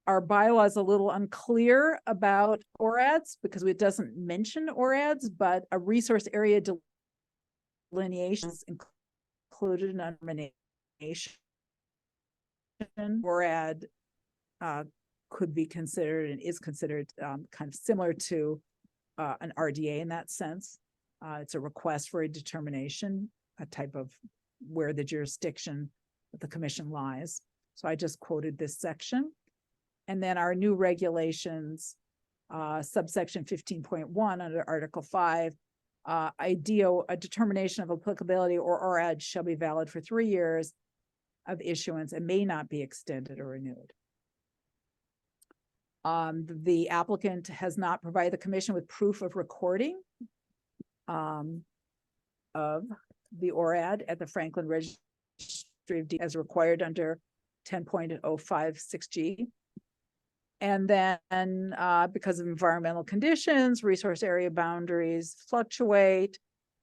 our bylaw is a little unclear about ORADs because it doesn't mention ORADs, but a resource area delineation is included in nomination. ORAD could be considered and is considered kind of similar to an RDA in that sense. It's a request for a determination, a type of where the jurisdiction of the commission lies. So I just quoted this section. And then our new regulations, subsection 15.1 under Article 5, a determination of applicability or ORAD shall be valid for 3 years of issuance and may not be extended or renewed. The applicant has not provided the commission with proof of recording of the ORAD at the Franklin Registry of Deeds as required under 10.056G. And then because of environmental conditions, resource area boundaries fluctuate.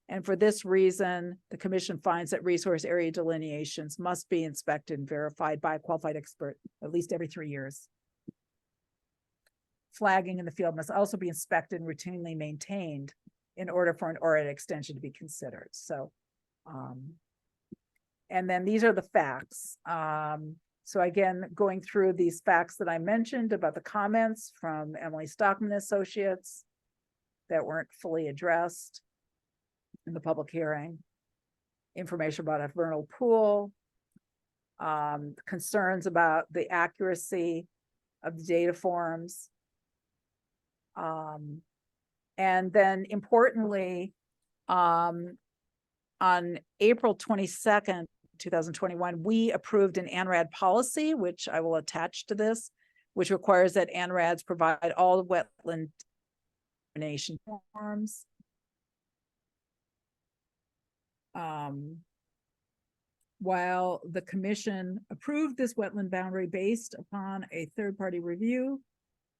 And for this reason, the commission finds that resource area delineations must be inspected and verified by a qualified expert at least every 3 years. Flagging in the field must also be inspected and routinely maintained in order for an ORAD extension to be considered. So, and then these are the facts. So again, going through these facts that I mentioned about the comments from Emily Stockman Associates that weren't fully addressed in the public hearing, information about a vernal pool, concerns about the accuracy of the data forms, and then importantly, on April 22nd, 2021, we approved an ANRAD policy, which I will attach to this, which requires that ANRADs provide all the wetland determination forms. While the commission approved this wetland boundary based upon a third-party review,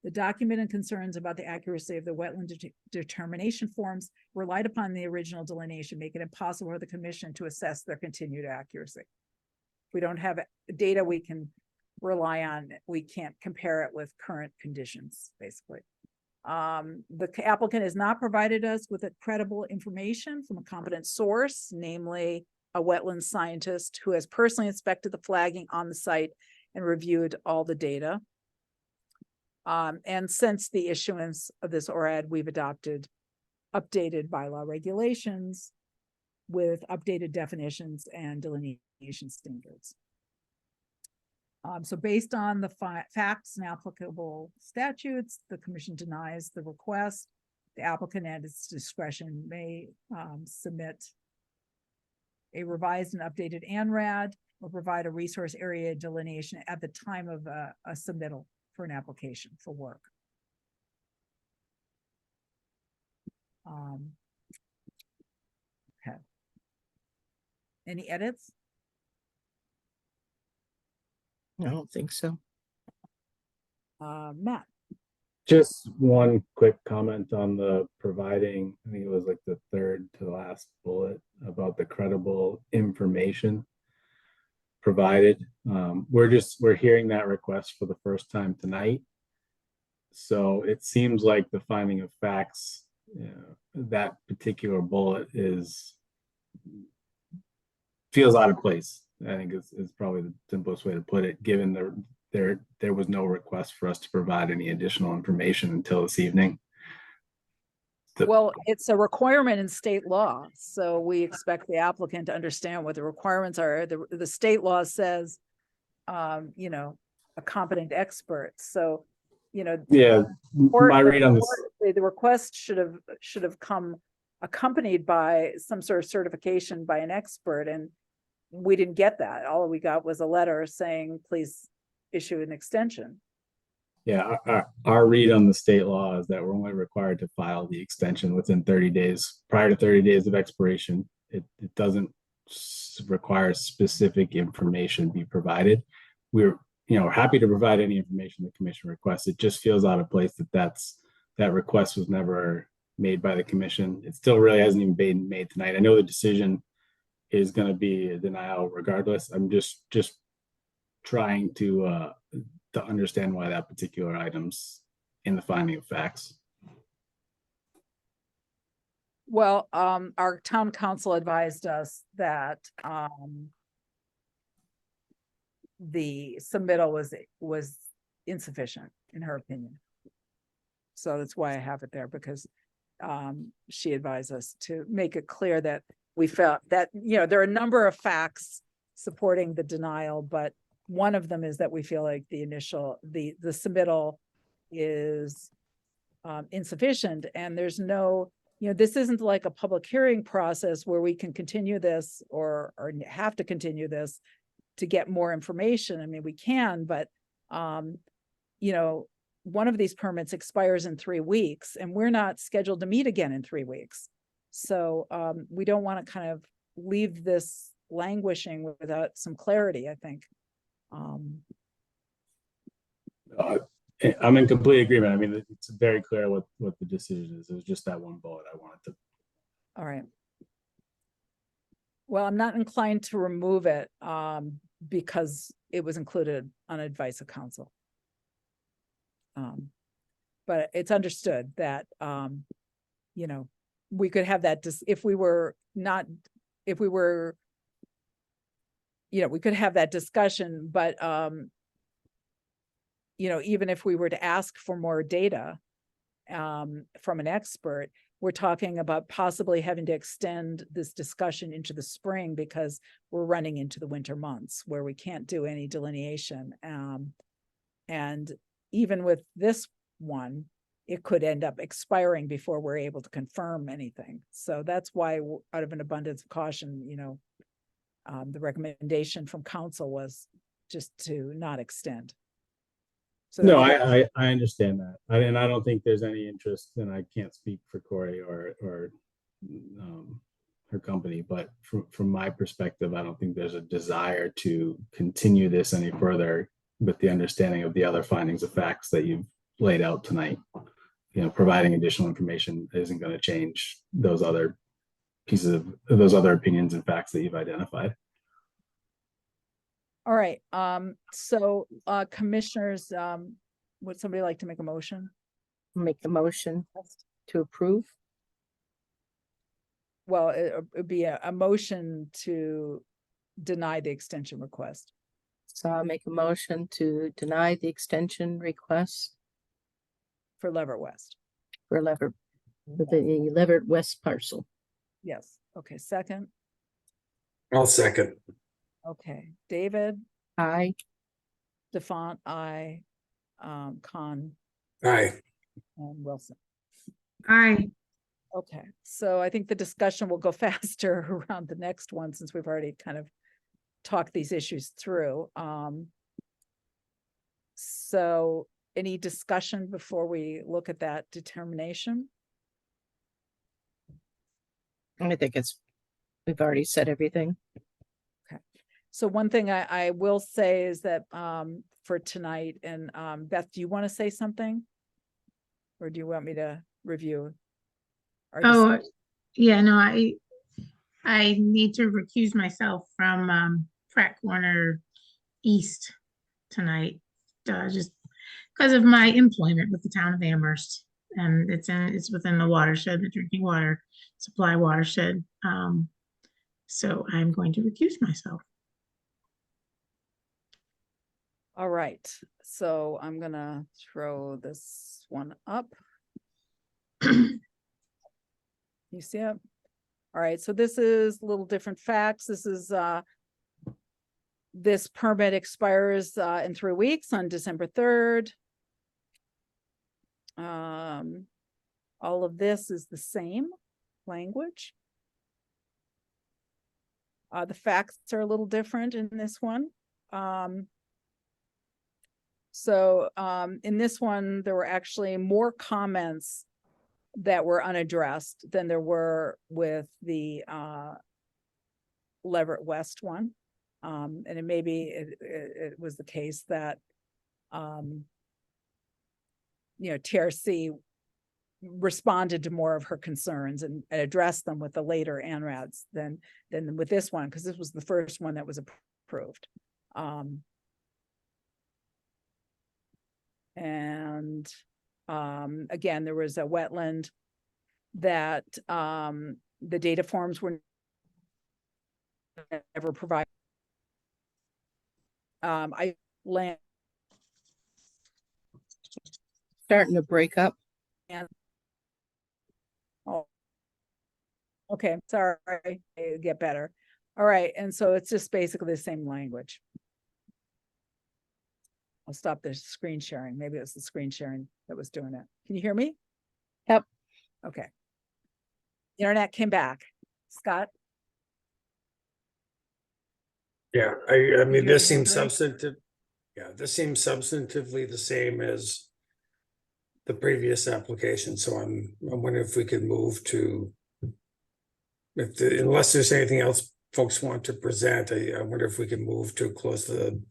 the document and concerns about the accuracy of the wetland determination forms relied upon the original delineation, making it impossible for the commission to assess their continued accuracy. If we don't have data we can rely on, we can't compare it with current conditions, basically. The applicant has not provided us with a credible information from a competent source, namely a wetland scientist who has personally inspected the flagging on the site and reviewed all the data. And since the issuance of this ORAD, we've adopted updated bylaw regulations with updated definitions and delineation standards. So based on the facts and applicable statutes, the commission denies the request. The applicant at its discretion may submit a revised and updated ANRAD or provide a resource area delineation at the time of a submittal for an application for work. Okay. Any edits? I don't think so. Matt? Just one quick comment on the providing, I think it was like the third to the last bullet about the credible information provided. We're hearing that request for the first time tonight. So it seems like the finding of facts, that particular bullet feels out of place. I think is probably the simplest way to put it, given there was no request for us to provide any additional information until this evening. Well, it's a requirement in state law, so we expect the applicant to understand what the requirements are. The state law says, you know, a competent expert. So, you know, yeah, my read on this. The request should have come accompanied by some sort of certification by an expert, and we didn't get that. All we got was a letter saying, please issue an extension. Yeah, our read on the state law is that we're only required to file the extension within 30 days, prior to 30 days of expiration. It doesn't require specific information be provided. We're happy to provide any information the commission requests. It just feels out of place that request was never made by the commission. It still really hasn't even been made tonight. I know the decision is going to be a denial regardless. I'm just trying to understand why that particular item's in the finding of facts. Well, our town council advised us that the submittal was insufficient in her opinion. So that's why I have it there, because she advised us to make it clear that we felt that, there are a number of facts supporting the denial, but one of them is that we feel like the submittal is insufficient, and there's no, this isn't like a public hearing process where we can continue this or have to continue this to get more information. I mean, we can, but one of these permits expires in 3 weeks, and we're not scheduled to meet again in 3 weeks. So we don't want to kind of leave this languishing without some clarity, I think. I'm in complete agreement. I mean, it's very clear what the decision is. It was just that one bullet I wanted to. All right. Well, I'm not inclined to remove it because it was included on advice of counsel. But it's understood that, we could have that we could have that discussion, but, even if we were to ask for more data from an expert, we're talking about possibly having to extend this discussion into the spring because we're running into the winter months where we can't do any delineation. And even with this one, it could end up expiring before we're able to confirm anything. So that's why, out of an abundance of caution, the recommendation from council was just to not extend. So no, I understand that. And I don't think there's any interest, and I can't speak for Corey or her company, but from my perspective, I don't think there's a desire to continue this any further with the understanding of the other findings of facts that you've laid out tonight. Providing additional information isn't going to change those other pieces of those other opinions and facts that you've identified. All right. So commissioners, would somebody like to make a motion? Make the motion to approve. Well, it'd be a motion to deny the extension request. So I'll make a motion to deny the extension request For Leverett West. for the Leverett West parcel. Yes. Okay. Second. I'll second. Okay. David, Aye. Defont, aye. Khan Aye. and Wilson. Aye. Okay. So I think the discussion will go faster around the next one since we've already kind of talked these issues through. So any discussion before we look at that determination? I think we've already said everything. So one thing I will say is that for tonight, and Beth, do you want to say something? Or do you want me to review? our Oh, discussion? yeah, no, I need to recuse myself from Pratt Corner East tonight, just because of my employment with the town of Amherst. And it's within the watershed, the drinking water supply watershed. So I'm going to recuse myself. All right, so I'm gonna throw this one up. You see it? All right, so this is a little different facts. This is this permit expires in 3 weeks on December 3rd. All of this is the same language. The facts are a little different in this one. So in this one, there were actually more comments that were unaddressed than there were with the Leverett West one. And it it was the case that TRC responded to more of her concerns and addressed them with the later ANRADs than with this one, because this was the first one that was approved. And again, there was a wetland that the data forms were never provided. Starting to break up. And okay, sorry, it'll get better. All right, and so it's just basically the same language. I'll stop the screen sharing. Maybe it was the screen sharing that was doing it. Can you hear me? Yep. Okay. Internet came back. Scott? Yeah, I mean, hear this me seems okay? substantive. Yeah, this seems substantively the same as the previous application, so I wondering if we could move to, unless there's anything else folks want to present, I wonder if we can move to close the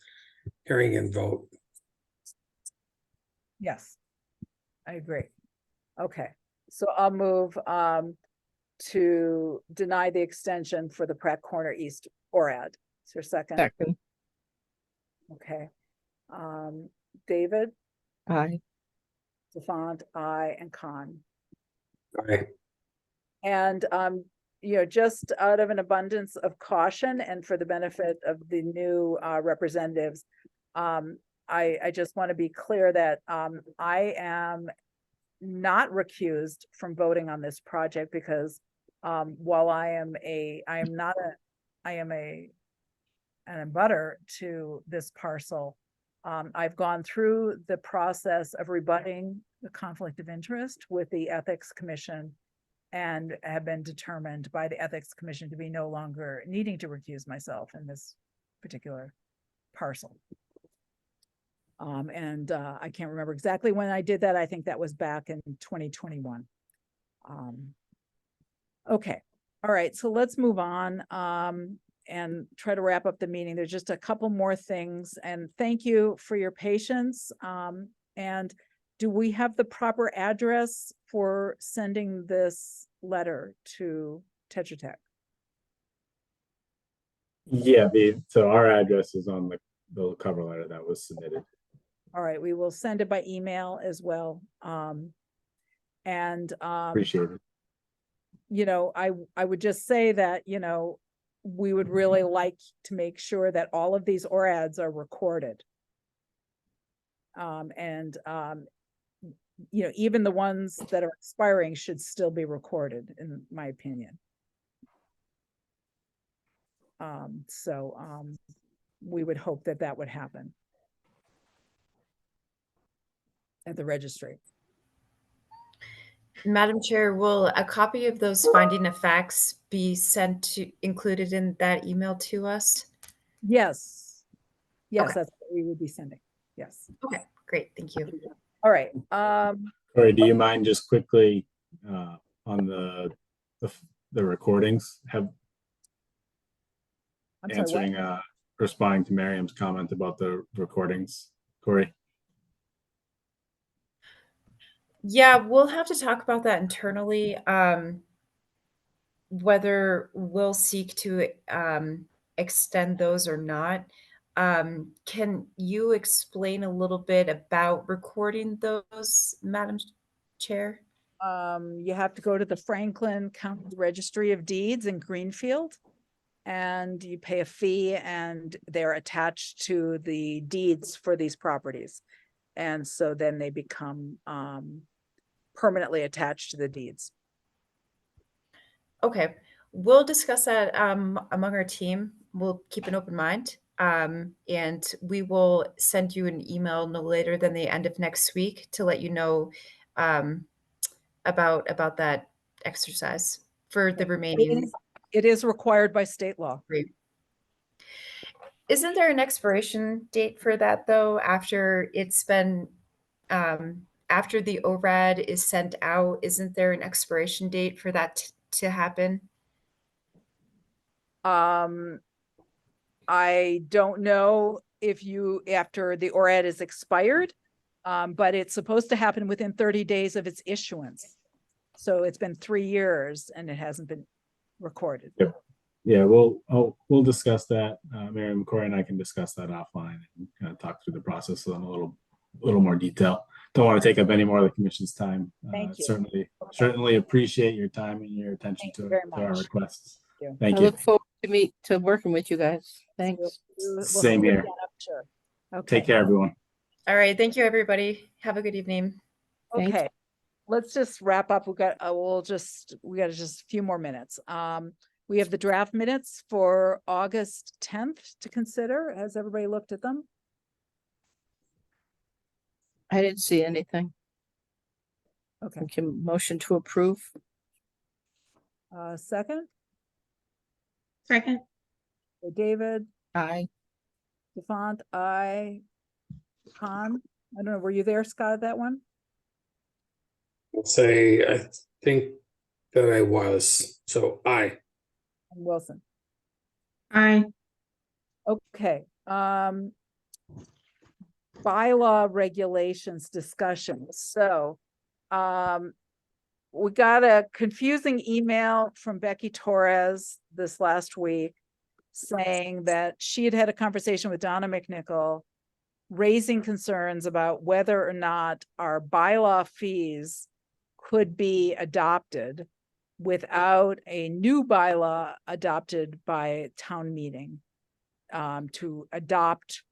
hearing and vote. Yes, I agree. Okay, so I'll move to deny the extension for the Pratt Corner East ORAD. Is there a second? Second. Okay. David? Aye. Stefan, aye, and Con. Aye. And just out of an abundance of caution and for the benefit of the new representatives, I just want to be clear that I am not recused from voting on this project because while I am an abutter to this parcel, I've gone through the process of rebutting the conflict of interest with the Ethics Commission and have been determined by the Ethics Commission to be no longer needing to recuse myself in this particular parcel. I can't remember exactly when I did that. I think that was back in 2021. Okay. All right. So let's move on and try to wrap up the meeting. There's just a couple more things, and thank you for your patience. And do we have the proper address for sending this letter to Tetra Tech? Yeah, so our address is on the cover letter that was submitted. All right, we will send it by email as well. Appreciate it. I would just say that, we would really like to make sure that all of these ORADs are recorded. Even the ones that are expiring should still be recorded, in my opinion. We would hope that that would happen at the registry. Madam Chair, will a copy of those finding of facts be included in that email to us? Yes. Yes, Okay. that's what we would be sending. Yes. Okay, Great, thank you. All right, Sorry, do you mind just quickly on the recordings have I'm sorry, what? answering responding to Miriam's comment about the recordings, Corey? Yeah, we'll have to talk about that internally. Whether we'll seek to extend those or not. Can you explain a little bit about recording those, Madam Chair? You have to go to the Franklin County Registry of Deeds in Greenfield. And you pay a fee and they're attached to the deeds for these properties. And so then they become permanently attached to the deeds. Okay, we'll discuss that among our team. We'll keep an open mind. And we will send you an email no later than the end of next week to let you know about that exercise for the remaining. It is required by state law. Great. Isn't there an expiration date for that though, after it's been after the ORAD is sent out? Isn't there an expiration date for that to happen? I don't know if you, after the ORAD is expired, but it's supposed to happen within 30 days of its issuance. So it's been 3 years and it hasn't been recorded. Yep. Yeah, we'll discuss that. Miriam, Corey, and I can discuss that offline and kind of talk through the process in a little more detail. Don't want to take up any more of the commission's time. Thank you. Certainly appreciate your time and your attention to our requests. Thank I you. look forward to working with you guys. Thanks. Same here. Sure. Okay. Take care, everyone. All right, thank you, everybody. Have a good evening. Okay, let's just wrap up. We got just a few more minutes. We have the draft minutes for August 10th to consider. Has everybody looked at them? I didn't see anything. Okay. We can motion to approve. Second? Second. David? Aye. Defont, aye. Con? I don't know, were you there, Scott, that one? I think that I was, so aye. And Wilson? Aye. Okay, bylaw regulations discussion. So, we got a confusing email from Becky Torres this last week saying that she had had a conversation with Donna McNichol, raising concerns about whether or not our bylaw fees could be adopted without a new bylaw adopted by town meeting to adopt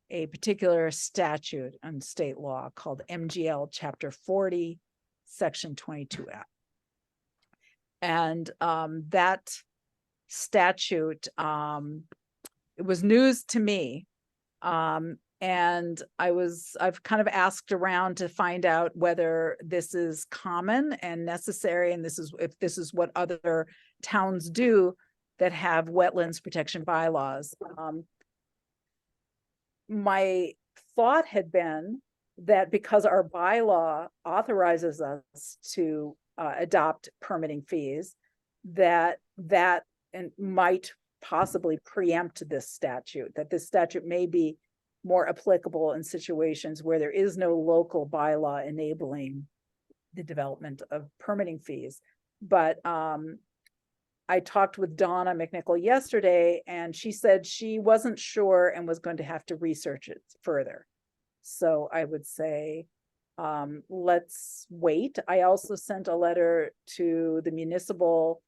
a particular statute on state law called MGL Chapter 40, Section 22F. And that statute, it was news to me. And I've kind of asked around to find out whether this is common and necessary, and if this is what other towns do that have wetlands protection bylaws. My thought had been that because our bylaw authorizes us to adopt permitting fees, that might possibly preempt this statute, that this statute may be more applicable in situations where there is no local bylaw enabling the development of permitting fees. But I talked with Donna McNichol yesterday, and she said she wasn't sure and was going to have to research it further. So I would say, let's wait. I also sent a letter to the Municipal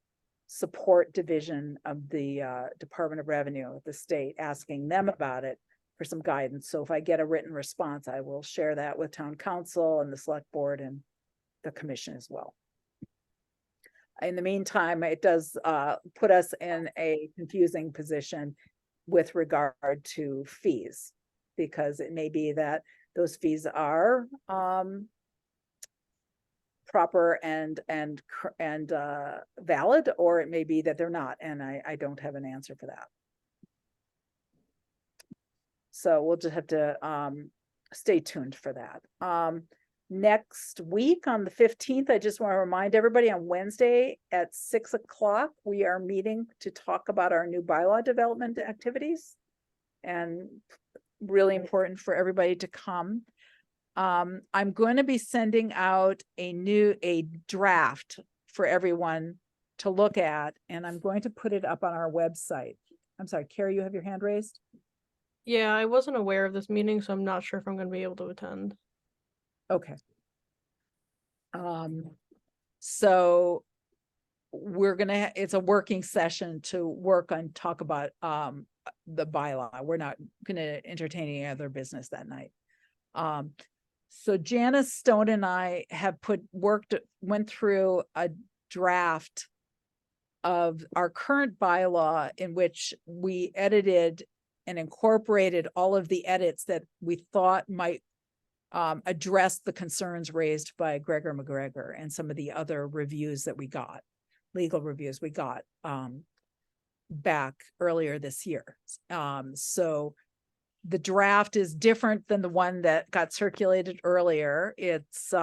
Support Division of the Department of Revenue of the state, asking them about it for some guidance. So if I get a written response, I will share that with town council and the select board and the commission as well. In the meantime, it does put us in a confusing position with regard to fees, because it may be that those fees are proper and valid, or it may be that they're not, and I don't have an answer for that. So we'll just have to stay tuned for that. Next week on the 15th, I just want to remind everybody on Wednesday at 6 o'clock, we are meeting to talk about our new bylaw development activities. And really important for everybody to come. I'm going to be sending out a draft for everyone to look at, and I'm going to put it up on our website. I'm sorry, Carrie, you have your hand raised? Yeah, I wasn't aware of this meeting, so I'm not sure if I'm going to be able to attend. Okay. So we're gonna, it's a working session to work on, talk about the bylaw. We're not gonna entertain any other business that night. So Janice Stone and I have went through a draft of our current bylaw in which we edited and incorporated all of the edits that we thought might address the concerns raised by Gregor McGregor and some of the other reviews that we got, legal reviews we got back earlier this year. So the draft is different than the one that got circulated earlier. It's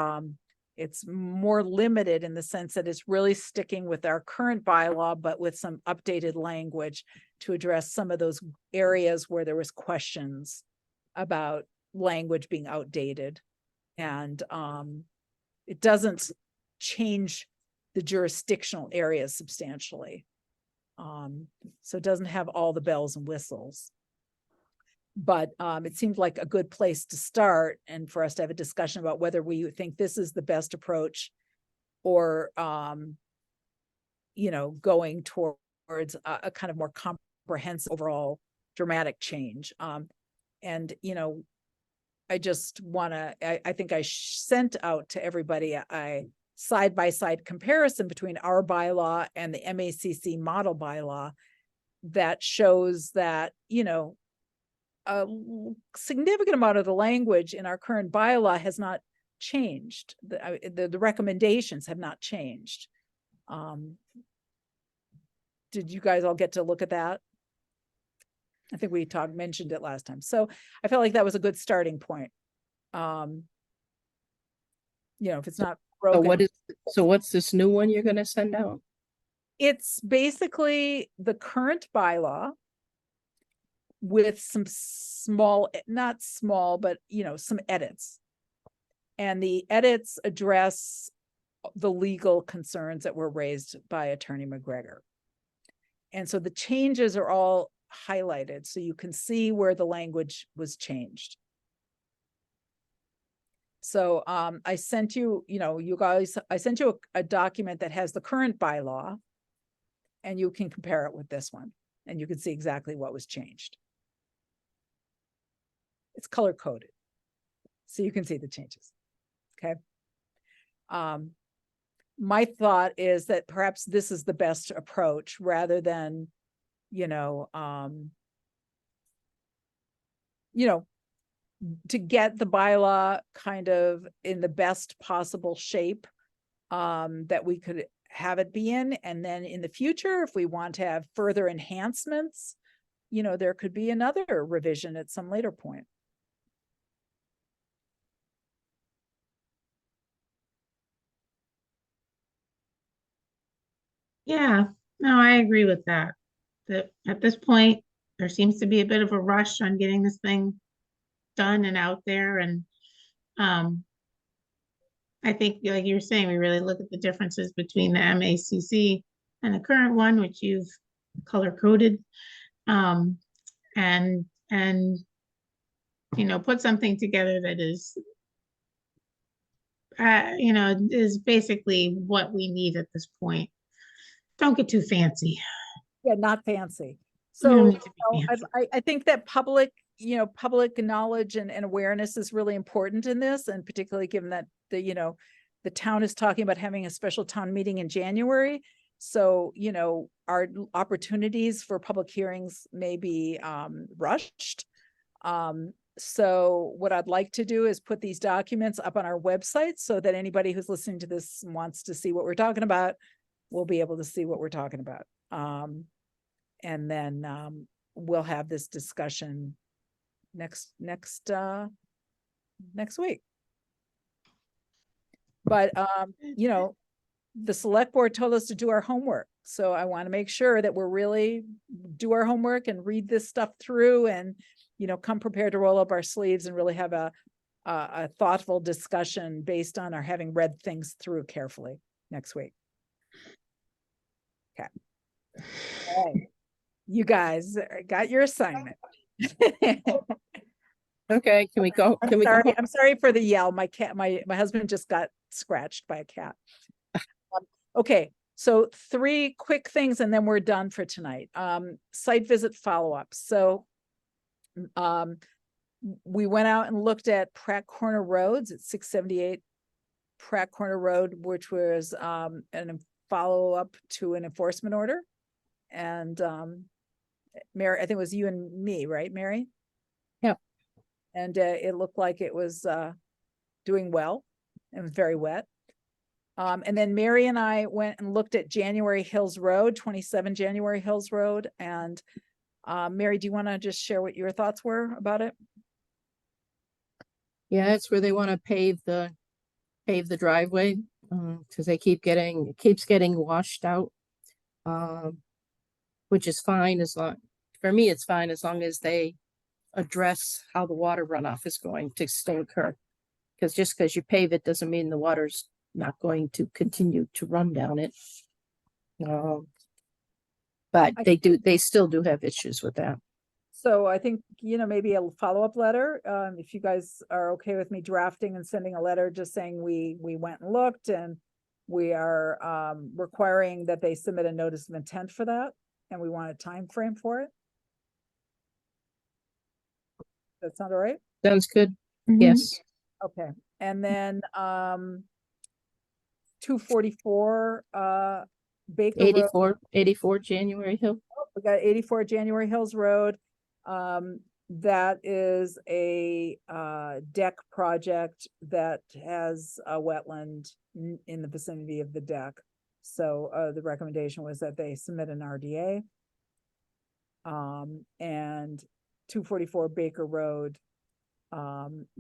more limited in the sense that it's really sticking with our current bylaw, but with some updated language to address some of those areas where there was questions about language being outdated. And it doesn't change the jurisdictional areas substantially. So it doesn't have all the bells and whistles. But it seemed like a good place to start and for us to have a discussion about whether we think this is the best approach or, going towards a kind of more comprehensive overall dramatic change. And I just want to, I think I sent out to everybody a side-by-side comparison between our bylaw and the MACC model bylaw that shows that, a significant amount of the language in our current bylaw has not changed. The recommendations have not changed. Did you guys all get to look at that? I think we mentioned it last time. So I felt like that was a good starting point. If it's not broken. So what's this new one you're gonna send out? It's basically the current bylaw with some not small, but some edits. And the edits address the legal concerns that were raised by Attorney McGregor. And so the changes are all highlighted so you can see where the language was changed. So I sent you, you guys, I sent you a document that has the current bylaw and you can compare it with this one and you can see exactly what was changed. It's color coded, so you can see the changes. Okay. My thought is that perhaps this is the best approach rather than, to get the bylaw kind of in the best possible shape that we could have it be in. And then in the future, if we want to have further enhancements, there could be another revision at some later point. Yeah, no, I agree with that. That at this point, there seems to be a bit of a rush on getting this thing done and out there. And I think, like you were saying, we really look at the differences between the MACC and the current one, which you've color coded, and put something together that is, is basically what we need at this point. Don't get too fancy. Yeah, not fancy. So I think that public knowledge and awareness is really important in this, and particularly given that the town is talking about having a special town meeting in January. So, our opportunities for public hearings may be rushed. So what I'd like to do is put these documents up on our website so that anybody who's listening to this and wants to see what we're talking about will be able to see what we're talking about. And then we'll have this discussion next next week. But, you know, the select board told us to do our homework. So I want to make sure that we're really do our homework and read this stuff through and, you know, come prepared to roll up our sleeves and really have a thoughtful discussion based on our having read things through carefully next week. Okay. All right. You guys got your assignment. Okay, can we go? Can we go? I'm sorry for the yell. My cat, my husband just got scratched by a cat. Okay, so 3 quick things and then we're done for tonight. Site visit follow-up. So we went out and looked at Pratt Corner Roads at 678 Pratt Corner Road, which was an follow-up to an enforcement order. And Mary, I think it was you and me, right, Mary? Yep. And it looked like it was doing well. It was very wet. And then Mary and I went and looked at January Hills Road, 27 January Hills Road. And Mary, do you want to just share what your thoughts were about it? Yeah, it's where they want to pave the driveway, because they it keeps getting washed out. Which is fine for me, it's fine as long as they address how the water runoff is going to still occur. Because just because you pave it doesn't mean the water's not going to continue to run down it. But they still do have issues with that. So I think, you know, maybe a follow-up letter, if you guys are okay with me drafting and sending a letter, just saying we went and looked and we are requiring that they submit a notice of intent for that. And we want a time frame for it. That sound all right? Sounds good. Yes. Okay. And then 244 Baker Road. 84 January Hill. We got 84 January Hills Road. That is a deck project that has a wetland in the vicinity of the deck. So the recommendation was that they submit an RDA. And 244 Baker Road,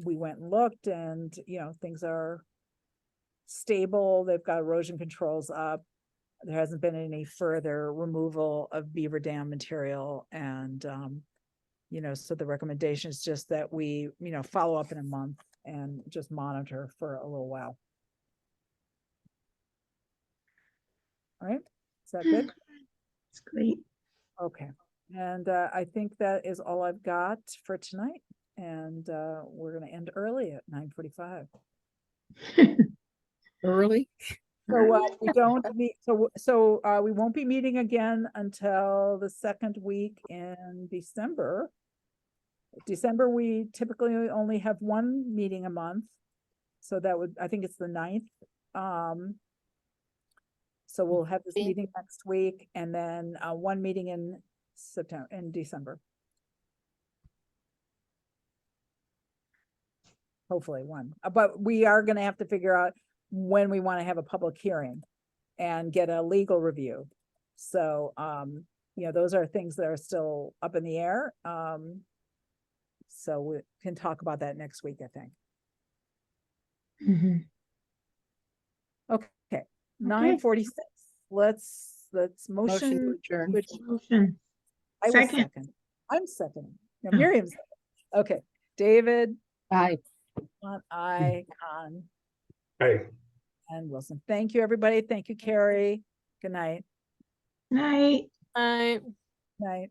we went and looked and, you know, things are stable. They've got erosion controls up. There hasn't been any further removal of beaver dam material. And, you know, so the recommendation is just that we, you know, follow up in a month and just monitor for a little while. All right, is that good? It's great. Okay, and I think that is all I've got for tonight. And we're gonna end early at 9:45. Early? So we don't meet, so we won't be meeting again until the second week in December. December, we typically only have 1 meeting a month. So that would, I think it's the 9th. So we'll have this meeting next week and then 1 meeting in December. Hopefully 1, but we are gonna have to figure out when we want to have a public hearing and get a legal review. So, you know, those are things that are still up in the air. So we can talk about that next week, I think. Okay, 9:46. Let's Motion to motion. adjourn. Motion. I will Second. second. I'm seconding. No, Miriam's. Okay, David. Aye. I, Con, Hey. and Wilson. Thank you, everybody. Thank you, Carrie. Good night. Night. I Night.